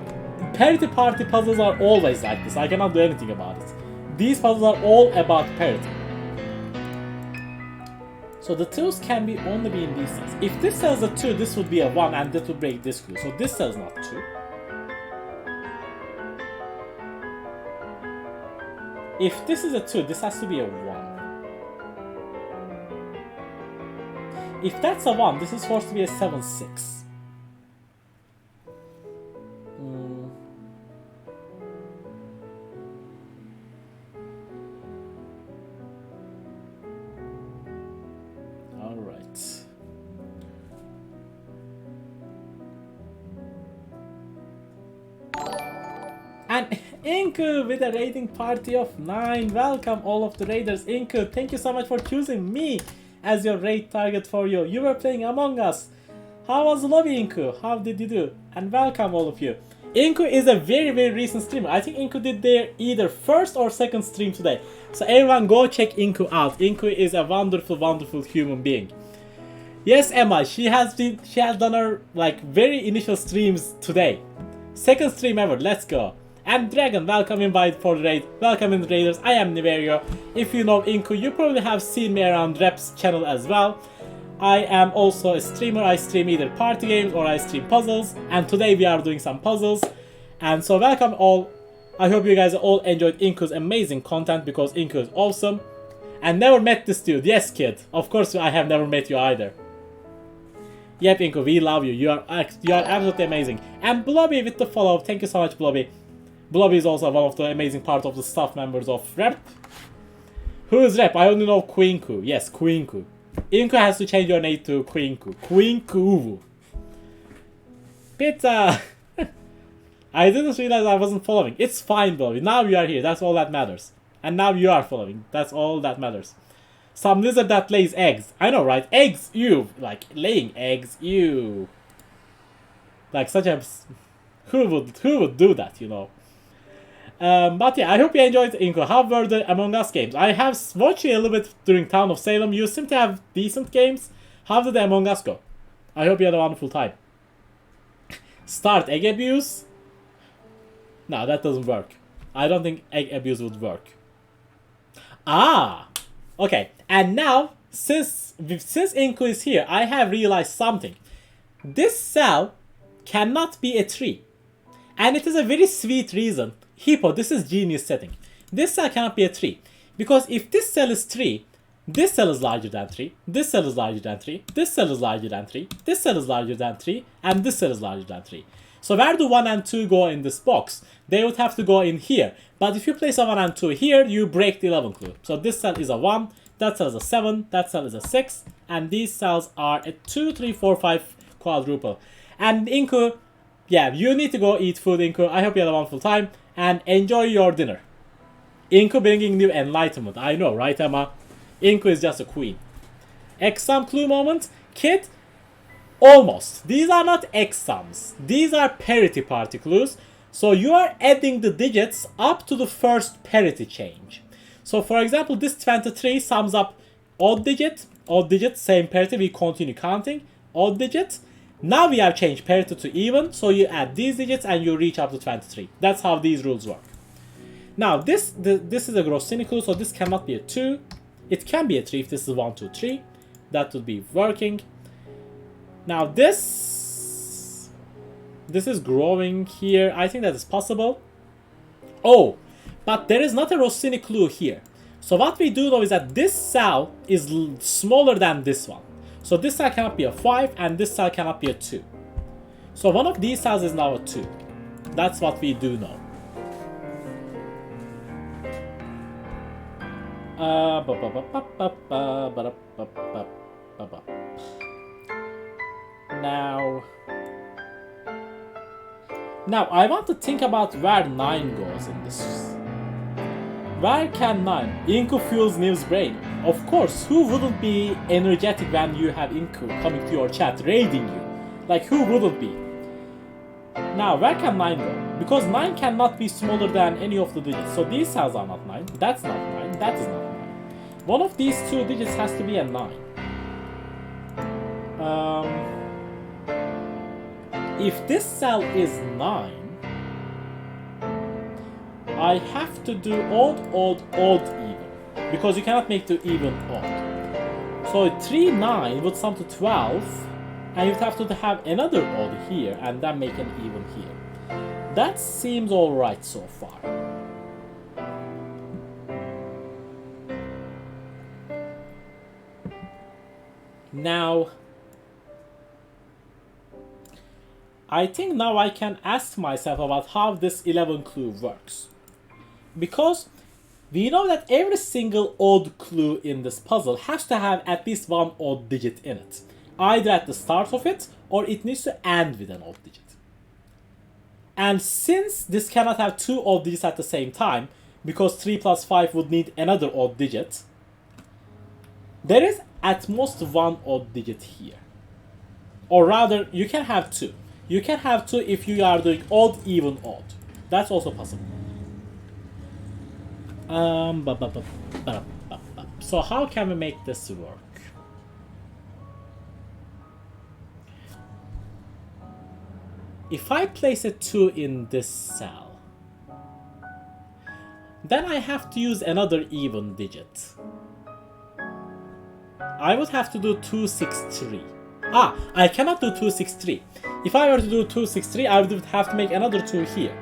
parity party puzzles are always like this. I cannot do anything about it. These puzzles are all about parity. So the 2s can be only be in these things. If this says a 2, this would be a 1, and that would break this clue. So this says not 2. If this is a 2, this has to be a 1. If that's a 1, this is supposed to be a 7, 6. Alright. And Inku with a rating party of 9. Welcome all of the raiders. Inku, thank you so much for choosing me as your raid target for you. You were playing Among Us. How was the lobby, Inku? How did you do? And welcome all of you. Inku is a very, very recent streamer. I think Inku did their either first or second stream today. So everyone go check Inku out. Inku is a wonderful, wonderful human being. Yes, Emma, she has done her like very initial streams today. Second stream ever, let's go. And Dragon, welcome invite for the raid. Welcome in the raiders. I am Niverio. If you know Inku, you probably have seen me around Rep's channel as well. I am also a streamer. I stream either party games or I stream puzzles. And today we are doing some puzzles. And so welcome all. I hope you guys all enjoyed Inku's amazing content because Inku is awesome. And never met this dude. Yes, kid. Of course I have never met you either. Yep, Inku, we love you. You are absolutely amazing. And Blobby with the follow. Thank you so much, Blobby. Blobby is also one of the amazing part of the staff members of Rep. Who is Rep? I only know Queenku. Yes, Queenku. Inku has to change your name to Quinku. Quinku. Pizza! I didn't realize I wasn't following. It's fine though. Now you are here. That's all that matters. And now you are following. That's all that matters. Some lizard that lays eggs. I know, right? Eggs, ew. Like, laying eggs, ew. Like, such a... Who would do that, you know? But yeah, I hope you enjoyed Inko. How were the Among Us games? I have watched you a little bit during Town of Salem. You seem to have decent games. How did the Among Us go? I hope you had a wonderful time. Start egg abuse? No, that doesn't work. I don't think egg abuse would work. Ah! Okay, and now, since Inku is here, I have realized something. This cell cannot be a tree. And it is a very sweet reason. Hippo, this is genius setting. This cell cannot be a tree. Because if this cell is 3, this cell is larger than 3, this cell is larger than 3, this cell is larger than 3, this cell is larger than 3, and this cell is larger than 3. So where do 1 and 2 go in this box? They would have to go in here. But if you place a 1 and 2 here, you break the 11 clue. So this cell is a 1, that cell is a 7, that cell is a 6, and these cells are a 2, 3, 4, 5 quadruple. And Inku, yeah, you need to go eat food, Inku. I hope you had a wonderful time, and enjoy your dinner. Inku bringing new enlightenment. I know, right, Emma? Inku is just a queen. Exam clue moment. Kid, almost. These are not exams. These are parity party clues. So you are adding the digits up to the first parity change. So for example, this 23 sums up odd digit, same parity, we continue counting, odd digit. Now we have changed parity to even, so you add these digits and you reach up to 23. That's how these rules work. Now this is a Grossini clue, so this cannot be a 2. It can be a 3 if this is 1, 2, 3. That would be working. Now this is growing here. I think that is possible. Oh, but there is not a Rossini clue here. So what we do know is that this cell is smaller than this one. So this cell cannot be a 5 and this cell cannot be a 2. So one of these cells is now a 2. That's what we do know. Now I want to think about where 9 goes in this. Where can 9? Inku fuels Niv's brain. Of course, who wouldn't be energetic when you have Inku coming to your chat, raiding you? Like, who wouldn't be? Now, where can 9 go? Because 9 cannot be smaller than any of the digits. So these cells are not 9. That's not 9. That is not 9. One of these 2 digits has to be a 9. If this cell is 9, I have to do odd, odd, odd, even. Because you cannot make the even odd. So 3, 9 would sum to 12. And you'd have to have another odd here and then make an even here. That seems alright so far. Now, I think now I can ask myself about how this 11 clue works. Because we know that every single odd clue in this puzzle has to have at least one odd digit in it. Either at the start of it, or it needs to end with an odd digit. And since this cannot have 2 odd digits at the same time, because 3 plus 5 would need another odd digit, there is at most 1 odd digit here. Or rather, you can have 2. You can have 2 if you are doing odd, even, odd. That's also possible. So how can we make this work? If I place a 2 in this cell, then I have to use another even digit. I would have to do 2, 6, 3. I cannot do 2, 6, 3. If I were to do 2, 6, 3, I would have to make another 2 here.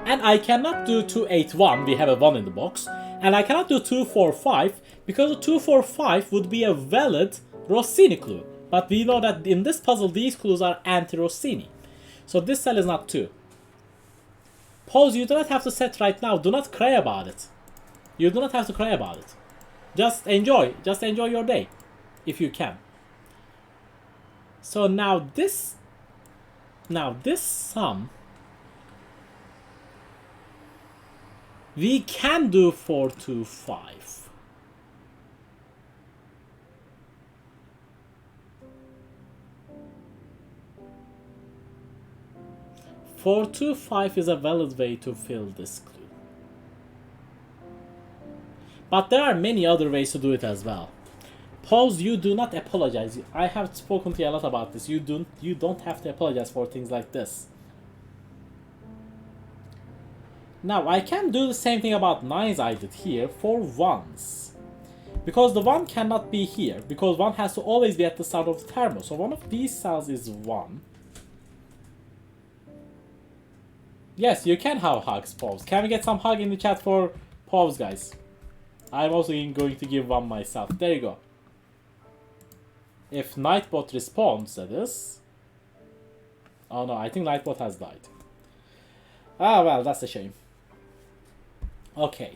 And I cannot do 2, 8, 1, we have a 1 in the box. And I cannot do 2, 4, 5, because 2, 4, 5 would be a valid Rossini clue. But we know that in this puzzle, these clues are anti-Rossini. So this cell is not 2. Pause, you do not have to set right now. Do not cry about it. You do not have to cry about it. Just enjoy your day, if you can. So now this sum, we can do 4 to 5. Four to 5 is a valid way to fill this clue. But there are many other ways to do it as well. Pause, you do not apologize. I have spoken to you a lot about this. You don't have to apologize for things like this. Now I can do the same thing about 9s I did here for 1s. Because the 1 cannot be here. Because 1 has to always be at the start of the term. So one of these cells is 1. Yes, you can have hugs, Pause. Can we get some hug in the chat for Pause, guys? I'm also going to give one myself. There you go. If Nightbot responds, that is. Oh no, I think Nightbot has died. Ah, well, that's a shame. Okay.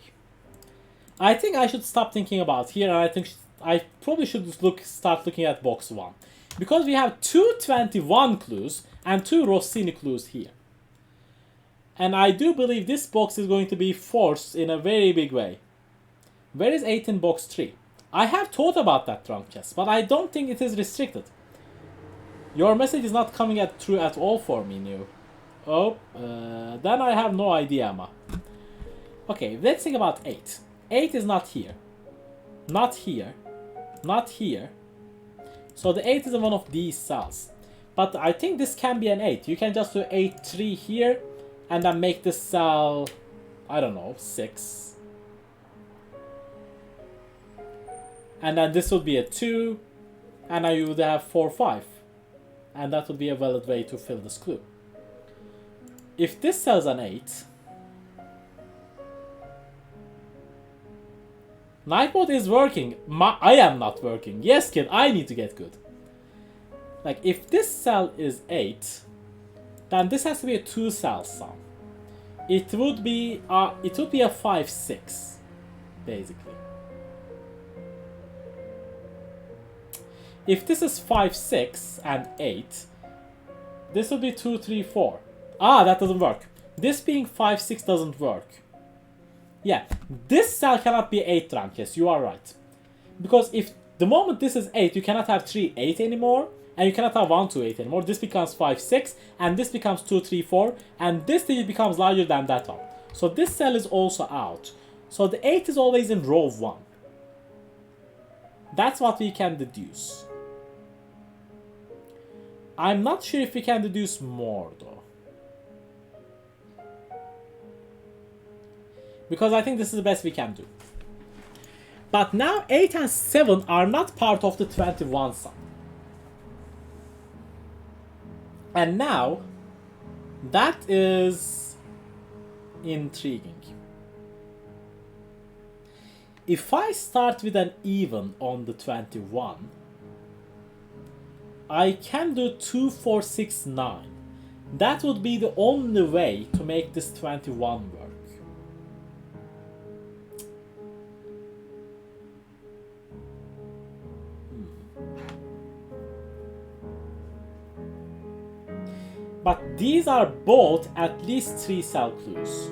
I think I should stop thinking about here, and I think I probably should start looking at box 1. Because we have 2 21 clues and 2 Rossini clues here. And I do believe this box is going to be forced in a very big way. Where is 8 in box 3? I have thought about that trunk chest, but I don't think it is restricted. Your message is not coming through at all for me, New. Oh, then I have no idea, Ma. Okay, let's think about 8. 8 is not here. Not here. Not here. So the 8 is in one of these cells. But I think this can be an 8. You can just do 8, 3 here. And then make this cell, I don't know, 6. And then this would be a 2. And then you would have 4, 5. And that would be a valid way to fill this clue. If this cell's an 8, Nightbot is working. I am not working. Yes, kid, I need to get good. Like, if this cell is 8, then this has to be a 2 cell sum. It would be a 5, 6, basically. If this is 5, 6 and 8, this would be 2, 3, 4. Ah, that doesn't work. This being 5, 6 doesn't work. Yeah, this cell cannot be 8 rank. Yes, you are right. Because if the moment this is 8, you cannot have 3, 8 anymore. And you cannot have 1, 2, 8 anymore. This becomes 5, 6. And this becomes 2, 3, 4. And this digit becomes larger than that one. So this cell is also out. So the 8 is always in row 1. That's what we can deduce. I'm not sure if we can deduce more though. Because I think this is the best we can do. But now 8 and 7 are not part of the 21 sum. And now, that is intriguing. If I start with an even on the 21, I can do 2, 4, 6, 9. That would be the only way to make this 21 work. But these are both at least 3 cell clues.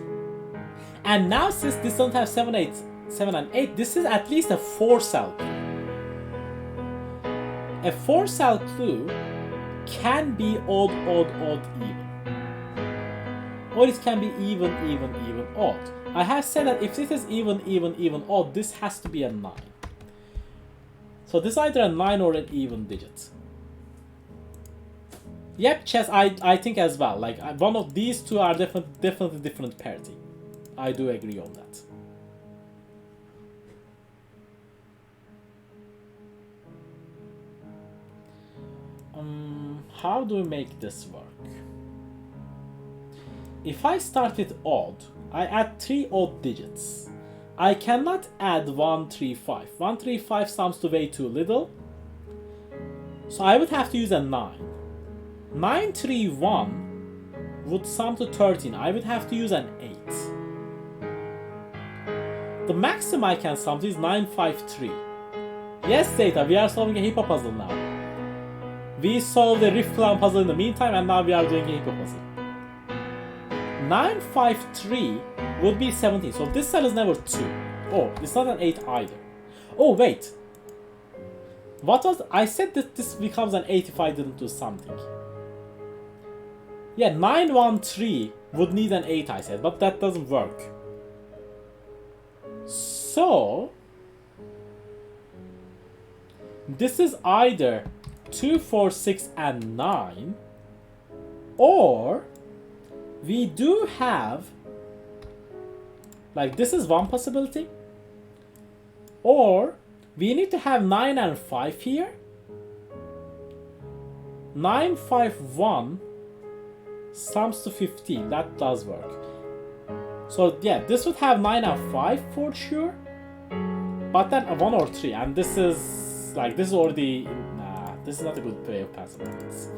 And now since this doesn't have 7 and 8, this is at least a 4 cell clue. A 4 cell clue can be odd, odd, odd, even. Or it can be even, even, even, odd. I have said that if this is even, even, even, odd, this has to be a 9. So this is either a 9 or an even digit. Yep, chess, I think as well. Like, one of these two are definitely different parity. I do agree on that. How do we make this work? If I start with odd, I add 3 odd digits. I cannot add 1, 3, 5. 1, 3, 5 sums to way too little. So I would have to use a 9. 9, 3, 1 would sum to 13. I would have to use an 8. the maximum I can sum to is 953. Yes, Zeta, we are solving a hippo puzzle now. We solved the Riffclown puzzle in the meantime, and now we are doing a hippo puzzle. 953 would be 17, so this cell is never 2. Oh, it's not an 8 either. Oh, wait. What was... I said that this becomes an 8 if I didn't do something. Yeah, 913 would need an 8, I said, but that doesn't work. So... this is either 2, 4, 6, and 9, or we do have, like, this is one possibility, or we need to have 9 and 5 here. 9, 5, 1 sums to 15. That does work. So yeah, this would have 9 and 5 for sure, but then a 1 or 3, and this is like, this is already, nah, this is not a good way of passing points.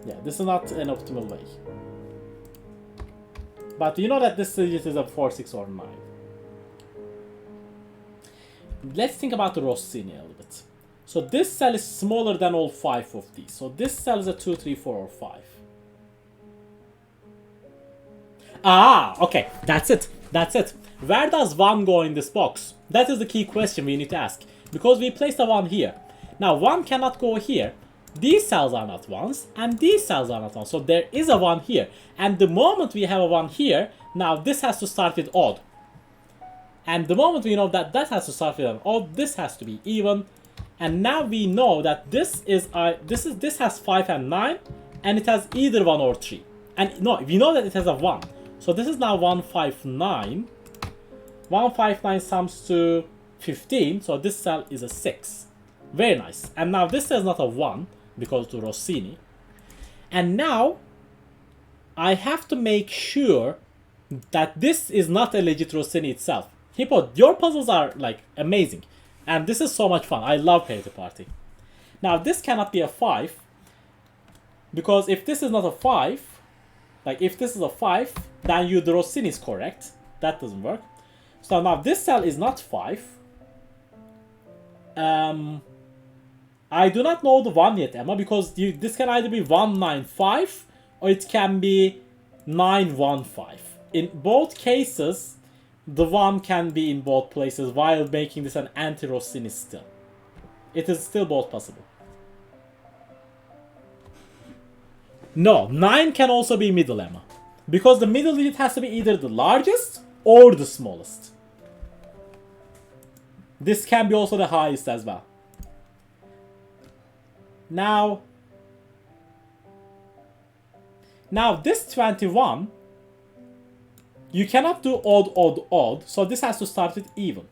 Yeah, this is not an optimal way. But you know that this digit is a 4, 6, or 9. Let's think about the Rossini a little bit. So this cell is smaller than all 5 of these. So this cell is a 2, 3, 4, or 5. Ah, okay, that's it. That's it. Where does 1 go in this box? That is the key question we need to ask. Because we placed a 1 here. Now 1 cannot go here. These cells are not 1s, and these cells are not 1s. So there is a 1 here. And the moment we have a 1 here, now this has to start with odd. And the moment we know that that has to start with an odd, this has to be even. And now we know that this has 5 and 9, and it has either 1 or 3. And no, we know that it has a 1. So this is now 159. 159 sums to 15, so this cell is a 6. Very nice. And now this is not a 1 because to Rossini. And now I have to make sure that this is not a legit Rossini itself. Hippo, your puzzles are like amazing. And this is so much fun. I love Parity Party. Now this cannot be a 5. Because if this is not a 5, like if this is a 5, then the Rossini is correct. That doesn't work. So now this cell is not 5. I do not know the 1 yet, Emma, because this can either be 195 or it can be 915. In both cases, the 1 can be in both places while making this an anti-Rossini still. It is still both possible. No, 9 can also be middle, Emma. Because the middle digit has to be either the largest or the smallest. This can be also the highest as well. Now this 21, you cannot do odd, odd, odd, so this has to start with even.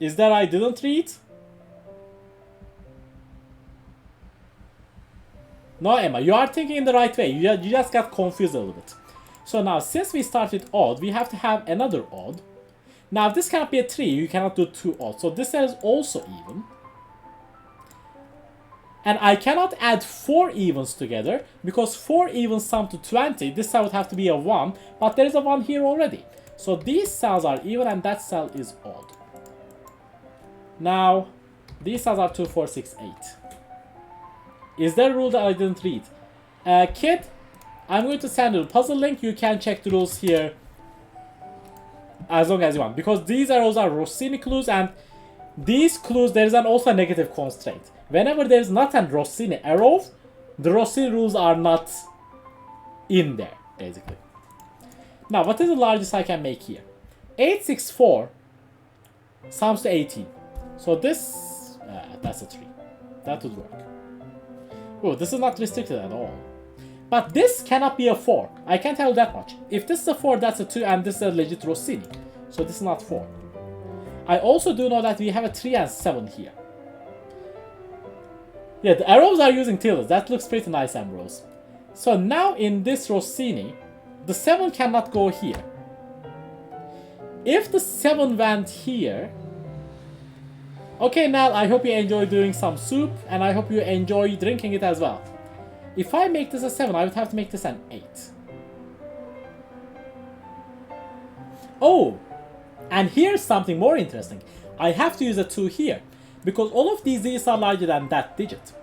Is that I didn't read? No, Emma, you are thinking in the right way. You just got confused a little bit. So now, since we start with odd, we have to have another odd. Now, if this cannot be a 3, you cannot do 2 odd. So this is also even. And I cannot add 4 evens together, because 4 evens sum to 20. This cell would have to be a 1, but there is a 1 here already. So these cells are even, and that cell is odd. Now, these cells are 2, 4, 6, 8. Is there a rule that I didn't read? Kid, I'm going to send you a puzzle link. You can check the rules here as long as you want. Because these arrows are Rossini clues, and these clues, there is also a negative constraint. Whenever there is not a Rossini arrow, the Rossini rules are not in there, basically. Now, what is the largest I can make here? 864 sums to 18. So this, that's a 3. That would work. Oh, this is not restricted at all. But this cannot be a 4. I can tell you that much. If this is a 4, that's a 2, and this is a legit Rossini. So this is not 4. I also do know that we have a 3 and 7 here. Yeah, the arrows are using tildes. That looks pretty nice, Ambrose. So now in this Rossini, the 7 cannot go here. If the 7 went here... Okay, Nal, I hope you enjoy doing some soup, and I hope you enjoy drinking it as well. If I make this a 7, I would have to make this an 8. Oh, and here's something more interesting. I have to use a 2 here, because all of these digits are larger than that digit.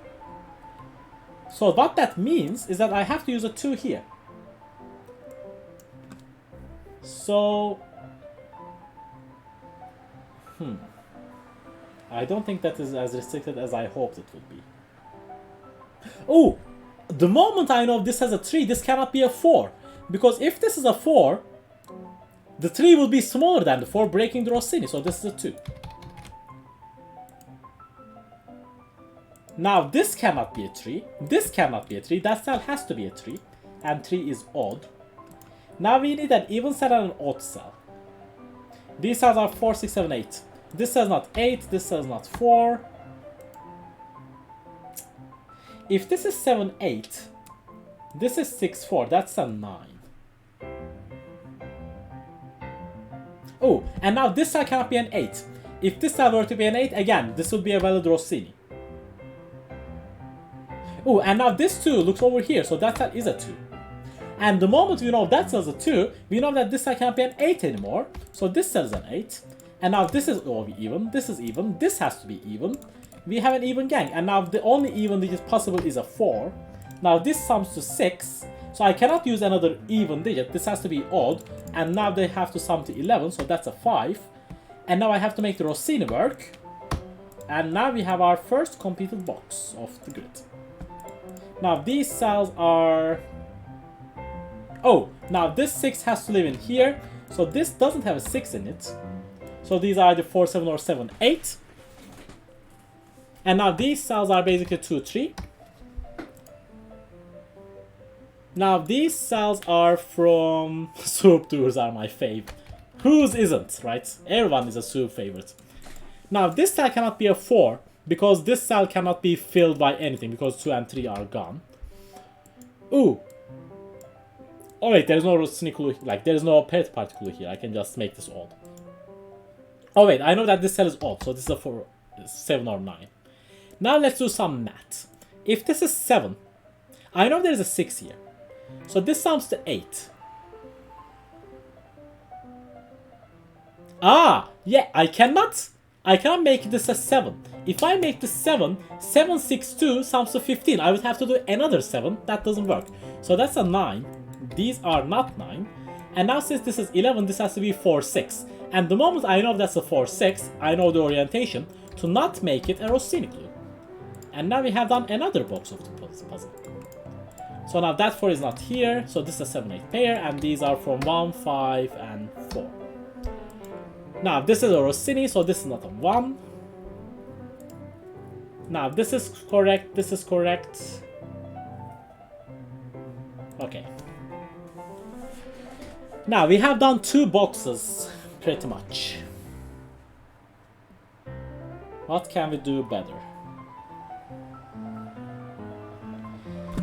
So what that means is that I have to use a 2 here. So, I don't think that is as restricted as I hoped it would be. Oh, the moment I know this has a 3, this cannot be a 4. Because if this is a 4, the 3 will be smaller than the 4, breaking the Rossini, so this is a 2. Now this cannot be a 3, this cannot be a 3, that cell has to be a 3, and 3 is odd. Now we need an even cell and an odd cell. These cells are 4, 6, 7, 8. This cell is not 8, this cell is not 4. If this is 7, 8, this is 6, 4, that's a 9. Oh, and now this cell cannot be an 8. If this cell were to be an 8, again, this would be a valid Rossini. Oh, and now this 2 looks over here, so that cell is a 2. And the moment we know that cell is a 2, we know that this cell can't be an 8 anymore, so this cell is an 8. And now this is even, this is even, this has to be even. We have an even gang, and now the only even digit possible is a 4. Now this sums to 6, so I cannot use another even digit, this has to be odd, and now they have to sum to 11, so that's a 5. And now I have to make the Rossini work, and now we have our first completed box of the grid. Now these cells are... Oh, now this 6 has to live in here, so this doesn't have a 6 in it. So these are either 4, 7 or 7, 8. And now these cells are basically 2, 3. Now these cells are from... Soup tours are my fave. Whose isn't, right? Everyone is a soup favorite. Now this cell cannot be a 4, because this cell cannot be filled by anything, because 2 and 3 are gone. Ooh. Oh wait, there's no Rossini clue, like there's no Parity Party clue here, I can just make this odd. Oh wait, I know that this cell is odd, so this is a 4, 7 or 9. Now let's do some math. If this is 7, I know there's a 6 here. So this sums to 8. Ah, yeah, I cannot make this a 7. If I make this 7, 7, 6, 2 sums to 15. I would have to do another 7, that doesn't work. So that's a 9. These are not 9. And now since this is 11, this has to be 4, 6. And the moment I know that's a 4, 6, I know the orientation to not make it a Rossini clue. And now we have done another box of the puzzle. So now that 4 is not here, so this is a 7, 8 pair, and these are from 1, 5, and 4. Now this is a Rossini, so this is not a 1. Now this is correct, this is correct. Okay. Now we have done 2 boxes, pretty much. What can we do better?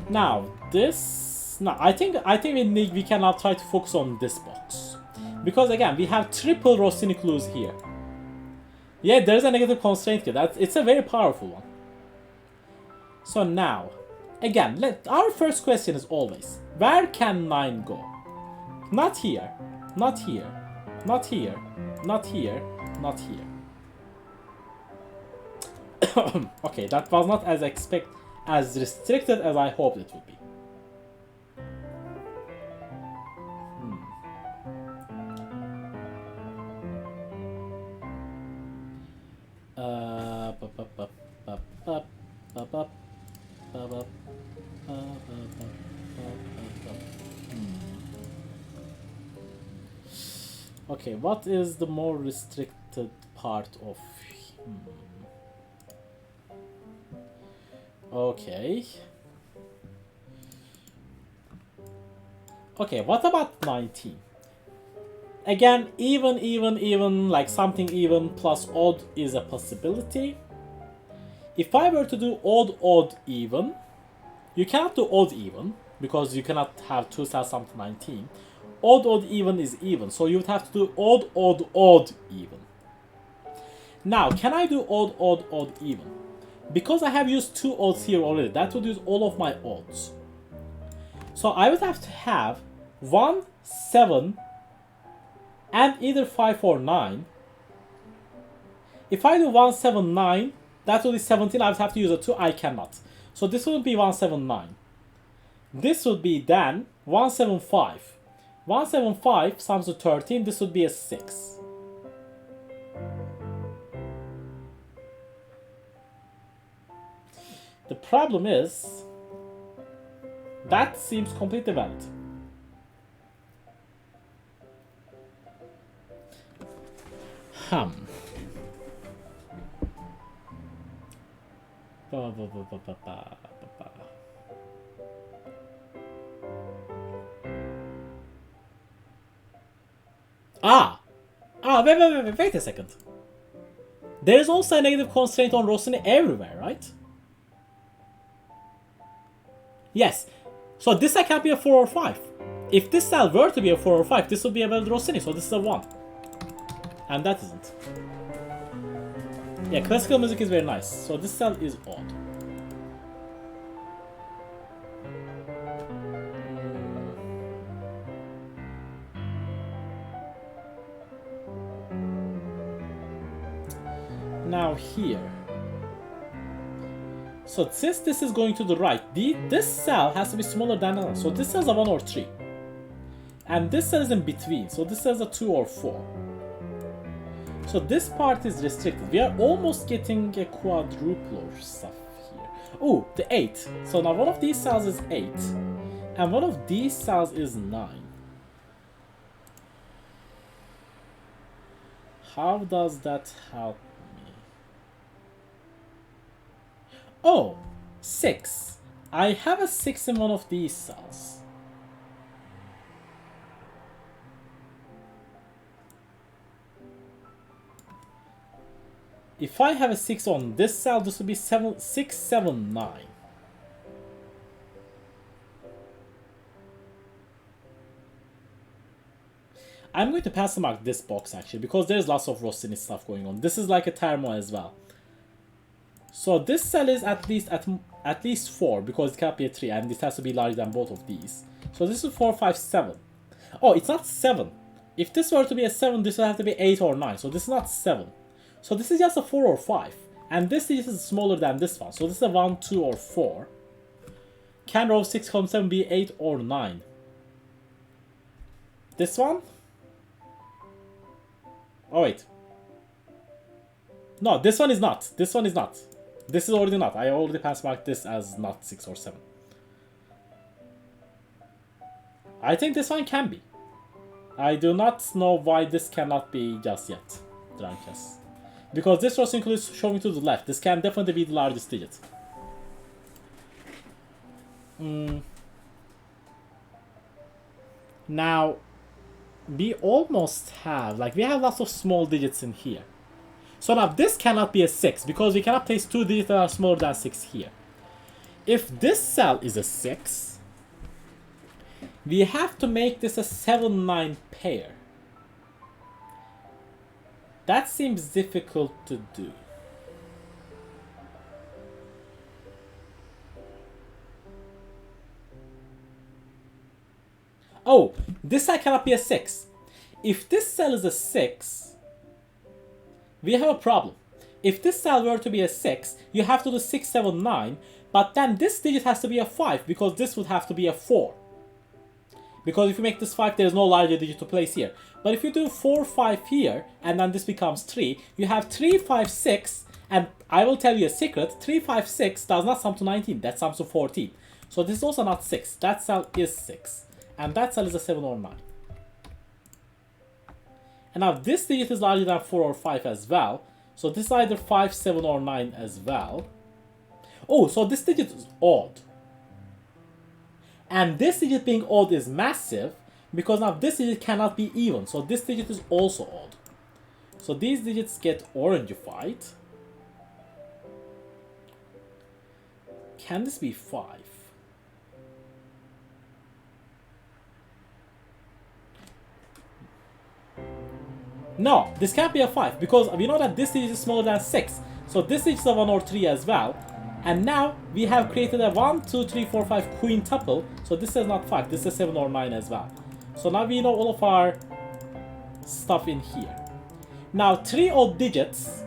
Now this, no, I think we can now try to focus on this box, because again we have triple Rossini clues here. Yeah, there's a negative constraint here. It's a very powerful one. So now, again, our first question is always, where can 9 go? Not here, not here, not here, not here, not here. Okay, that was not as restricted as I hoped it would be. Okay, what is the more restricted part of... Okay. Okay, what about 19? Again, even, like something even plus odd is a possibility. If I were to do odd, even, you cannot do odd, even, because you cannot have 2 cells sum to 19. Odd, even is even, so you would have to do odd, even. Now, can I do odd, even? Because I have used 2 odds here already, that would use all of my odds. So I would have to have 1, 7, and either 5 or 9. If I do 179, that will be 17. I would have to use a 2. I cannot. So this would be 179. This would be then 175. 175 sums to 13. This would be a 6. The problem is that seems completely valid. Wait a second. There is also a negative constraint on Rossini everywhere, right? Yes. So this cell can't be a 4 or 5. If this cell were to be a 4 or 5, this would be a valid Rossini, so this is a 1. And that isn't. Yeah, classical music is very nice, so this cell is odd. Now here. So since this is going to the right, this cell has to be smaller than another. So this cell is a 1 or 3. And this cell is in between, so this cell is a 2 or 4. So this part is restricted. We are almost getting a quadruple or stuff here. Oh, the 8. So now one of these cells is 8. And one of these cells is 9. How does that help me? Oh, 6. I have a 6 in one of these cells. If I have a 6 on this cell, this would be 6, 7, 9. I'm going to pass mark this box actually, because there's lots of Rossini stuff going on. This is like a thermo as well. So this cell is at least 4, because it can't be a 3, and this has to be larger than both of these. So this is 4, 5, 7. Oh, it's not 7. If this were to be a 7, this would have to be 8 or 9. So this is not 7. So this is just a 4 or 5. And this is smaller than this one. So this is a 1, 2, or 4. Can row 6, column 7 be 8 or 9? This one? Oh wait. No, this one is not. This one is not. This is already not. I already pass marked this as not 6 or 7. I think this one can be. I do not know why this cannot be just yet. Drunkest. Because this row includes showing to the left. This can definitely be the largest digit. Now, we almost have, we have lots of small digits in here. So now this cannot be a 6, because we cannot place 2 digits that are smaller than 6 here. If this cell is a 6, we have to make this a 7-9 pair. That seems difficult to do. Oh, this cell cannot be a 6. If this cell is a 6, we have a problem. If this cell were to be a 6, you have to do 6, 7, 9, but then this digit has to be a 5, because this would have to be a 4. Because if you make this 5, there is no larger digit to place here. But if you do 4, 5 here, and then this becomes 3, you have 3, 5, 6, and I will tell you a secret, 3, 5, 6 does not sum to 19, that sums to 14. So this is also not 6, that cell is 6. And that cell is a 7 or 9. And now this digit is larger than 4 or 5 as well, so this is either 5, 7, or 9 as well. Oh, so this digit is odd. And this digit being odd is massive, because now this digit cannot be even, so this digit is also odd. So these digits get orangified. Can this be 5? No, this can't be a 5, because we know that this digit is smaller than 6. So this digit is a 1 or 3 as well. And now we have created a 1, 2, 3, 4, 5 quintuple. So this is not 5, this is 7 or 9 as well. So now we know all of our stuff in here. Now 3 odd digits,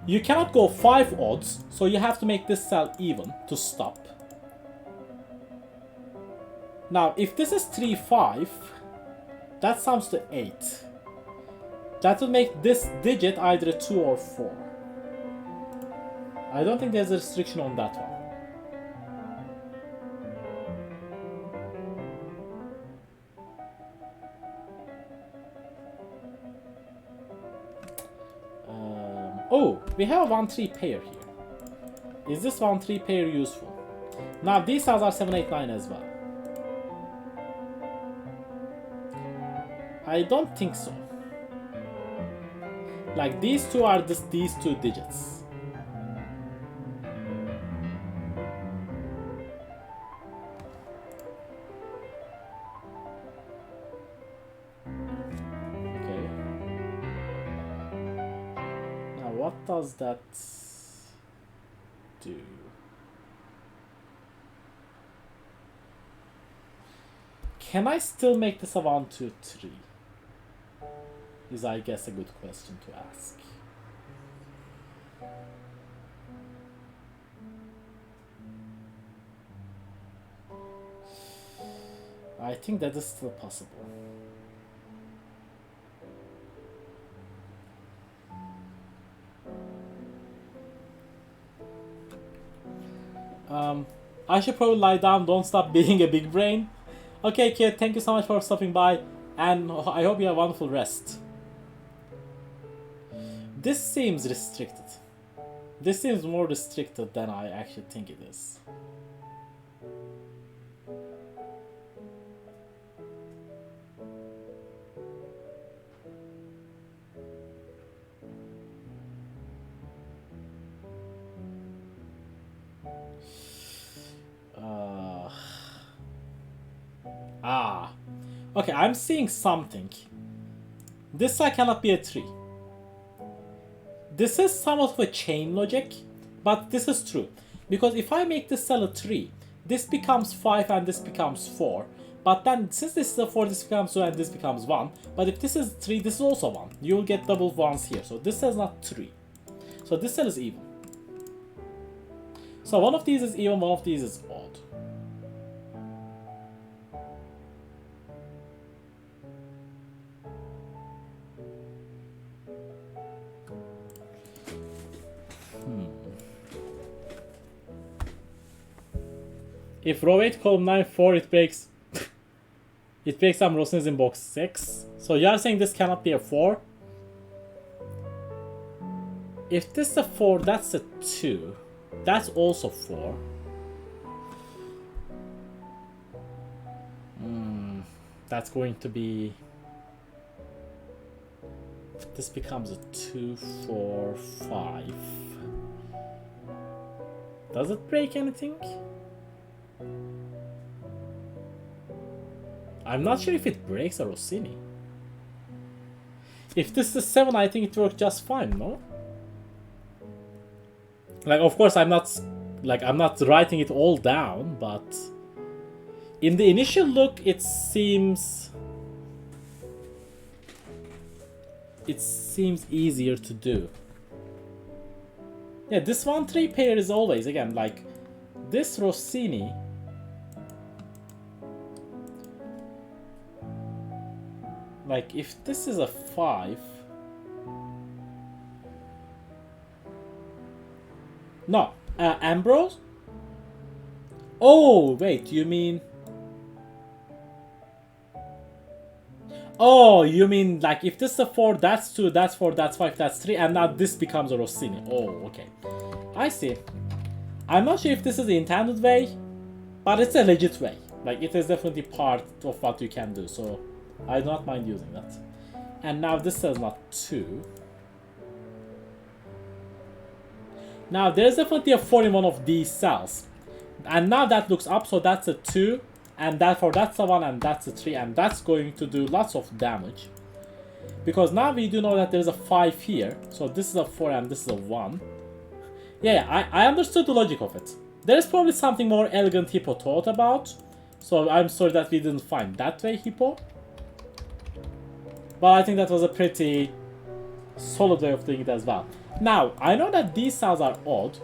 you cannot go 5 odds, so you have to make this cell even to stop. Now if this is 3, 5, that sums to 8. That would make this digit either a 2 or 4. I don't think there's a restriction on that one. Oh, we have a 1-3 pair here. Is this 1-3 pair useful? Now these cells are 7, 8, 9 as well. I don't think so. Like these two are just these two digits. Okay. Now what does that do? Can I still make this a 1, 2, 3? Is, I guess, a good question to ask. I think that is still possible. I should probably lie down, don't stop being a big brain. Okay, kid, thank you so much for stopping by, and I hope you have a wonderful rest. This seems restricted. This seems more restricted than I actually think it is. Okay, I'm seeing something. This cell cannot be a 3. This is somewhat of a chain logic, but this is true. Because if I make this cell a 3, this becomes 5 and this becomes 4. But then, since this is a 4, this becomes 2 and this becomes 1. But if this is 3, this is also 1. You will get double 1s here. So this cell is not 3. So this cell is even. So one of these is even, one of these is odd. If row 8 column 9 4 it breaks it breaks Ambrose's in box 6. So you are saying this cannot be a 4? If this is a 4, that's a 2. That's also 4. That's going to be... This becomes a 2, 4, 5. Does it break anything? I'm not sure if it breaks a Rossini. If this is 7, I think it works just fine, no? Like, of course, I'm not writing it all down, but in the initial look, it seems easier to do. Yeah, this 1-3 pair is always, again, like this Rossini. Like, if this is a 5... No, Ambrose? Oh, wait, you mean... Oh, you mean, like, if this is a 4, that's 2, that's 4, that's 5, that's 3, and now this becomes a Rossini. Oh, okay. I see. I'm not sure if this is the intended way, but it's a legit way. Like, it is definitely part of what you can do, so I do not mind using that. And now this says not 2. Now there's definitely a 4 in one of these cells. And now that looks up, so that's a 2. And therefore that's a 1 and that's a 3. And that's going to do lots of damage. Because now we do know that there's a 5 here. So this is a 4 and this is a 1. Yeah, I understood the logic of it. There's probably something more elegant Hippo thought about. So I'm sorry that we didn't find that way, Hippo. But I think that was a pretty solid way of doing it as well. Now, I know that these cells are odd,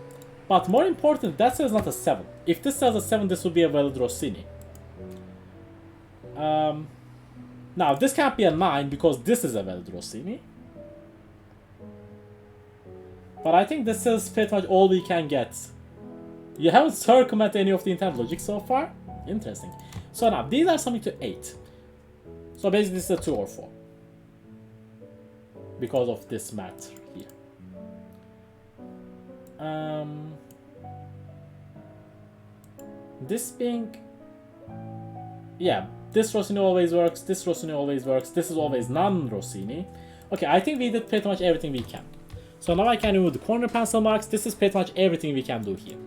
but more important, that cell is not a 7. If this cell is a 7, this would be a valid Rossini. Now, this can't be a 9 because this is a valid Rossini. But I think this is pretty much all we can get. You haven't circumvented any of the intent logic so far? Interesting. So now, these are summing to 8. So basically this is a 2 or 4. Because of this math here. This being... Yeah, this Rossini always works, this Rossini always works, this is always non-Rossini. Okay, I think we did pretty much everything we can. So now I can remove the corner pencil marks. This is pretty much everything we can do here.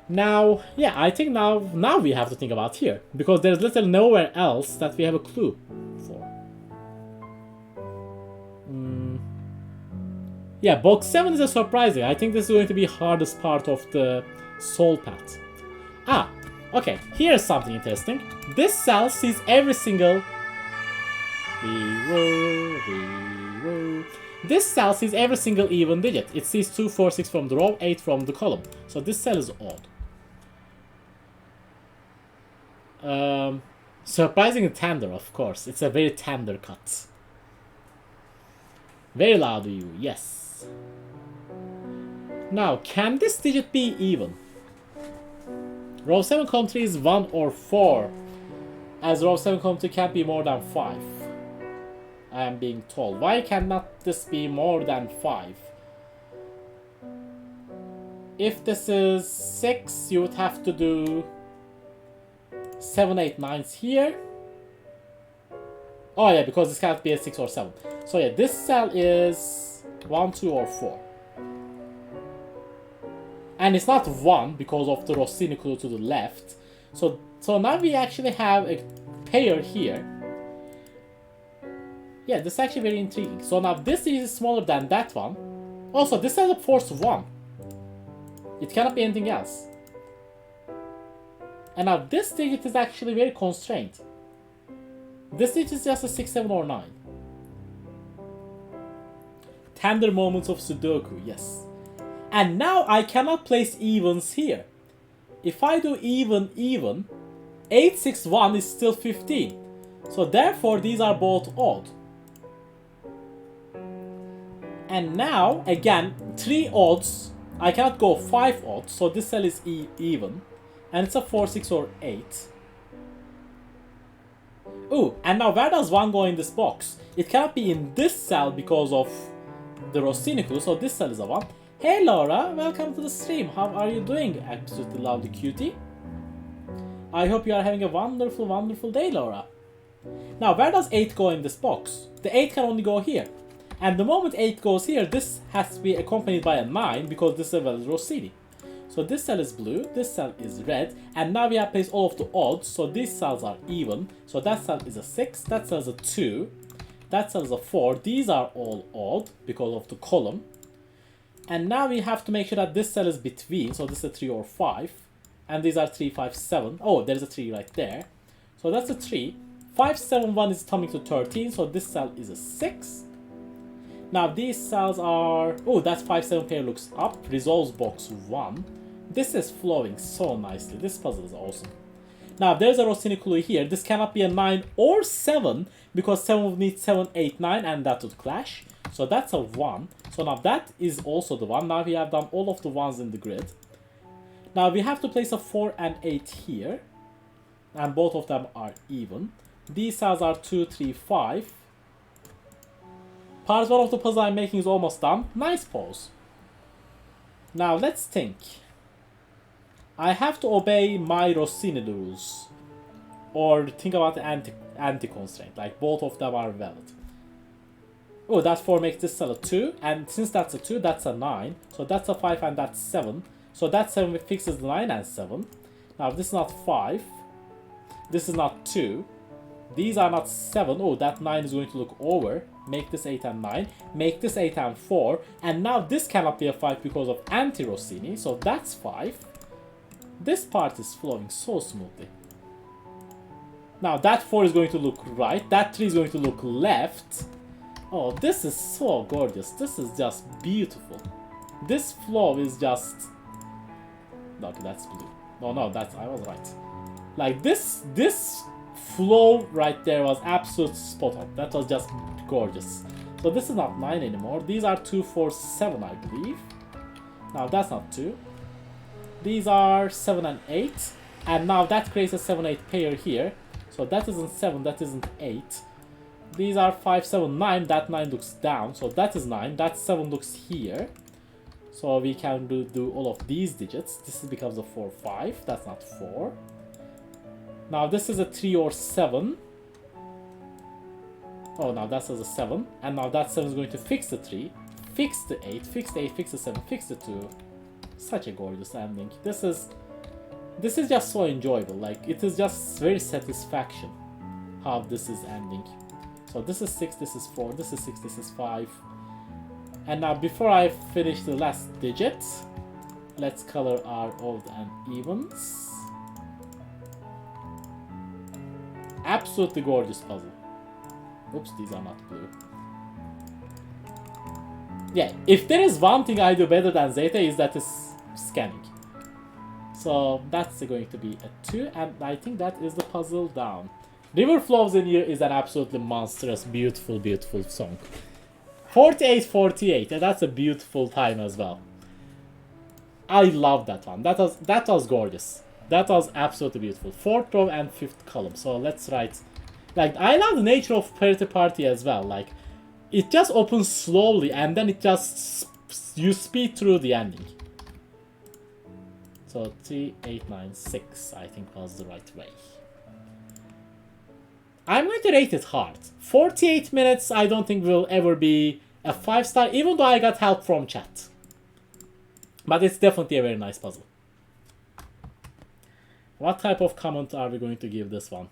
Now, yeah, I think now we have to think about here. Because there's literally nowhere else that we have a clue for. Yeah, box 7 is a surprising. I think this is going to be hardest part of the soul path. Ah, okay, here's something interesting. This cell sees every single... This cell sees every single even digit. It sees 2, 4, 6 from the row, 8 from the column. So this cell is odd. Surprisingly tender, of course. It's a very tender cut. Very loud to you, yes. Now, can this digit be even? Row 7 column 3 is 1 or 4. As row 7 column 2 can't be more than 5. I am being told. Why cannot this be more than 5? If this is 6, you would have to do 7, 8, 9s here. Oh yeah, because this can't be a 6 or 7. So yeah, this cell is 1, 2, or 4. And it's not 1 because of the Rossini clue to the left. So now we actually have a pair here. Yeah, this is actually very intriguing. So now this is smaller than that one. Also, this has a force of 1. It cannot be anything else. And now this digit is actually very constrained. This digit is just a 6, 7, or 9. Tender moments of Sudoku, yes. And now I cannot place evens here. If I do even, 8, 6, 1 is still 15. So therefore these are both odd. And now, again, 3 odds. I cannot go 5 odds, so this cell is even. And it's a 4, 6, or 8. Ooh, and now where does 1 go in this box? It cannot be in this cell because of the Rossini clue, so this cell is a 1. Hey Laura, welcome to the stream. How are you doing, absolutely lovely cutie? I hope you are having a wonderful, wonderful day, Laura. Now, where does 8 go in this box? The 8 can only go here. And the moment 8 goes here, this has to be accompanied by a 9 because this cell is Rossini. So this cell is blue, this cell is red, and now we have placed all of the odds, so these cells are even. So that cell is a 6, that cell is a 2, that cell is a 4, these are all odd because of the column. And now we have to make sure that this cell is between, so this is a 3 or 5, and these are 3, 5, 7. Oh, there's a 3 right there. So that's a 3. 5, 7, 1 is coming to 13, so this cell is a 6. Now these cells are... Oh, that 5, 7 pair looks up, resolves box 1. This is flowing so nicely. This puzzle is awesome. Now there's a Rossini clue here. This cannot be a 9 or 7 because 7 would need 7, 8, 9 and that would clash. So that's a 1. So now that is also the 1. Now we have done all of the 1s in the grid. Now we have to place a 4 and 8 here. And both of them are even. These cells are 2, 3, 5. Part 1 of the puzzle I'm making is almost done. Nice pause. Now let's think. I have to obey my Rossini rules. Or think about the anti-constraint. Like both of them are valid. Oh, that 4 makes this cell a 2. And since that's a 2, that's a 9. So that's a 5 and that's 7. So that 7 fixes the 9 and 7. Now this is not 5. This is not 2. These are not 7. Oh, that 9 is going to look over. Make this 8 and 9. Make this 8 and 4. And now this cannot be a 5 because of anti-Rossini. So that's 5. This part is flowing so smoothly. Now that 4 is going to look right, that 3 is going to look left. Oh, this is so gorgeous. This is just beautiful. This flow is just... Okay, that's blue. No, that's... I was right. Like, this flow right there was absolute spot on. That was just gorgeous. So this is not 9 anymore. These are 2, 4, 7, I believe. Now that's not 2. These are 7 and 8. And now that creates a 7, 8 pair here. So that isn't 7, that isn't 8. These are 5, 7, 9. That 9 looks down. So that is 9. That 7 looks here. So we can do all of these digits. This becomes a 4, 5. That's not 4. Now this is a 3 or 7. Oh, now that is a 7. And now that 7 is going to fix the 3. Fix the 8. Fix the 8. Fix the 7. Fix the 2. Such a gorgeous ending. This is just so enjoyable. Like, it is just very satisfaction how this is ending. So this is 6, this is 4, this is 6, this is 5. And now before I finish the last digit, let's color our odd and evens. Absolutely gorgeous puzzle. Oops, these are not blue. Yeah, if there is one thing I do better than Zeta is that is scanning. So that's going to be a 2, and I think that is the puzzle down. River Flows in You is an absolutely monstrous, beautiful, beautiful song. 48-48, and that's a beautiful time as well. I love that one. That was gorgeous. That was absolutely beautiful. 4th row and 5th column. So let's write. Like, I love the nature of Parity Party as well. Like, it just opens slowly and then it just you speed through the ending. So 3, 8, 9, 6 I think was the right way. I'm going to rate it hard. 48 minutes I don't think will ever be a 5-star, even though I got help from chat. But it's definitely a very nice puzzle. What type of comment are we going to give this one?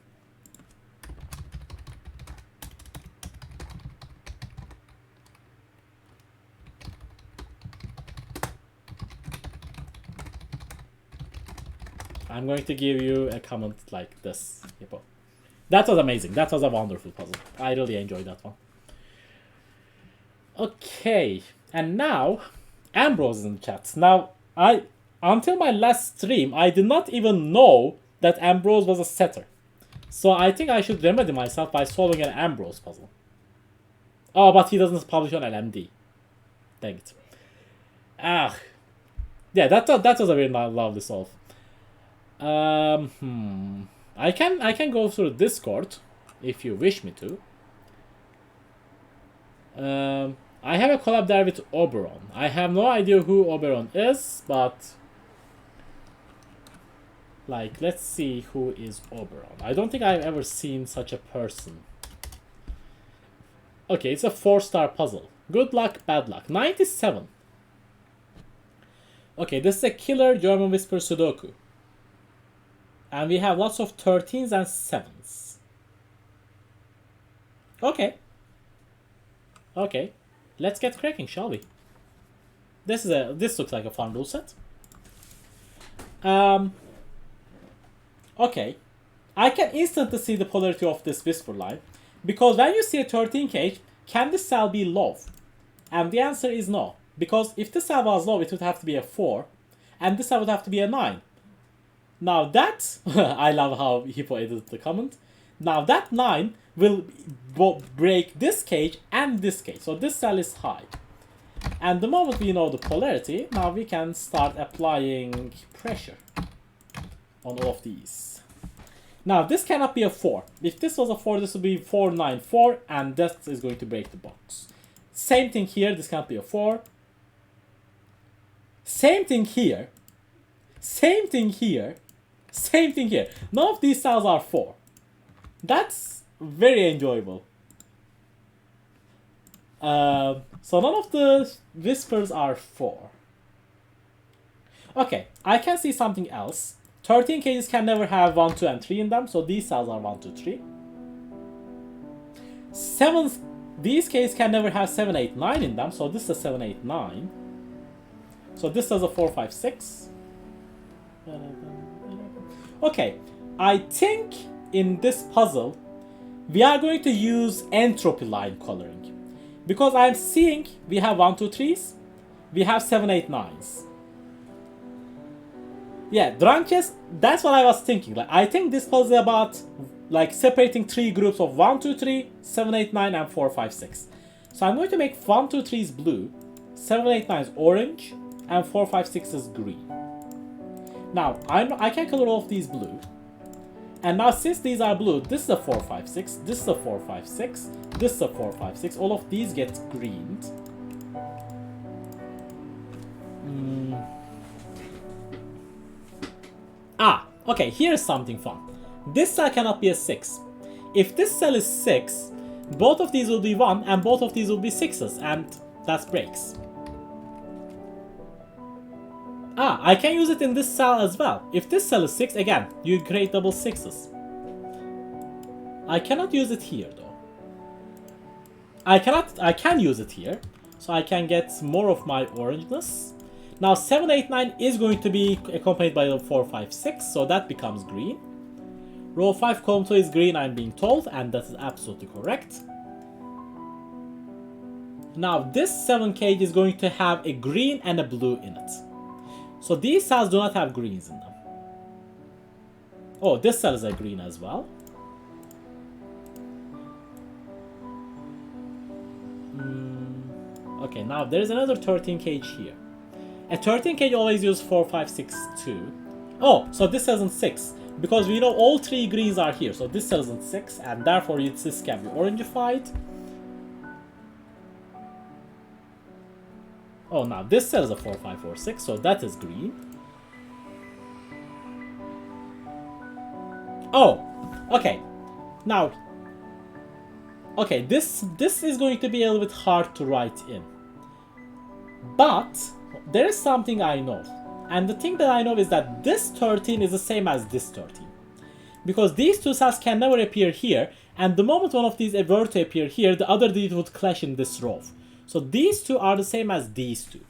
I'm going to give you a comment like this, Hippo. That was amazing. That was a wonderful puzzle. I really enjoyed that one. Okay, and now Ambrose is in the chat. Now, until my last stream, I did not even know that Ambrose was a setter. So I think I should remedy myself by solving an Ambrose puzzle. Oh, but he doesn't publish on LMD. Dang it. Yeah, that was a very lovely solve. I can go through Discord if you wish me to. I have a collab there with Oberon. I have no idea who Oberon is, but like, let's see who is Oberon. I don't think I've ever seen such a person. Okay, it's a 4-star puzzle. Good luck, bad luck. 97. Okay, this is a killer German Whisper Sudoku. And we have lots of 13s and 7s. Okay. Okay. Let's get cracking, shall we? This looks like a fun rule set. Okay. I can instantly see the polarity of this whisper line. Because when you see a 13 cage, can this cell be low? And the answer is no. Because if this cell was low, it would have to be a 4. And this cell would have to be a 9. Now that, I love how Hippo edited the comment. Now that 9 will break this cage and this cage. So this cell is high. And the moment we know the polarity, now we can start applying pressure on all of these. Now this cannot be a 4. If this was a 4, this would be 4, 9, 4, and that is going to break the box. Same thing here, this can't be a 4. Same thing here. Same thing here. Same thing here. None of these cells are 4. That's very enjoyable. So none of the whispers are 4. Okay, I can see something else. 13 cases can never have 1, 2, and 3 in them, so these cells are 1, 2, 3. 7s, these cases can never have 7, 8, 9 in them, so this is a 7, 8, 9. So this is a 4, 5, 6. Okay, I think in this puzzle, we are going to use entropy line coloring. Because I'm seeing we have 1, 2, 3s, we have 7, 8, 9s. Yeah, drunkest, that's what I was thinking. Like, I think this puzzle is about like separating 3 groups of 1, 2, 3, 7, 8, 9, and 4, 5, 6. So I'm going to make 1, 2, 3 is blue, 7, 8, 9 is orange, and 4, 5, 6 is green. Now, I can color all of these blue. And now since these are blue, this is a 4, 5, 6, this is a 4, 5, 6, this is a 4, 5, 6. All of these get greened. Okay, here's something fun. This cell cannot be a 6. If this cell is 6, both of these will be 1 and both of these will be 6s, and that breaks. I can use it in this cell as well. If this cell is 6, again, you create double 6s. I cannot use it here though. I can use it here, so I can get more of my orangeness. Now 7, 8, 9 is going to be accompanied by the 4, 5, 6, so that becomes green. Row 5, column 2 is green, I'm being told, and that is absolutely correct. Now this 7 cage is going to have a green and a blue in it. So these cells do not have greens in them. Oh, this cell is a green as well. Okay, now there is another 13 cage here. A 13 cage always uses 4, 5, 6, 2. Oh, so this cell isn't 6. Because we know all 3 greens are here. So this cell isn't 6, and therefore this can be orangified. Oh, now this cell is a 4, 5, 4, 6, so that is green. Oh, okay. Now, okay, this is going to be a little bit hard to write in. But there is something I know. And the thing that I know is that this 13 is the same as this 13. Because these two cells can never appear here, and the moment one of these were to appear here, the other digit would clash in this row. So these two are the same as these two.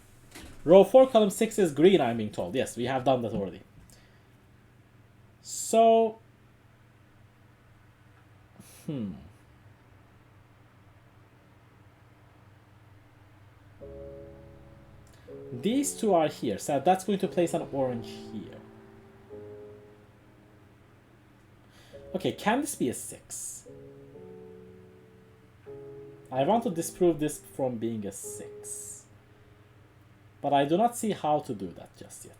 Row 4, column 6 is green, I'm being told. Yes, we have done that already. So... These two are here, so that's going to place an orange here. Okay, can this be a 6? I want to disprove this from being a 6. But I do not see how to do that just yet.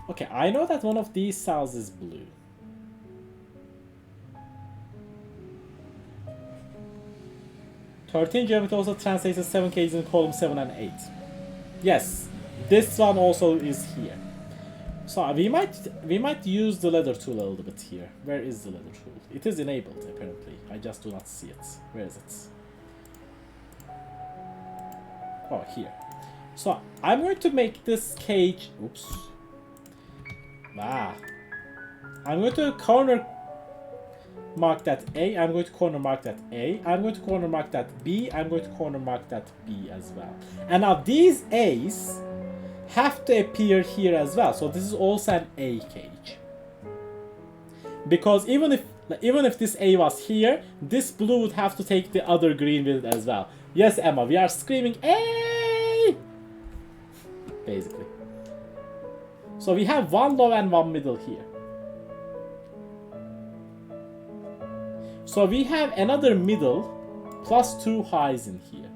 Okay, I know that one of these cells is blue. "13 geometry also translates as 7 cages in column 7 and 8. Yes, this one also is here. So we might use the letter tool a little bit here. Where is the letter tool? It is enabled apparently. I just do not see it. Where is it? Oh, here. So I'm going to make this cage. Oops. I'm going to corner mark that A, I'm going to corner mark that A, I'm going to corner mark that B, I'm going to corner mark that B as well. And now these A's have to appear here as well, so this is also an A cage. Because even if this A was here, this blue would have to take the other green with it as well. Yes, Emma, we are screaming A! Basically. So we have one low and one middle here. So we have another middle plus 2 highs in here.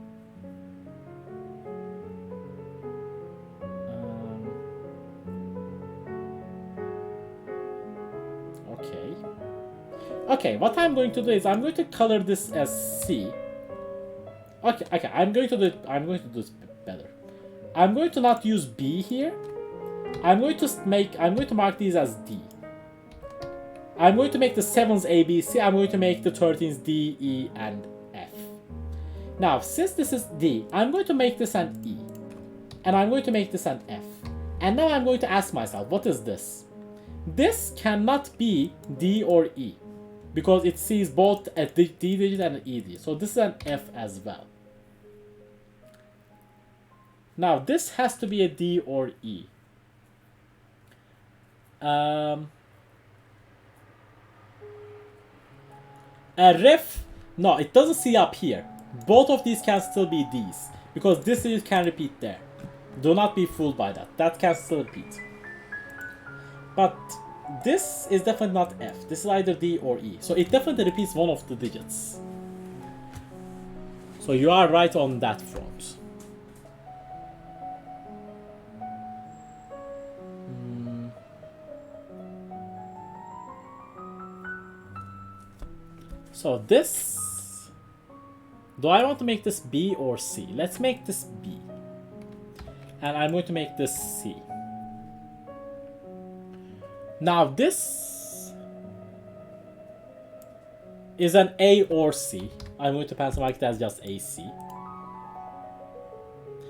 Okay, what I'm going to do is I'm going to color this as C. Okay, I'm going to do this better. I'm going to not use B here. I'm going to mark these as D. I'm going to make the 7s A, B, C. I'm going to make the 13s D, E, and F. Now, since this is D, I'm going to make this an E. And I'm going to make this an F. And now I'm going to ask myself, what is this? This cannot be D or E. because it sees both a D digit and an E digit. So this is an F as well. Now this has to be a D or E. A ref, no, it doesn't see up here. Both of these can still be D's because this digit can repeat there. Do not be fooled by that. That can still repeat. But this is definitely not F. This is either D or E. So it definitely repeats one of the digits. So you are right on that front. So this, do I want to make this B or C? Let's make this B. And I'm going to make this C. Now this is an A or C. I'm going to pencil mark it as just AC.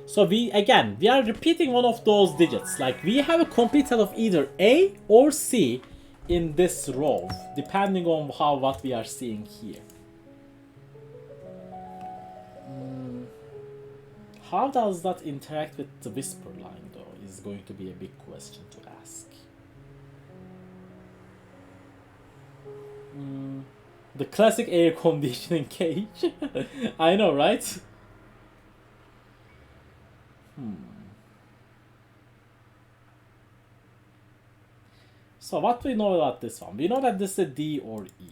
So we are repeating one of those digits. Like we have a complete set of either A or C in this row, depending on what we are seeing here. How does that interact with the whisper line though, is going to be a big question to ask. The classic air conditioning cage. I know, right? So what do we know about this one? We know that this is a D or E.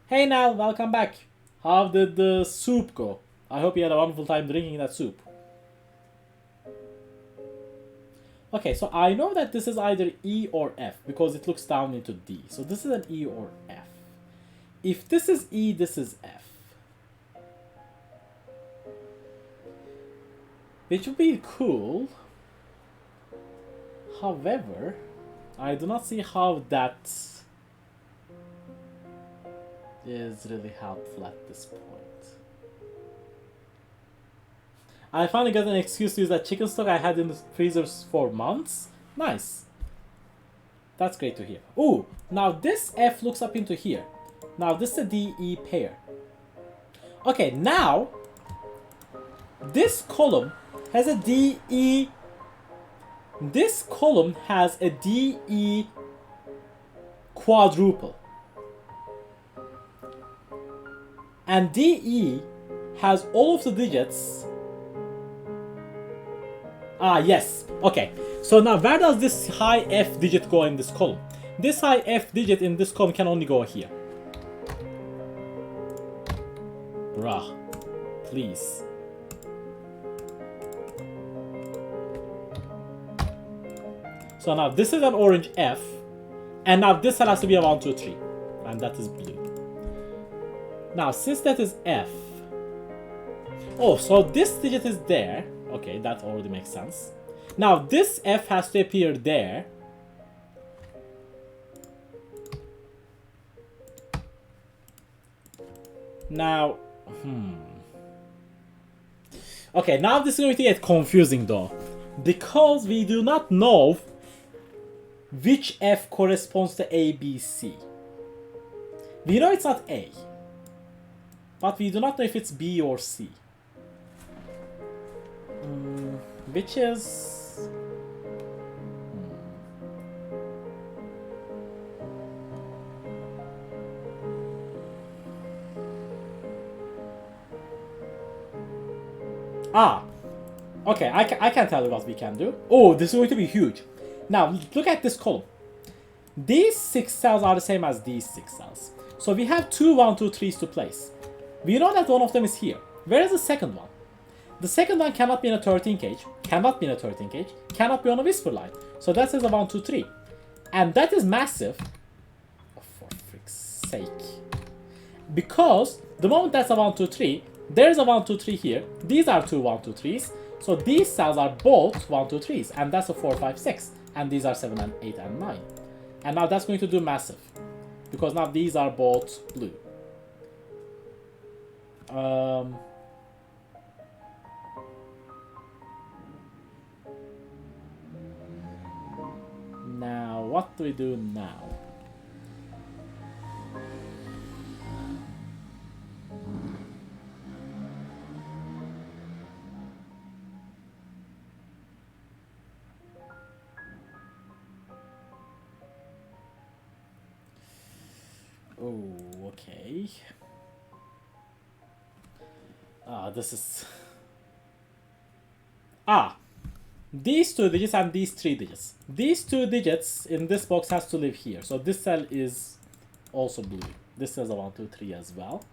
Hey Nal, welcome back. How did the soup go? I hope you had a wonderful time drinking that soup. Okay, so I know that this is either E or F because it looks down into D. So this is an E or F. If this is E, this is F. Which would be cool. However, I do not see how that is really helpful at this point. I finally got an excuse to use that chicken stock I had in the freezers for months. Nice. That's great to hear. Ooh, now this F looks up into here. Now this is a DE pair. Okay, now this column has a DE. This column has a DE quadruple. And DE has all of the digits. Ah, yes. Okay. So now where does this high F digit go in this column? This high F digit in this column can only go here. Bruh. Please. So now this is an orange F. And now this has to be a 1, 2, 3. And that is blue. Now since that is F. Oh, so this digit is there. Okay, that already makes sense. Now this F has to appear there. Now, okay, now this is going to get confusing though. Because we do not know which F corresponds to A, B, C. We know it's not A. But we do not know if it's B or C. Which is... Ah! Okay, I can tell you what we can do. Oh, this is going to be huge. Now, look at this column. These 6 cells are the same as these 6 cells. So we have 2 1, 2, 3s to place. We know that one of them is here. Where is the second one? The second one cannot be in a 13 cage, cannot be in a 13 cage, cannot be on a whisper line. So that is a 1, 2, 3. And that is massive. Oh, for frick's sake. Because the moment that's a 1, 2, 3, there's a 1, 2, 3 here. These are 2 1, 2, 3s. So these cells are both 1, 2, 3s. And that's a 4, 5, 6. And these are 7 and 8 and 9. And now that's going to do massive. Because now these are both blue. Now, what do we do now? Oh, okay. This is... These 2 digits and these 3 digits. These 2 digits in this box has to live here. So this cell is also blue. This has a 1, 2, 3 as well.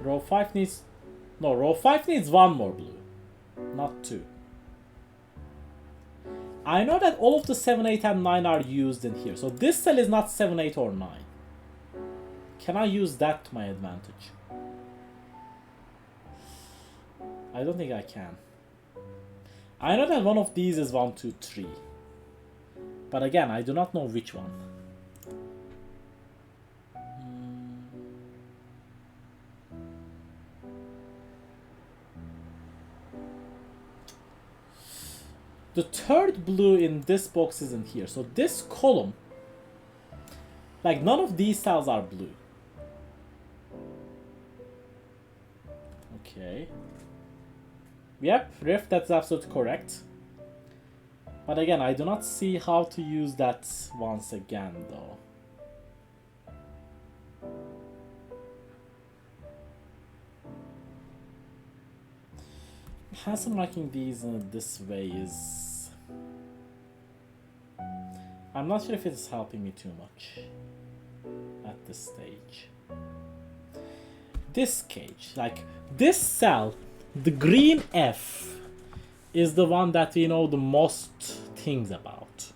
Row 5 needs... No, row 5 needs 1 more blue. Not 2. I know that all of the 7, 8, and 9 are used in here. So this cell is not 7, 8, or 9. Can I use that to my advantage? I don't think I can. I know that one of these is 1, 2, 3. But again, I do not know which one. The third blue in this box isn't here. So this column, like none of these cells are blue. Okay. Yep, Riff, that's absolutely correct. But again, I do not see how to use that once again, though. Handsome marking these in this way is... I'm not sure if it's helping me too much at this stage. This cage, like this cell, the green F is the one that we know the most things about.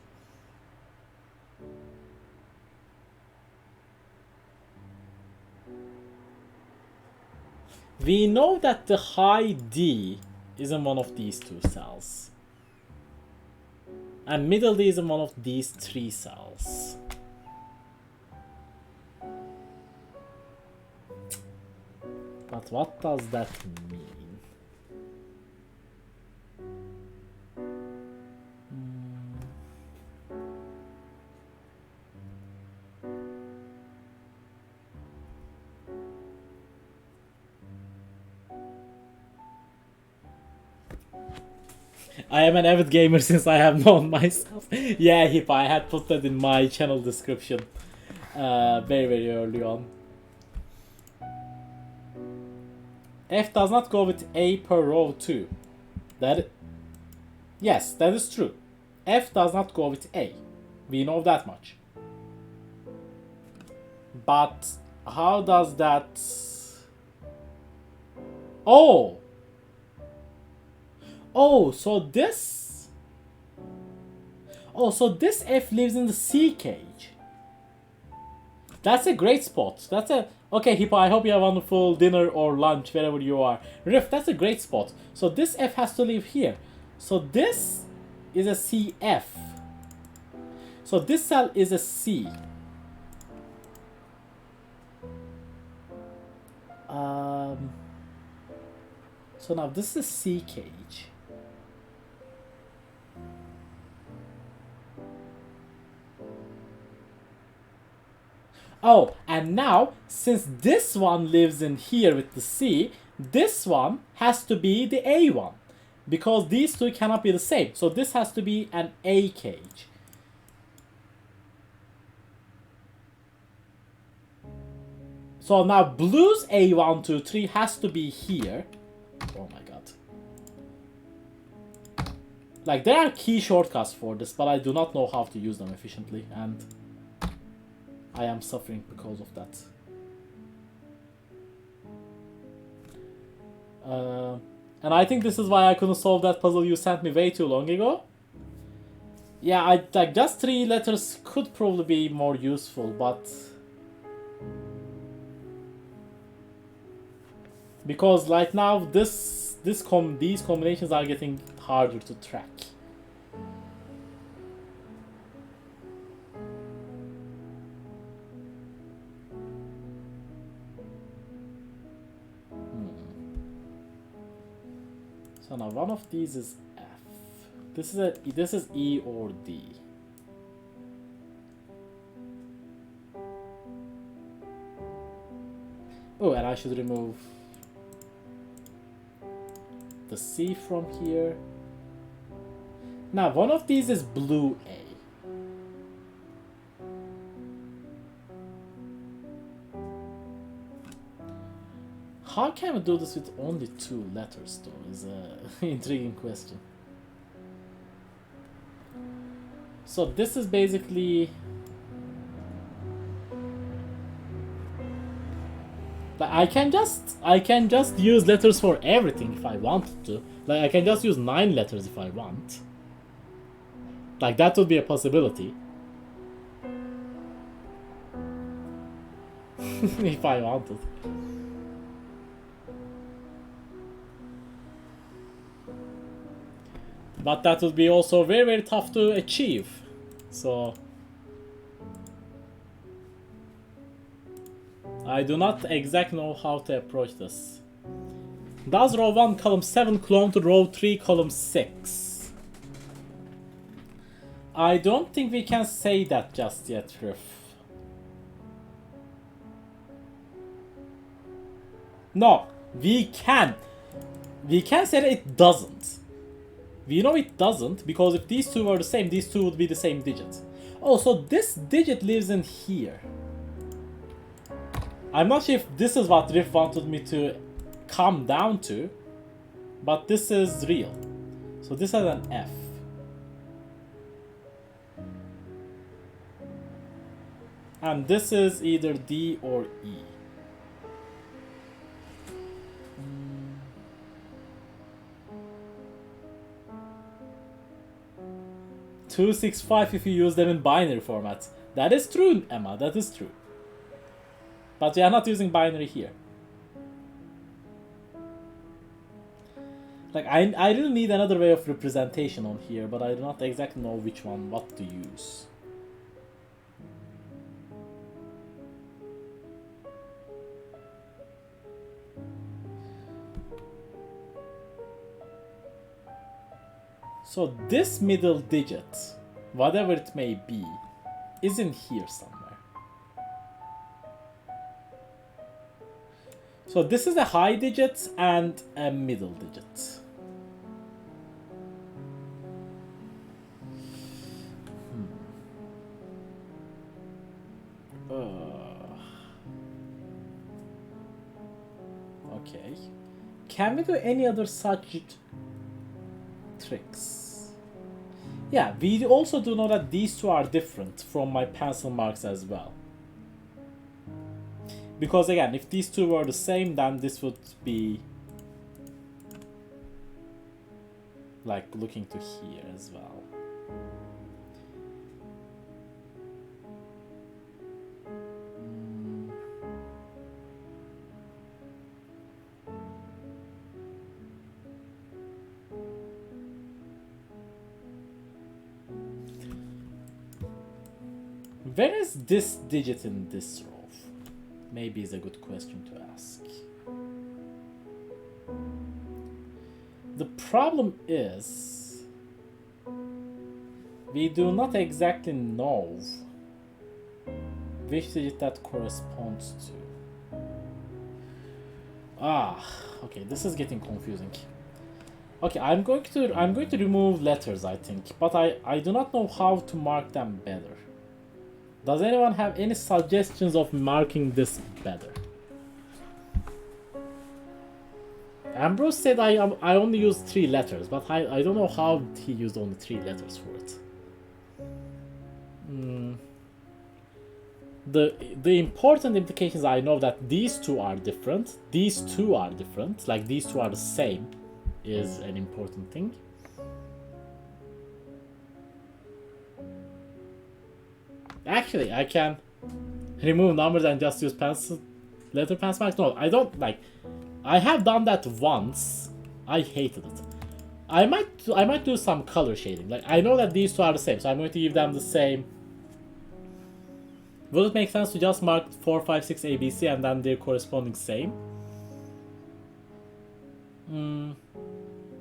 We know that the high D is in one of these 2 cells. And middle D is in one of these 3 cells. But what does that mean? I am an avid gamer since I have known myself. Yeah, Hip, I had put that in my channel description very, very early on. F does not go with A per row 2. Yes, that is true. F does not go with A. We know that much. But how does that... Oh! Oh, so this... Oh, so this F lives in the C cage. That's a great spot. That's a... Okay, Hippo, I hope you have a wonderful dinner or lunch, wherever you are. Riff, that's a great spot. So this F has to live here. So this is a CF. So this cell is a C. So now this is C cage. Oh, and now, since this one lives in here with the C, this one has to be the A one. Because these 2 cannot be the same. So this has to be an A cage. So now blue's A1, 2, 3 has to be here. Oh my god. Like, there are key shortcuts for this, but I do not know how to use them efficiently. And I am suffering because of that. And I think this is why I couldn't solve that puzzle you sent me way too long ago. Yeah, like just 3 letters could probably be more useful, but... Because like now, these combinations are getting harder to track. So now one of these is F. This is E or D. Oh, and I should remove the C from here. Now one of these is blue A. How can we do this with only 2 letters though, is an intriguing question. So this is basically... Like I can just use letters for everything if I wanted to. Like I can just use 9 letters if I want. Like that would be a possibility. If I wanted. But that would be also very, very tough to achieve. So I do not exactly know how to approach this. Does row 1 column 7 clone to row 3 column 6? I don't think we can say that just yet, Riff. No, we can. We can say that it doesn't. We know it doesn't, because if these 2 were the same, these 2 would be the same digit. Oh, so this digit lives in here. I'm not sure if this is what Riff wanted me to come down to, but this is real. So this has an F. And this is either D or E. 2, 6, 5 if you use them in binary format. That is true, Emma, that is true. But we are not using binary here. Like, I really need another way of representation on here, but I do not exactly know which one, what to use. So this middle digit, whatever it may be, is in here somewhere. So this is a high digit and a middle digit. Okay. Can we do any other such tricks? Yeah, we also do know that these 2 are different from my pencil marks as well. Because again, if these 2 were the same, then this would be like looking to here as well. Where is this digit in this row? Maybe is a good question to ask. The problem is we do not exactly know which digit that corresponds to. Okay, this is getting confusing. Okay, I'm going to remove letters, I think, but I do not know how to mark them better. Does anyone have any suggestions of marking this better? Ambrose said I only used 3 letters, but I don't know how he used only 3 letters for it. The important implications, I know that these 2 are different, these 2 are different, like these 2 are the same, is an important thing. Actually, I can remove numbers and just use letter pencil marks. No, I don't like. I have done that once. I hated it. I might do some color shading. Like, I know that these 2 are the same, so I'm going to give them the same. Would it make sense to just mark 4, 5, 6 ABC and then their corresponding same?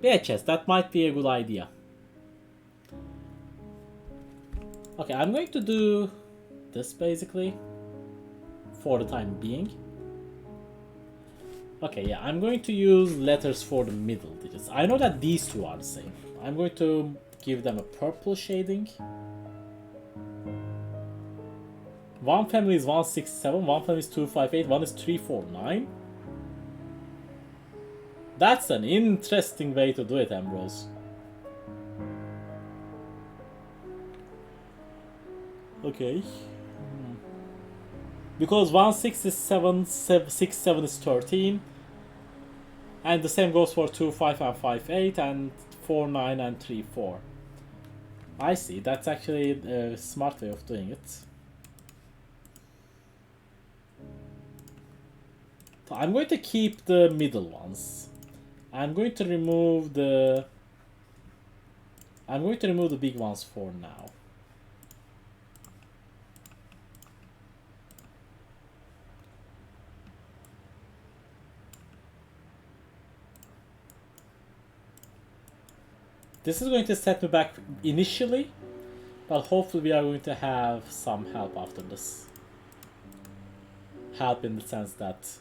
VHS, that might be a good idea. Okay, I'm going to do this basically for the time being. Okay, yeah, I'm going to use letters for the middle digits. I know that these two are the same. I'm going to give them a purple shading. One family is 167, one family is 258, one is 349. That's an interesting way to do it, Ambrose. Okay. Because 167, 67 is 13. And the same goes for 25 and 58 and 49 and 34. I see, that's actually a smart way of doing it. So I'm going to keep the middle ones. I'm going to remove the big ones for now. This is going to set me back initially, but hopefully we are going to have some help after this. Help in the sense that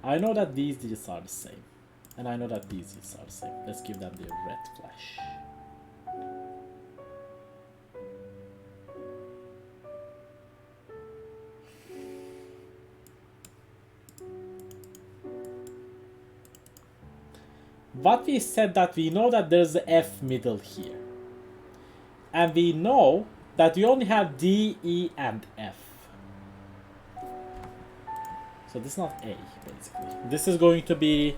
I know that these digits are the same, and I know that these digits are the same. Let's give them the red flash. What we said that we know that there's the F middle here. And we know that we only have D, E, and F. So this is not A, basically. This is going to be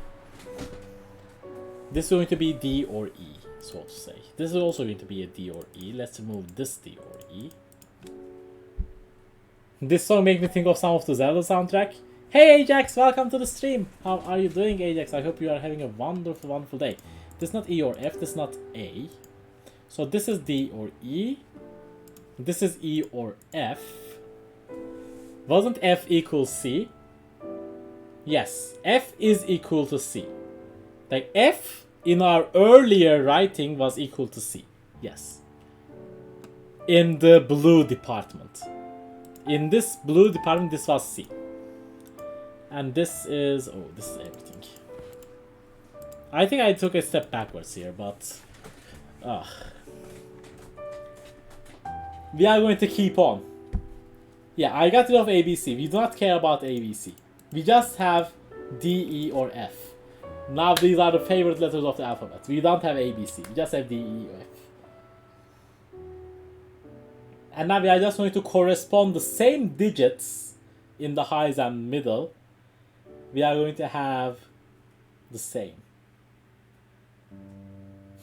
D or E, so to say. This is also going to be a D or E. Let's remove this D or E. This song makes me think of some of the Zelda soundtrack. Hey Ajax, welcome to the stream. How are you doing, Ajax? I hope you are having a wonderful, wonderful day. This is not E or F, this is not A. So this is D or E. This is E or F. Wasn't F equal C? Yes, F is equal to C. Like F in our earlier writing was equal to C. Yes. In the blue department. In this blue department, this was C. And this is... oh, this is everything. I think I took a step backwards here, but... we are going to keep on. Yeah, I got rid of ABC. We do not care about ABC. We just have D, E, or F. Now these are the favorite letters of the alphabet. We don't have ABC. We just have D, E, or F. And now we are just going to correspond the same digits in the highs and middle. We are going to have the same.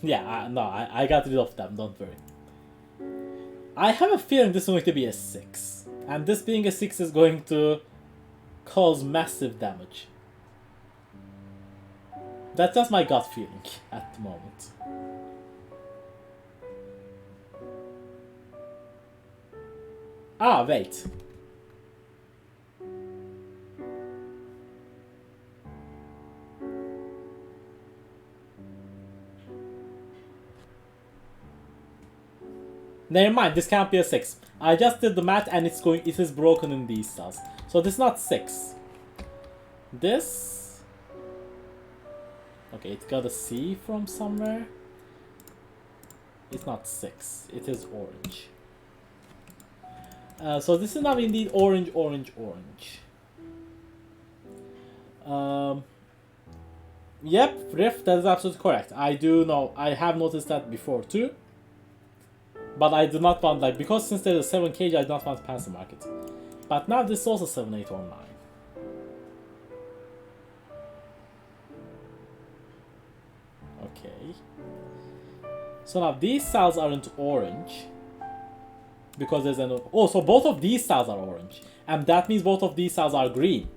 Yeah, I got rid of them, don't worry. I have a feeling this is going to be a 6. And this being a 6 is going to cause massive damage. That's just my gut feeling at the moment. Ah, wait. Never mind, this can't be a 6. I just did the math and it is broken in these cells. So this is not 6. This... okay, it got a C from somewhere. It's not 6. It is orange. So this is now indeed orange, orange, orange. Yep, Riff, that is absolutely correct. I do know, I have noticed that before too. But I do not want, like, because since there's a 7 kg, I do not want to pencil mark it. But now this is also 7, 8, or 9. Okay. So now these cells aren't orange. Because there's an... oh, so both of these cells are orange. And that means both of these cells are green.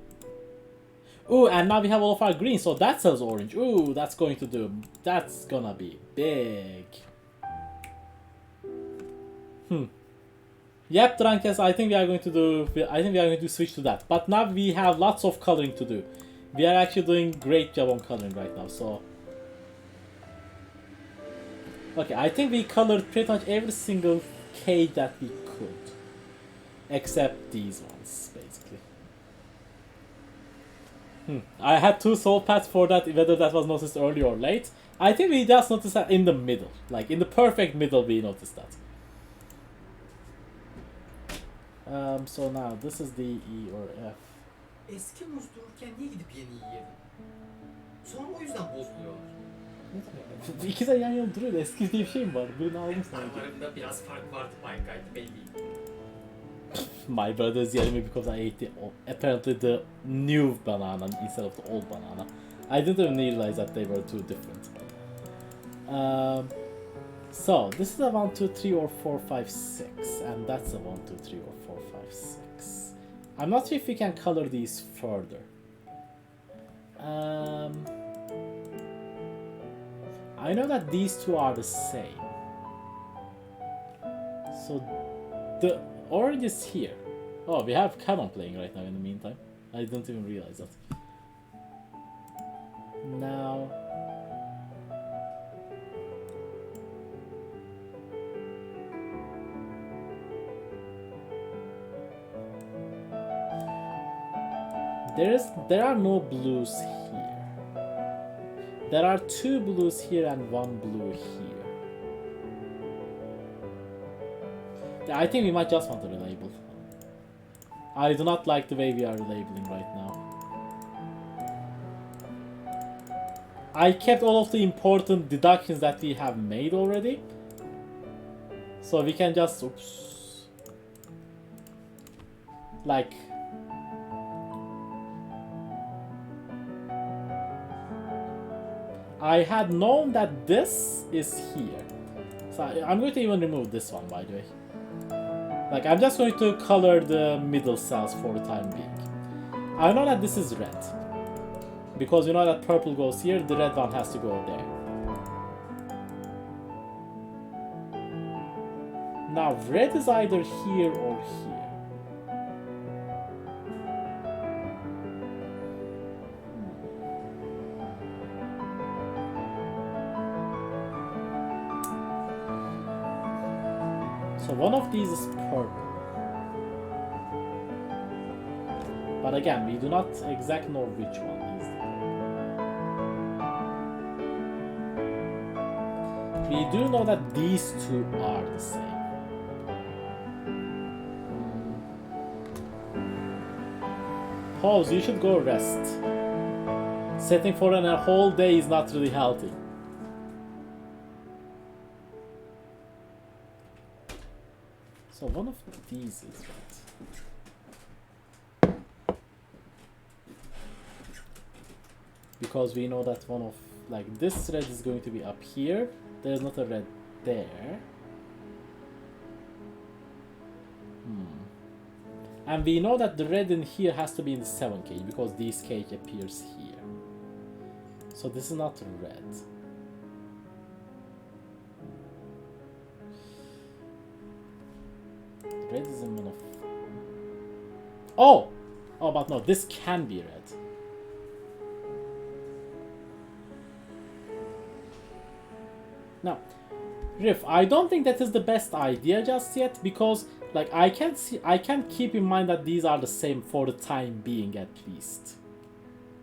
Ooh, and now we have all of our green, so that cell's orange. Ooh, that's going to do... that's gonna be big. Yep, Drankes, I think we are going to switch to that. But now we have lots of coloring to do. We are actually doing great job on coloring right now, so... Okay, I think we colored pretty much every single cage that we could. Except these ones, basically. I had 2 soul paths for that, whether that was noticed early or late. I think we just noticed that in the middle. Like, in the perfect middle we noticed that. So now, this is the E or F. Eski muz dururken niye gidip yeniyi yedin? Sonra o yüzden bozuluyorlar. İkisi de yan yana duruyor da eski diye bir şey mi var? Birini aldım sanki. Aralarında biraz fark vardı Minecraft'ta belli. My brother's yelling me because I ate apparently the new banana instead of the old banana. I didn't even realize that they were two different. So this is a 1, 2, 3, or 4, 5, 6, and that's a 1, 2, 3, or 4, 5, 6. I'm not sure if we can color these further. I know that these two are the same. So the orange is here. Oh, we have Canon playing right now in the meantime. I didn't even realize that. Now... There are no blues here. There are 2 blues here and 1 blue here. I think we might just want to relabel. I do not like the way we are relabeling right now. I kept all of the important deductions that we have made already. So we can just... Oops. Like... I had known that this is here. So I'm going to even remove this one, by the way. Like, I'm just going to color the middle cells for the time being. I know that this is red. Because you know that purple goes here, the red one has to go there. Now, red is either here or here. So one of these is purple. But again, we do not exactly know which one is it. We do know that these two are the same. Pause, you should go rest. Setting for a whole day is not really healthy. So one of these is red. Because we know that one of, like, this red is going to be up here. There's not a red there. And we know that the red in here has to be in the 7 cage because this cage appears here. So this is not red. Red is in one of... Oh! Oh, but no, this can be red. Now, Riff, I don't think that is the best idea just yet because, like, I can't keep in mind that these are the same for the time being at least.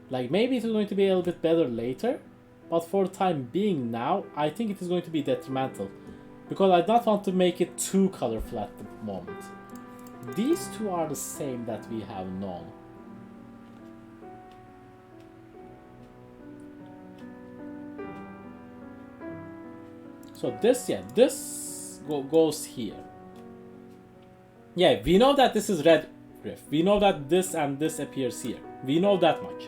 Like, maybe it is going to be a little bit better later, but for the time being now, I think it is going to be detrimental. Because I don't want to make it too colorful at the moment. These two are the same that we have known. So this, yeah, this goes here. Yeah, we know that this is red, Riff. We know that this and this appears here. We know that much.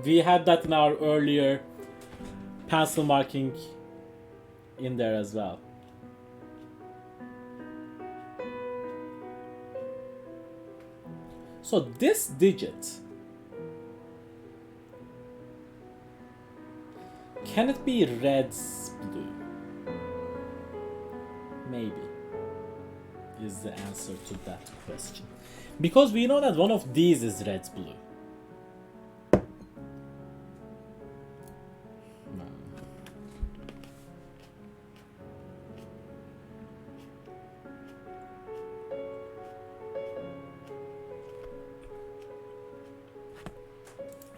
We had that in our earlier pencil marking in there as well. So this digit, can it be red's blue? Maybe is the answer to that question. Because we know that one of these is red's blue.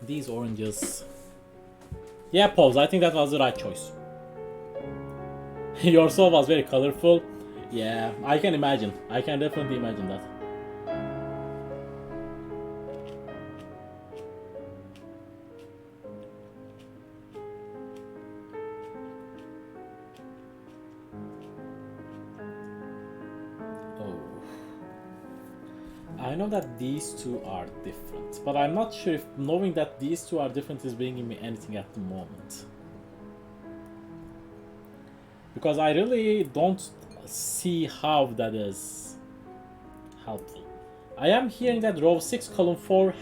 These oranges. Yeah, Pose, I think that was the right choice. Your soul was very colorful. Yeah, I can imagine. I can definitely imagine that. I know that these two are different, but I'm not sure if knowing that these two are different is bringing me anything at the moment. Because I really don't see how that is helpful. I am hearing that row 6 column 4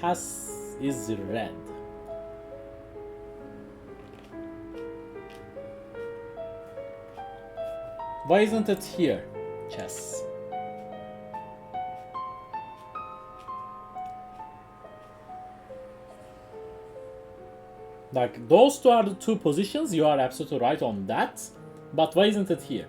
is red. Why isn't it here, chess? Like, those two are the two positions, you are absolutely right on that. But why isn't it here?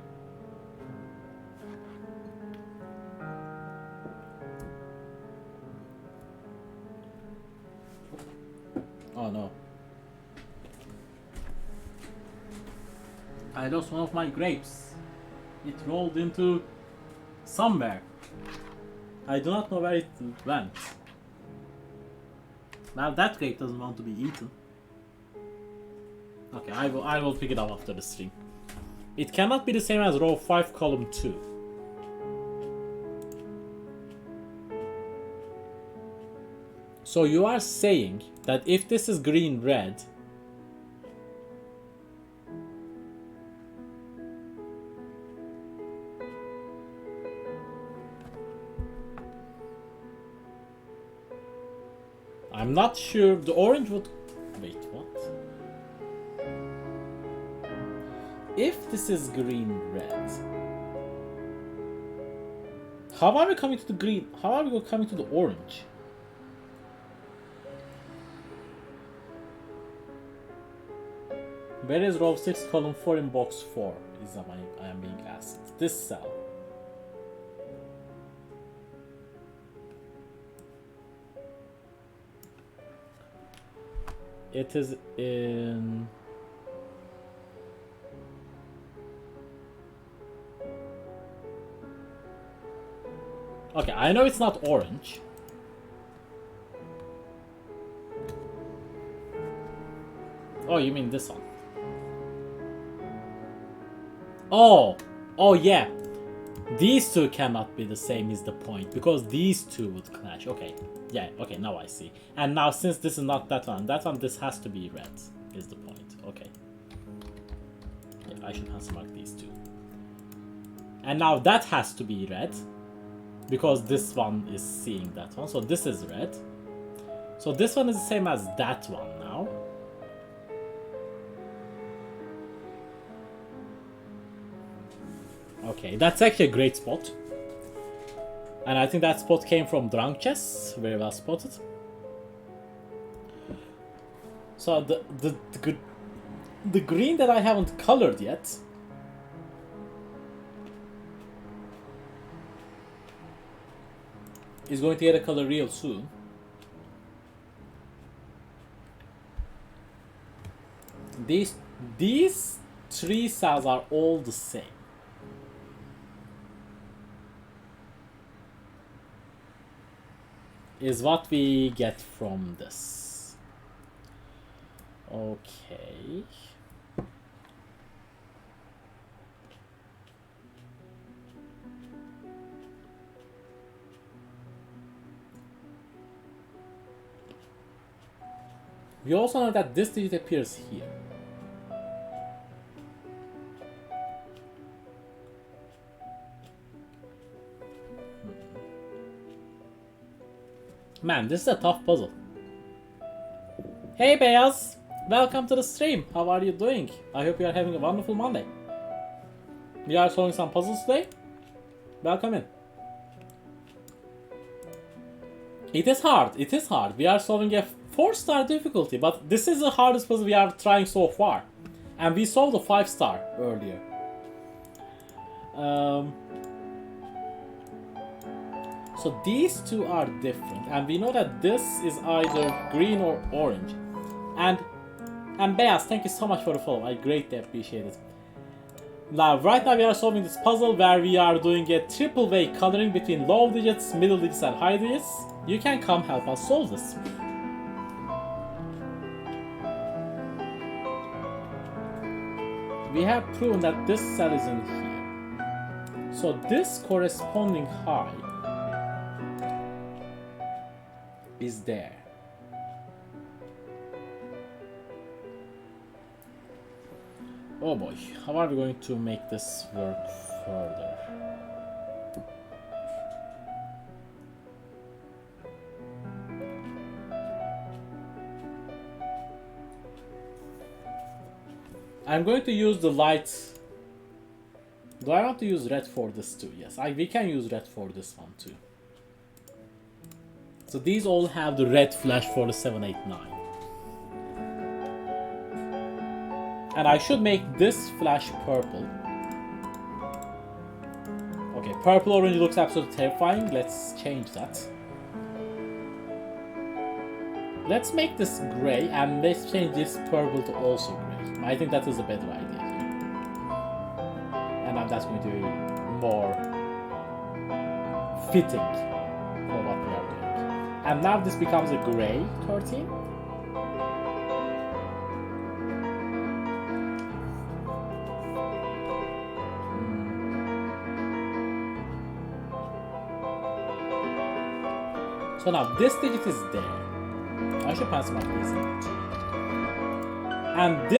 Oh no. I lost one of my grapes. It rolled into somewhere. I do not know where it went. Now that grape doesn't want to be eaten. Okay, I will pick it up after the stream. It cannot be the same as row 5 column 2. So you are saying that if this is green red, I'm not sure the orange would... Wait, what? If this is green red, how are we coming to the green? How are we coming to the orange? Where is row 6 column 4 in box 4 is I am being asked. This cell. It is in... Okay, I know it's not orange. Oh, you mean this one? Oh! Oh, yeah. These two cannot be the same is the point, because these two would clash. Okay, yeah, okay, now I see. And now since this is not that one, this has to be red, is the point. Okay. Yeah, I should pencil mark these two. And now that has to be red, because this one is seeing that one. So this is red. So this one is the same as that one now. Okay, that's actually a great spot. And I think that spot came from Drunk Chess. Very well spotted. So the green that I haven't colored yet is going to get a color real soon. These three cells are all the same. Is what we get from this. Okay. We also know that this digit appears here. Man, this is a tough puzzle. Hey Beyaz! Welcome to the stream. How are you doing? I hope you are having a wonderful Monday. We are solving some puzzles today. Welcome in. It is hard. It is hard. We are solving a 4-star difficulty, but this is the hardest puzzle we are trying so far. And we solved a 5-star earlier. So these two are different, and we know that this is either green or orange. And Beyaz, thank you so much for the follow. I greatly appreciate it. Now, right now we are solving this puzzle where we are doing a triple way coloring between low digits, middle digits, and high digits. You can come help us solve this. We have proven that this cell is in here. So this corresponding high is there. Oh boy, how are we going to make this work further? I'm going to use the light. Do I want to use red for this too? Yes, we can use red for this one too. So these all have the red flash for the 789. And I should make this flash purple. Okay, purple orange looks absolutely terrifying. Let's change that. Let's make this gray and let's change this purple to also gray. I think that is a better idea here. And that's going to be more fitting for what we are doing. And now this becomes a gray 13. So now this digit is there. I should pass my piece in too. And this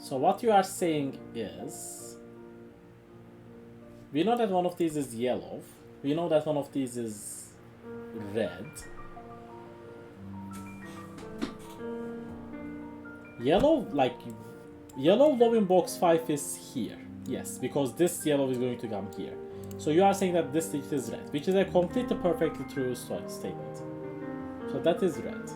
So what you are saying is, we know that one of these is yellow. We know that one of these is red. Yellow, like, yellow low in box 5 is here. Yes, because this yellow is going to come here. So you are saying that this digit is red, which is a completely perfectly true statement. So that is red.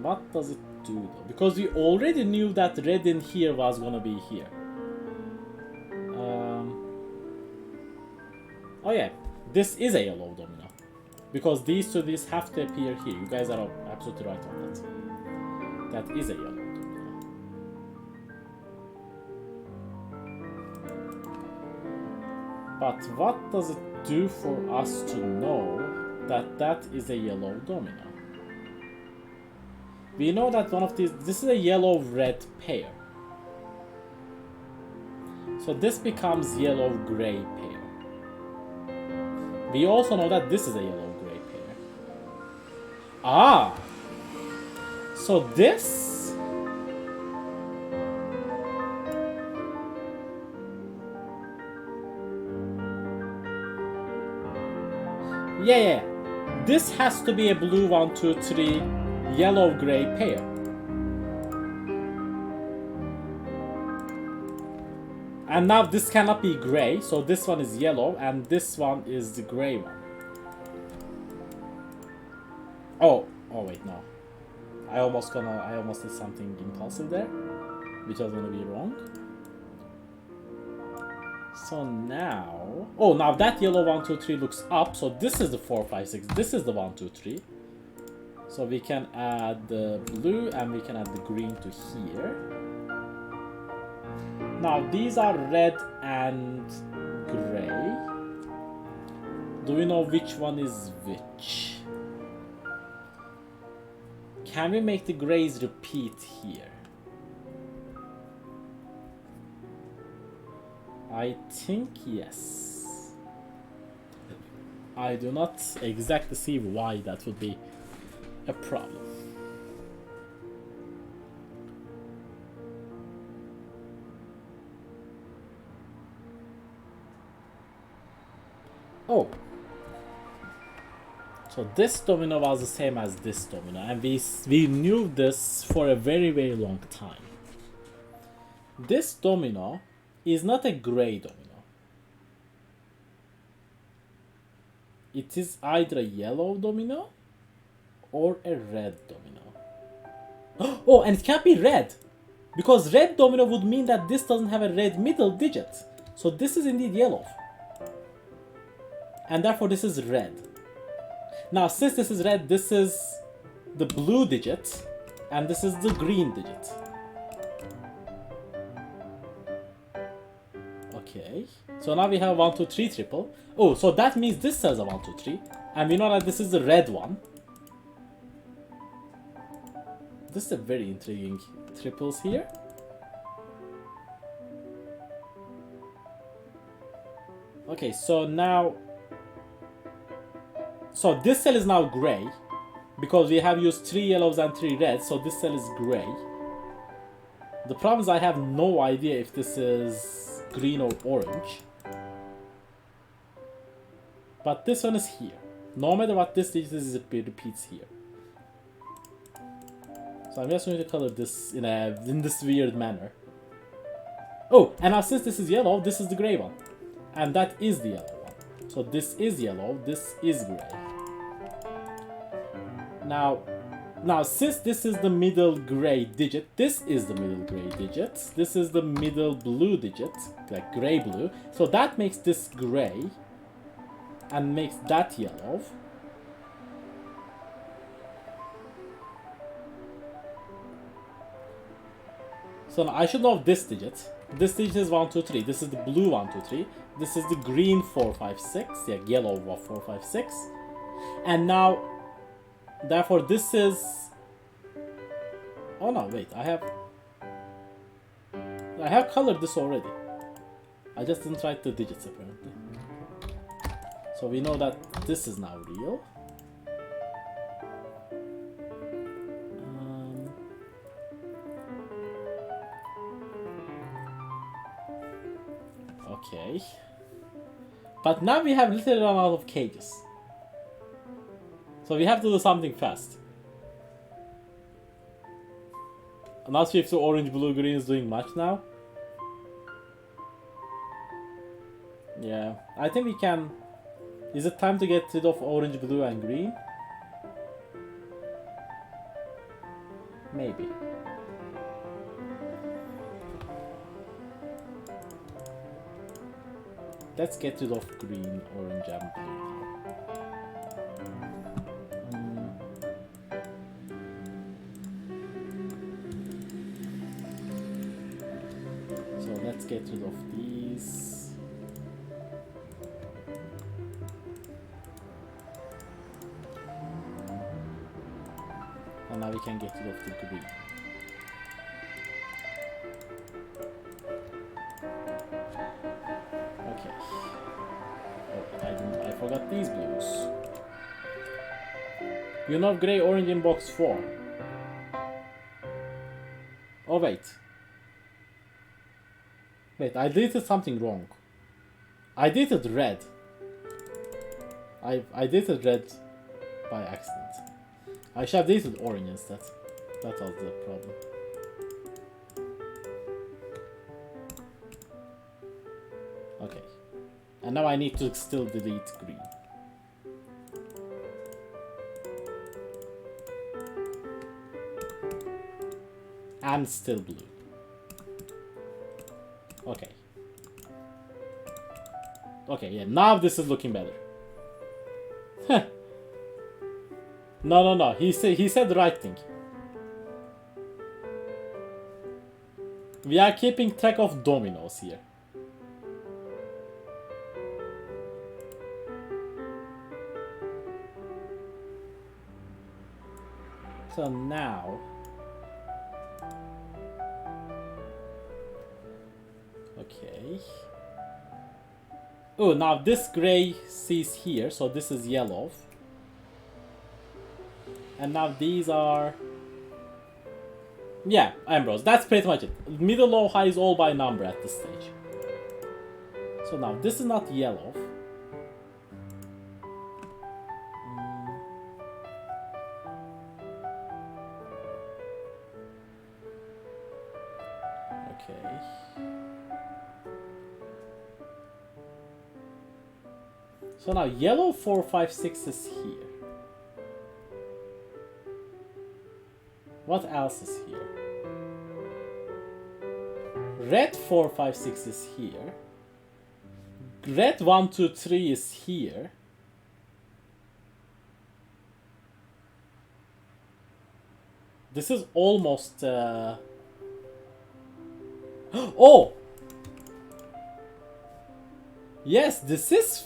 What does it do though? Because we already knew that red in here was gonna be here. Oh yeah, this is a yellow domino. Because these two these have to appear here. You guys are absolutely right on that. That is a yellow domino. But what does it do for us to know that that is a yellow domino? We know that one of these, this is a yellow-red pair. So this becomes yellow-gray pair. We also know that this is a yellow-gray pair. Ah! So this... Yeah. This has to be a blue 1, 2, 3 yellow-gray pair. And now this cannot be gray, so this one is yellow and this one is the gray one. Oh wait, no. I almost did something impulsive there, which was gonna be wrong. So now, now that yellow 1, 2, 3 looks up, so this is the 4, 5, 6, this is the 1, 2, 3. So we can add the blue and we can add the green to here. Now these are red and gray. Do we know which one is which? Can we make the grays repeat here? I think yes. I do not exactly see why that would be a problem. Oh. So this domino was the same as this domino, and we knew this for a very, very long time. This domino is not a gray domino. It is either a yellow domino or a red domino. Oh, and it can't be red! Because red domino would mean that this doesn't have a red middle digit. So this is indeed yellow. And therefore this is red. Now since this is red, this is the blue digit. And this is the green digit. Okay. So now we have 1, 2, 3 triple. Oh, so that means this says a 1, 2, 3. And we know that this is the red one. This is a very intriguing triples here. Okay, so now... So this cell is now gray. Because we have used 3 yellows and 3 reds, so this cell is gray. The problem is I have no idea if this is green or orange. But this one is here. No matter what this digit is, it repeats here. So I'm just going to color this in this weird manner. Oh, and now since this is yellow, this is the gray one. And that is the yellow one. So this is yellow, this is gray. Now since this is the middle gray digit, this is the middle gray digit. This is the middle blue digit, like gray blue. So that makes this gray and makes that yellow. So now I should know this digit. This digit is 1, 2, 3. This is the blue 1, 2, 3. This is the green 4, 5, 6. Yeah, yellow 4, 5, 6. And now, therefore, this is... Oh no, wait. I have colored this already. I just didn't write the digits apparently. So we know that this is now real. But now we have literally run out of cages. So we have to do something fast. I'm not sure if the orange, blue, green is doing much now. Yeah, I think we can... Is it time to get rid of orange, blue, and green? Maybe. Let's get rid of green, orange, and blue now. So let's get rid of these. And now we can get rid of the green. Okay. Oh, I forgot these blues. You know gray, orange in box 4. Oh wait. Wait, I deleted something wrong. I deleted red. I deleted red by accident. I should have deleted orange instead. That was the problem. Okay. And now I need to still delete green. And still blue. Okay. Okay, yeah, now this is looking better. No. He said the right thing. We are keeping track of dominoes here. So now... Okay. Oh, now this gray sees here, so this is yellow. And now these are... Yeah, Ambrose, that's pretty much it. Middle, low, high is all by number at this stage. So now this is not yellow. Okay. So now yellow 4, 5, 6 is here. What else is here? Red 4, 5, 6 is here. Red 1, 2, 3 is here. This is almost... Oh! Yes, this is...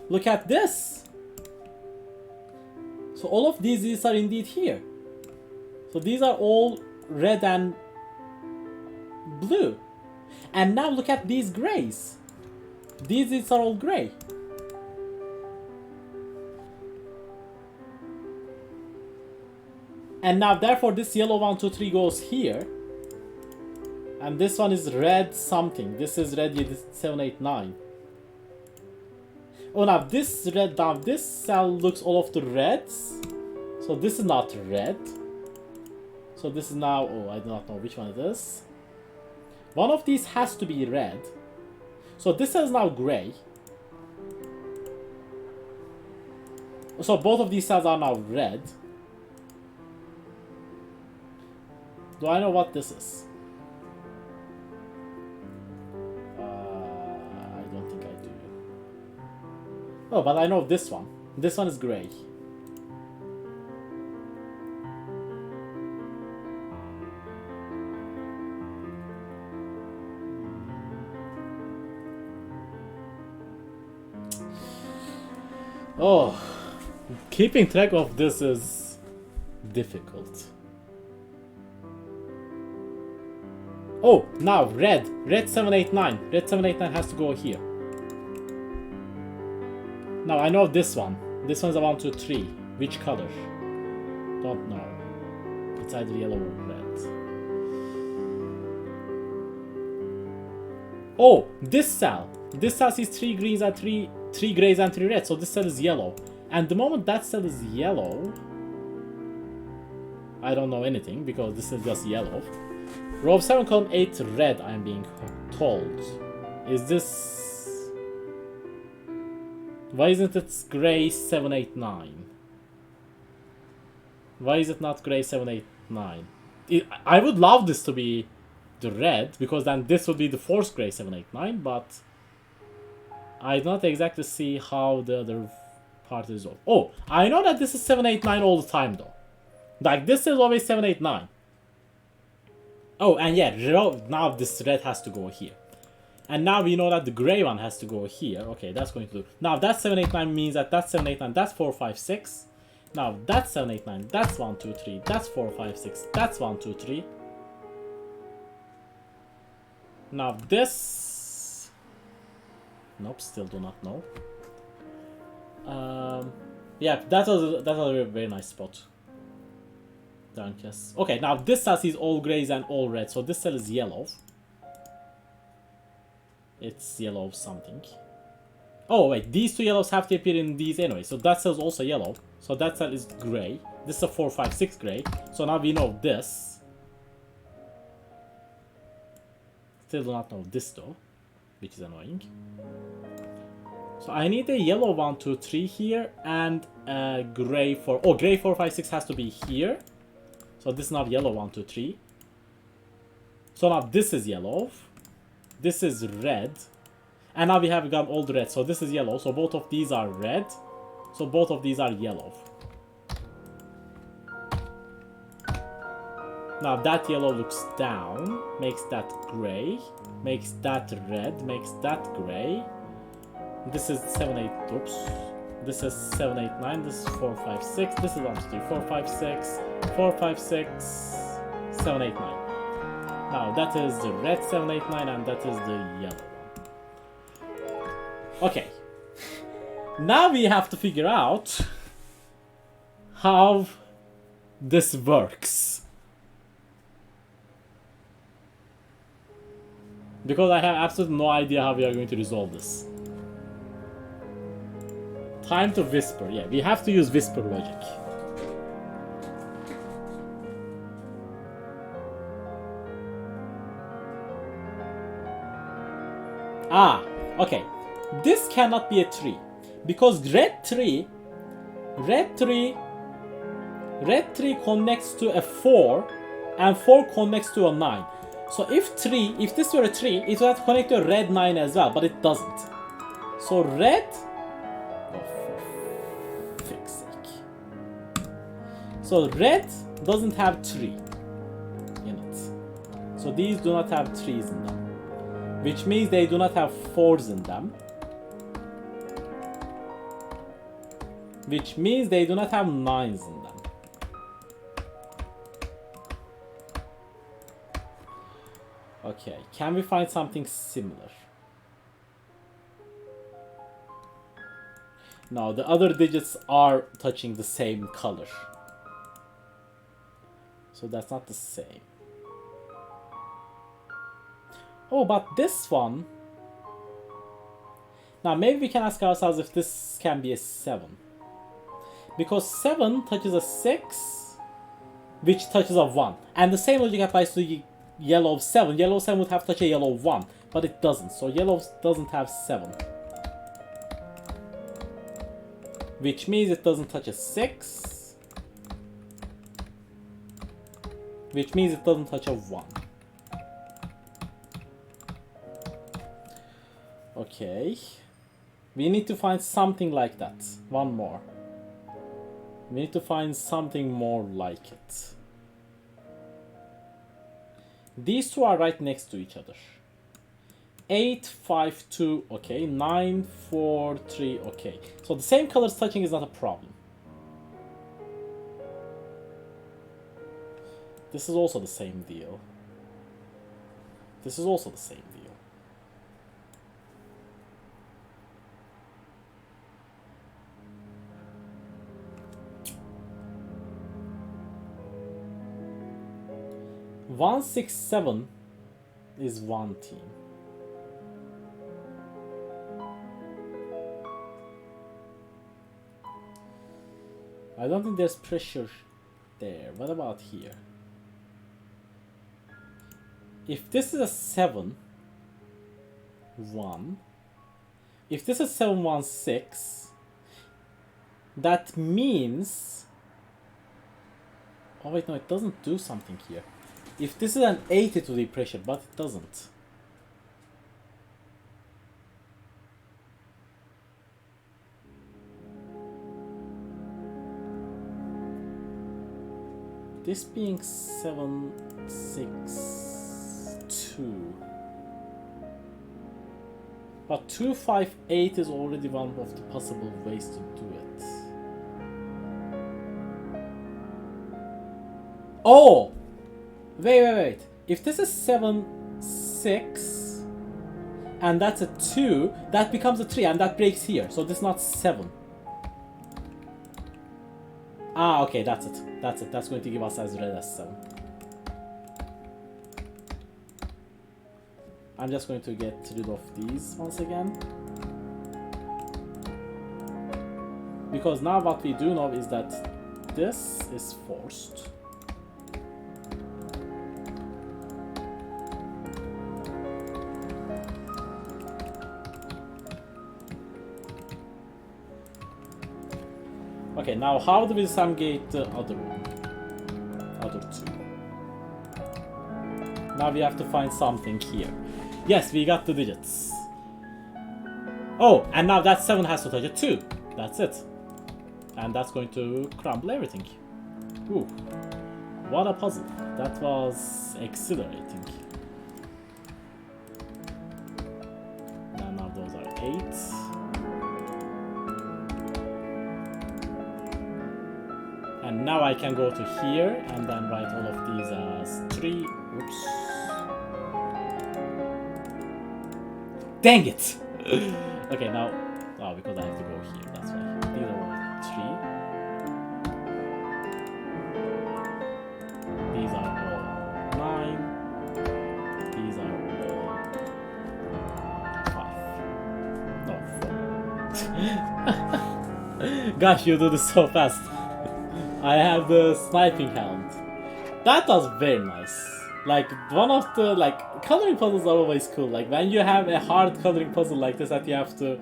Look at this! So all of these are indeed here. So these are all red and blue. And now look at these grays. These are all gray. And now therefore this yellow 1, 2, 3 goes here. And this one is red something. This is red 7, 8, 9. Oh, now this red, now this cell looks all of the reds. So this is not red. So this is now, oh, I do not know which one it is. One of these has to be red. So this is now gray. So both of these cells are now red. Do I know what this is? I don't think I do. Oh, but I know this one. This one is gray. Oh, keeping track of this is difficult. Oh, now red. Red 7, 8, 9. Red 7, 8, 9 has to go here. Now I know this one. This one's a 1, 2, 3. Which color? Don't know. It's either yellow or red. Oh, this cell. This cell sees 3 greens and 3 grays and 3 reds, so this cell is yellow. And the moment that cell is yellow, I don't know anything because this is just yellow. Row of 7, column 8, red, I'm being told. Is this... Why isn't it gray 7, 8, 9? Why is it not gray 7, 8, 9? I would love this to be the red, because then this would be the fourth gray 7, 8, 9, but I don't exactly see how the other part is. Oh, I know that this is 7, 8, 9 all the time though. Like this is always 7, 8, 9. Oh, and yeah, now this red has to go here. And now we know that the gray one has to go here. Okay, that's going to do. Now that 7, 8, 9 means that that's 7, 8, 9, that's 4, 5, 6. Now that's 7, 8, 9, that's 1, 2, 3, that's 4, 5, 6, that's 1, 2, 3. Now this... Nope, still do not know. Yeah, that was a very nice spot. Yes. Okay, now this cell is all grays and all red, so this cell is yellow. It's yellow something. Oh wait, these two yellows have to appear in these anyway, so that cell is also yellow. So that cell is gray. This is a 4, 5, 6 gray. So now we know this. Still do not know this though, which is annoying. So I need a yellow 1, 2, 3 here, and gray 4. Oh, gray 4, 5, 6 has to be here. So this is not yellow 1, 2, 3. So now this is yellow. This is red. And now we have got all the red. So this is yellow. So both of these are red. So both of these are yellow. Now that yellow looks down. Makes that gray. Makes that red. Makes that gray. This is 7, 8. Oops. This is 7, 8, 9. This is 4, 5, 6. This is 1, 2, 3, 4, 5, 6. 4, 5, 6. 7, 8, 9. Now that is the red 7, 8, 9, and that is the yellow one. Okay. Now we have to figure out how this works. Because I have absolutely no idea how we are going to resolve this. Time to whisper. Yeah, we have to use whisper logic. Ah, okay. This cannot be a 3. Because red 3 connects to a 4 and 4 connects to a 9. So if this were a 3, it would have to connect to a red 9 as well, but it doesn't. So red... Oh, for fuck's sake. So red doesn't have 3 in it. So these do not have 3s in them. Which means they do not have 4s in them. Which means they do not have 9s in them. Okay, can we find something similar? No, the other digits are touching the same color. So that's not the same. Oh, but this one... Now maybe we can ask ourselves if this can be a 7. Because 7 touches a 6, which touches a 1. And the same logic applies to the yellow 7. Yellow 7 would have to touch a yellow 1, but it doesn't. So yellow doesn't have 7. Which means it doesn't touch a 6. Which means it doesn't touch a 1. Okay. We need to find something like that. One more. We need to find something more like it. These two are right next to each other. 8, 5, 2, okay. 9, 4, 3, okay. So the same colors touching is not a problem. This is also the same deal. This is also the same deal. One, 6, 7 is one team. I don't think there's pressure there. What about here? If this is a 7, 1. If this is 7, 1, 6, that means... Oh wait, no, it doesn't do something here. If this is an 8, it will be pressure, but it doesn't. This being 7, 6, 2. But 2, 5, 8 is already one of the possible ways to do it. Oh! Wait. If this is 7, 6, and that's a 2, that becomes a 3, and that breaks here. So this is not 7. Ah, okay, that's it. That's going to give us as red as 7. I'm just going to get rid of these once again. Because now what we do know is that this is forced. Okay, now how do we disengage the other two? Now we have to find something here. Yes, we got the digits. Oh, and now that 7 has to touch a 2. That's it. And that's going to crumble everything. Ooh, what a puzzle. That was exhilarating. Now those are 8. And now I can go to here and then write all of these as 3. Oops. Dang it! Okay, now... Oh, because I have to go here, that's why. These are 3. These are all 9. These are all 5. No, 4. Gosh, you do this so fast. I have the sniping hand. That was very nice. Like, one of the, like, coloring puzzles are always cool. Like, when you have a hard coloring puzzle like this that you have to,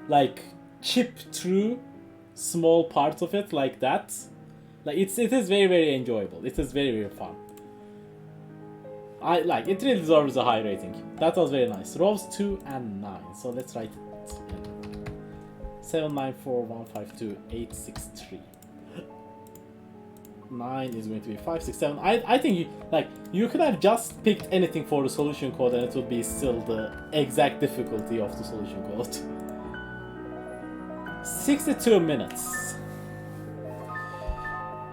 like, chip through small parts of it like that. Like, it is very, very enjoyable. It is very, very fun. It really deserves a high rating. That was very nice. Rows 2 and 9. So let's write it in. 7, 9, 4, 1, 5, 2, 8, 6, 3. 9 is going to be 5, 6, 7. I think you could have just picked anything for the solution code and it would be still the exact difficulty of the solution code. 62 minutes.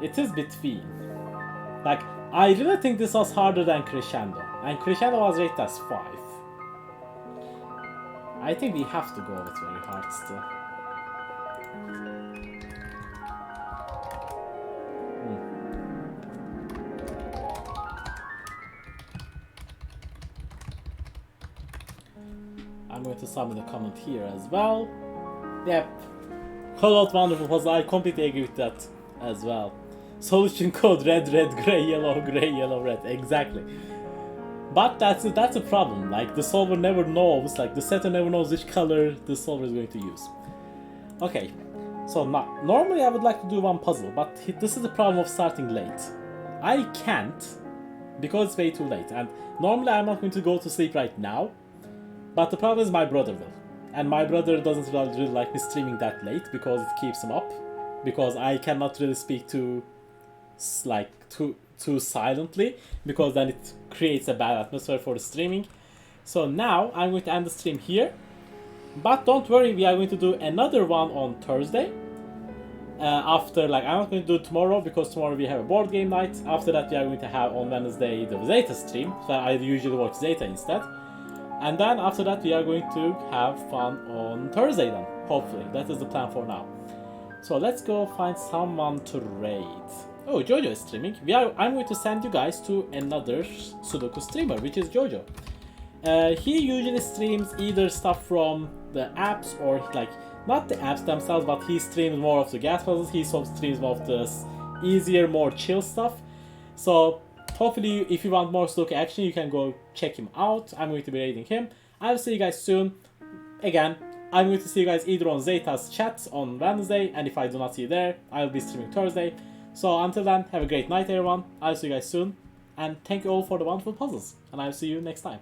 It is between. Like, I really think this was harder than Crescendo. And Crescendo was rated as 5. I think we have to go with very hard still. I'm going to submit a comment here as well. Yep. Call out wonderful puzzle. I completely agree with that as well. Solution code red, gray, yellow, red. Exactly. But that's a problem. Like, the solver never knows, like, the setter never knows which color the solver is going to use. Okay. So now, normally I would like to do one puzzle, but this is the problem of starting late. I can't because it's way too late. And normally I'm not going to go to sleep right now. But the problem is my brother will. And my brother doesn't really like me streaming that late because it keeps him up. Because I cannot really speak too silently, because then it creates a bad atmosphere for the streaming. So now I'm going to end the stream here. But don't worry, we are going to do another one on Thursday. After, like, I'm not going to do it tomorrow because tomorrow we have a board game night. After that we are going to have on Wednesday the Zeta stream. So I usually watch Zeta instead. And then after that we are going to have fun on Thursday then, hopefully. That is the plan for now. So let's go find someone to raid. Oh, Jojo is streaming. I'm going to send you guys to another Sudoku streamer, which is Jojo. He usually streams either stuff from the apps or like not the apps themselves, but he streams more of the gas puzzles. He streams more of the easier, more chill stuff. So hopefully, if you want more Sudoku action, you can go check him out. I'm going to be raiding him. I will see you guys soon. Again, I'm going to see you guys either on Zeta's chat on Wednesday, and if I do not see you there, I will be streaming Thursday. So until then, have a great night, everyone. I'll see you guys soon, and thank you all for the wonderful puzzles, and I'll see you next time.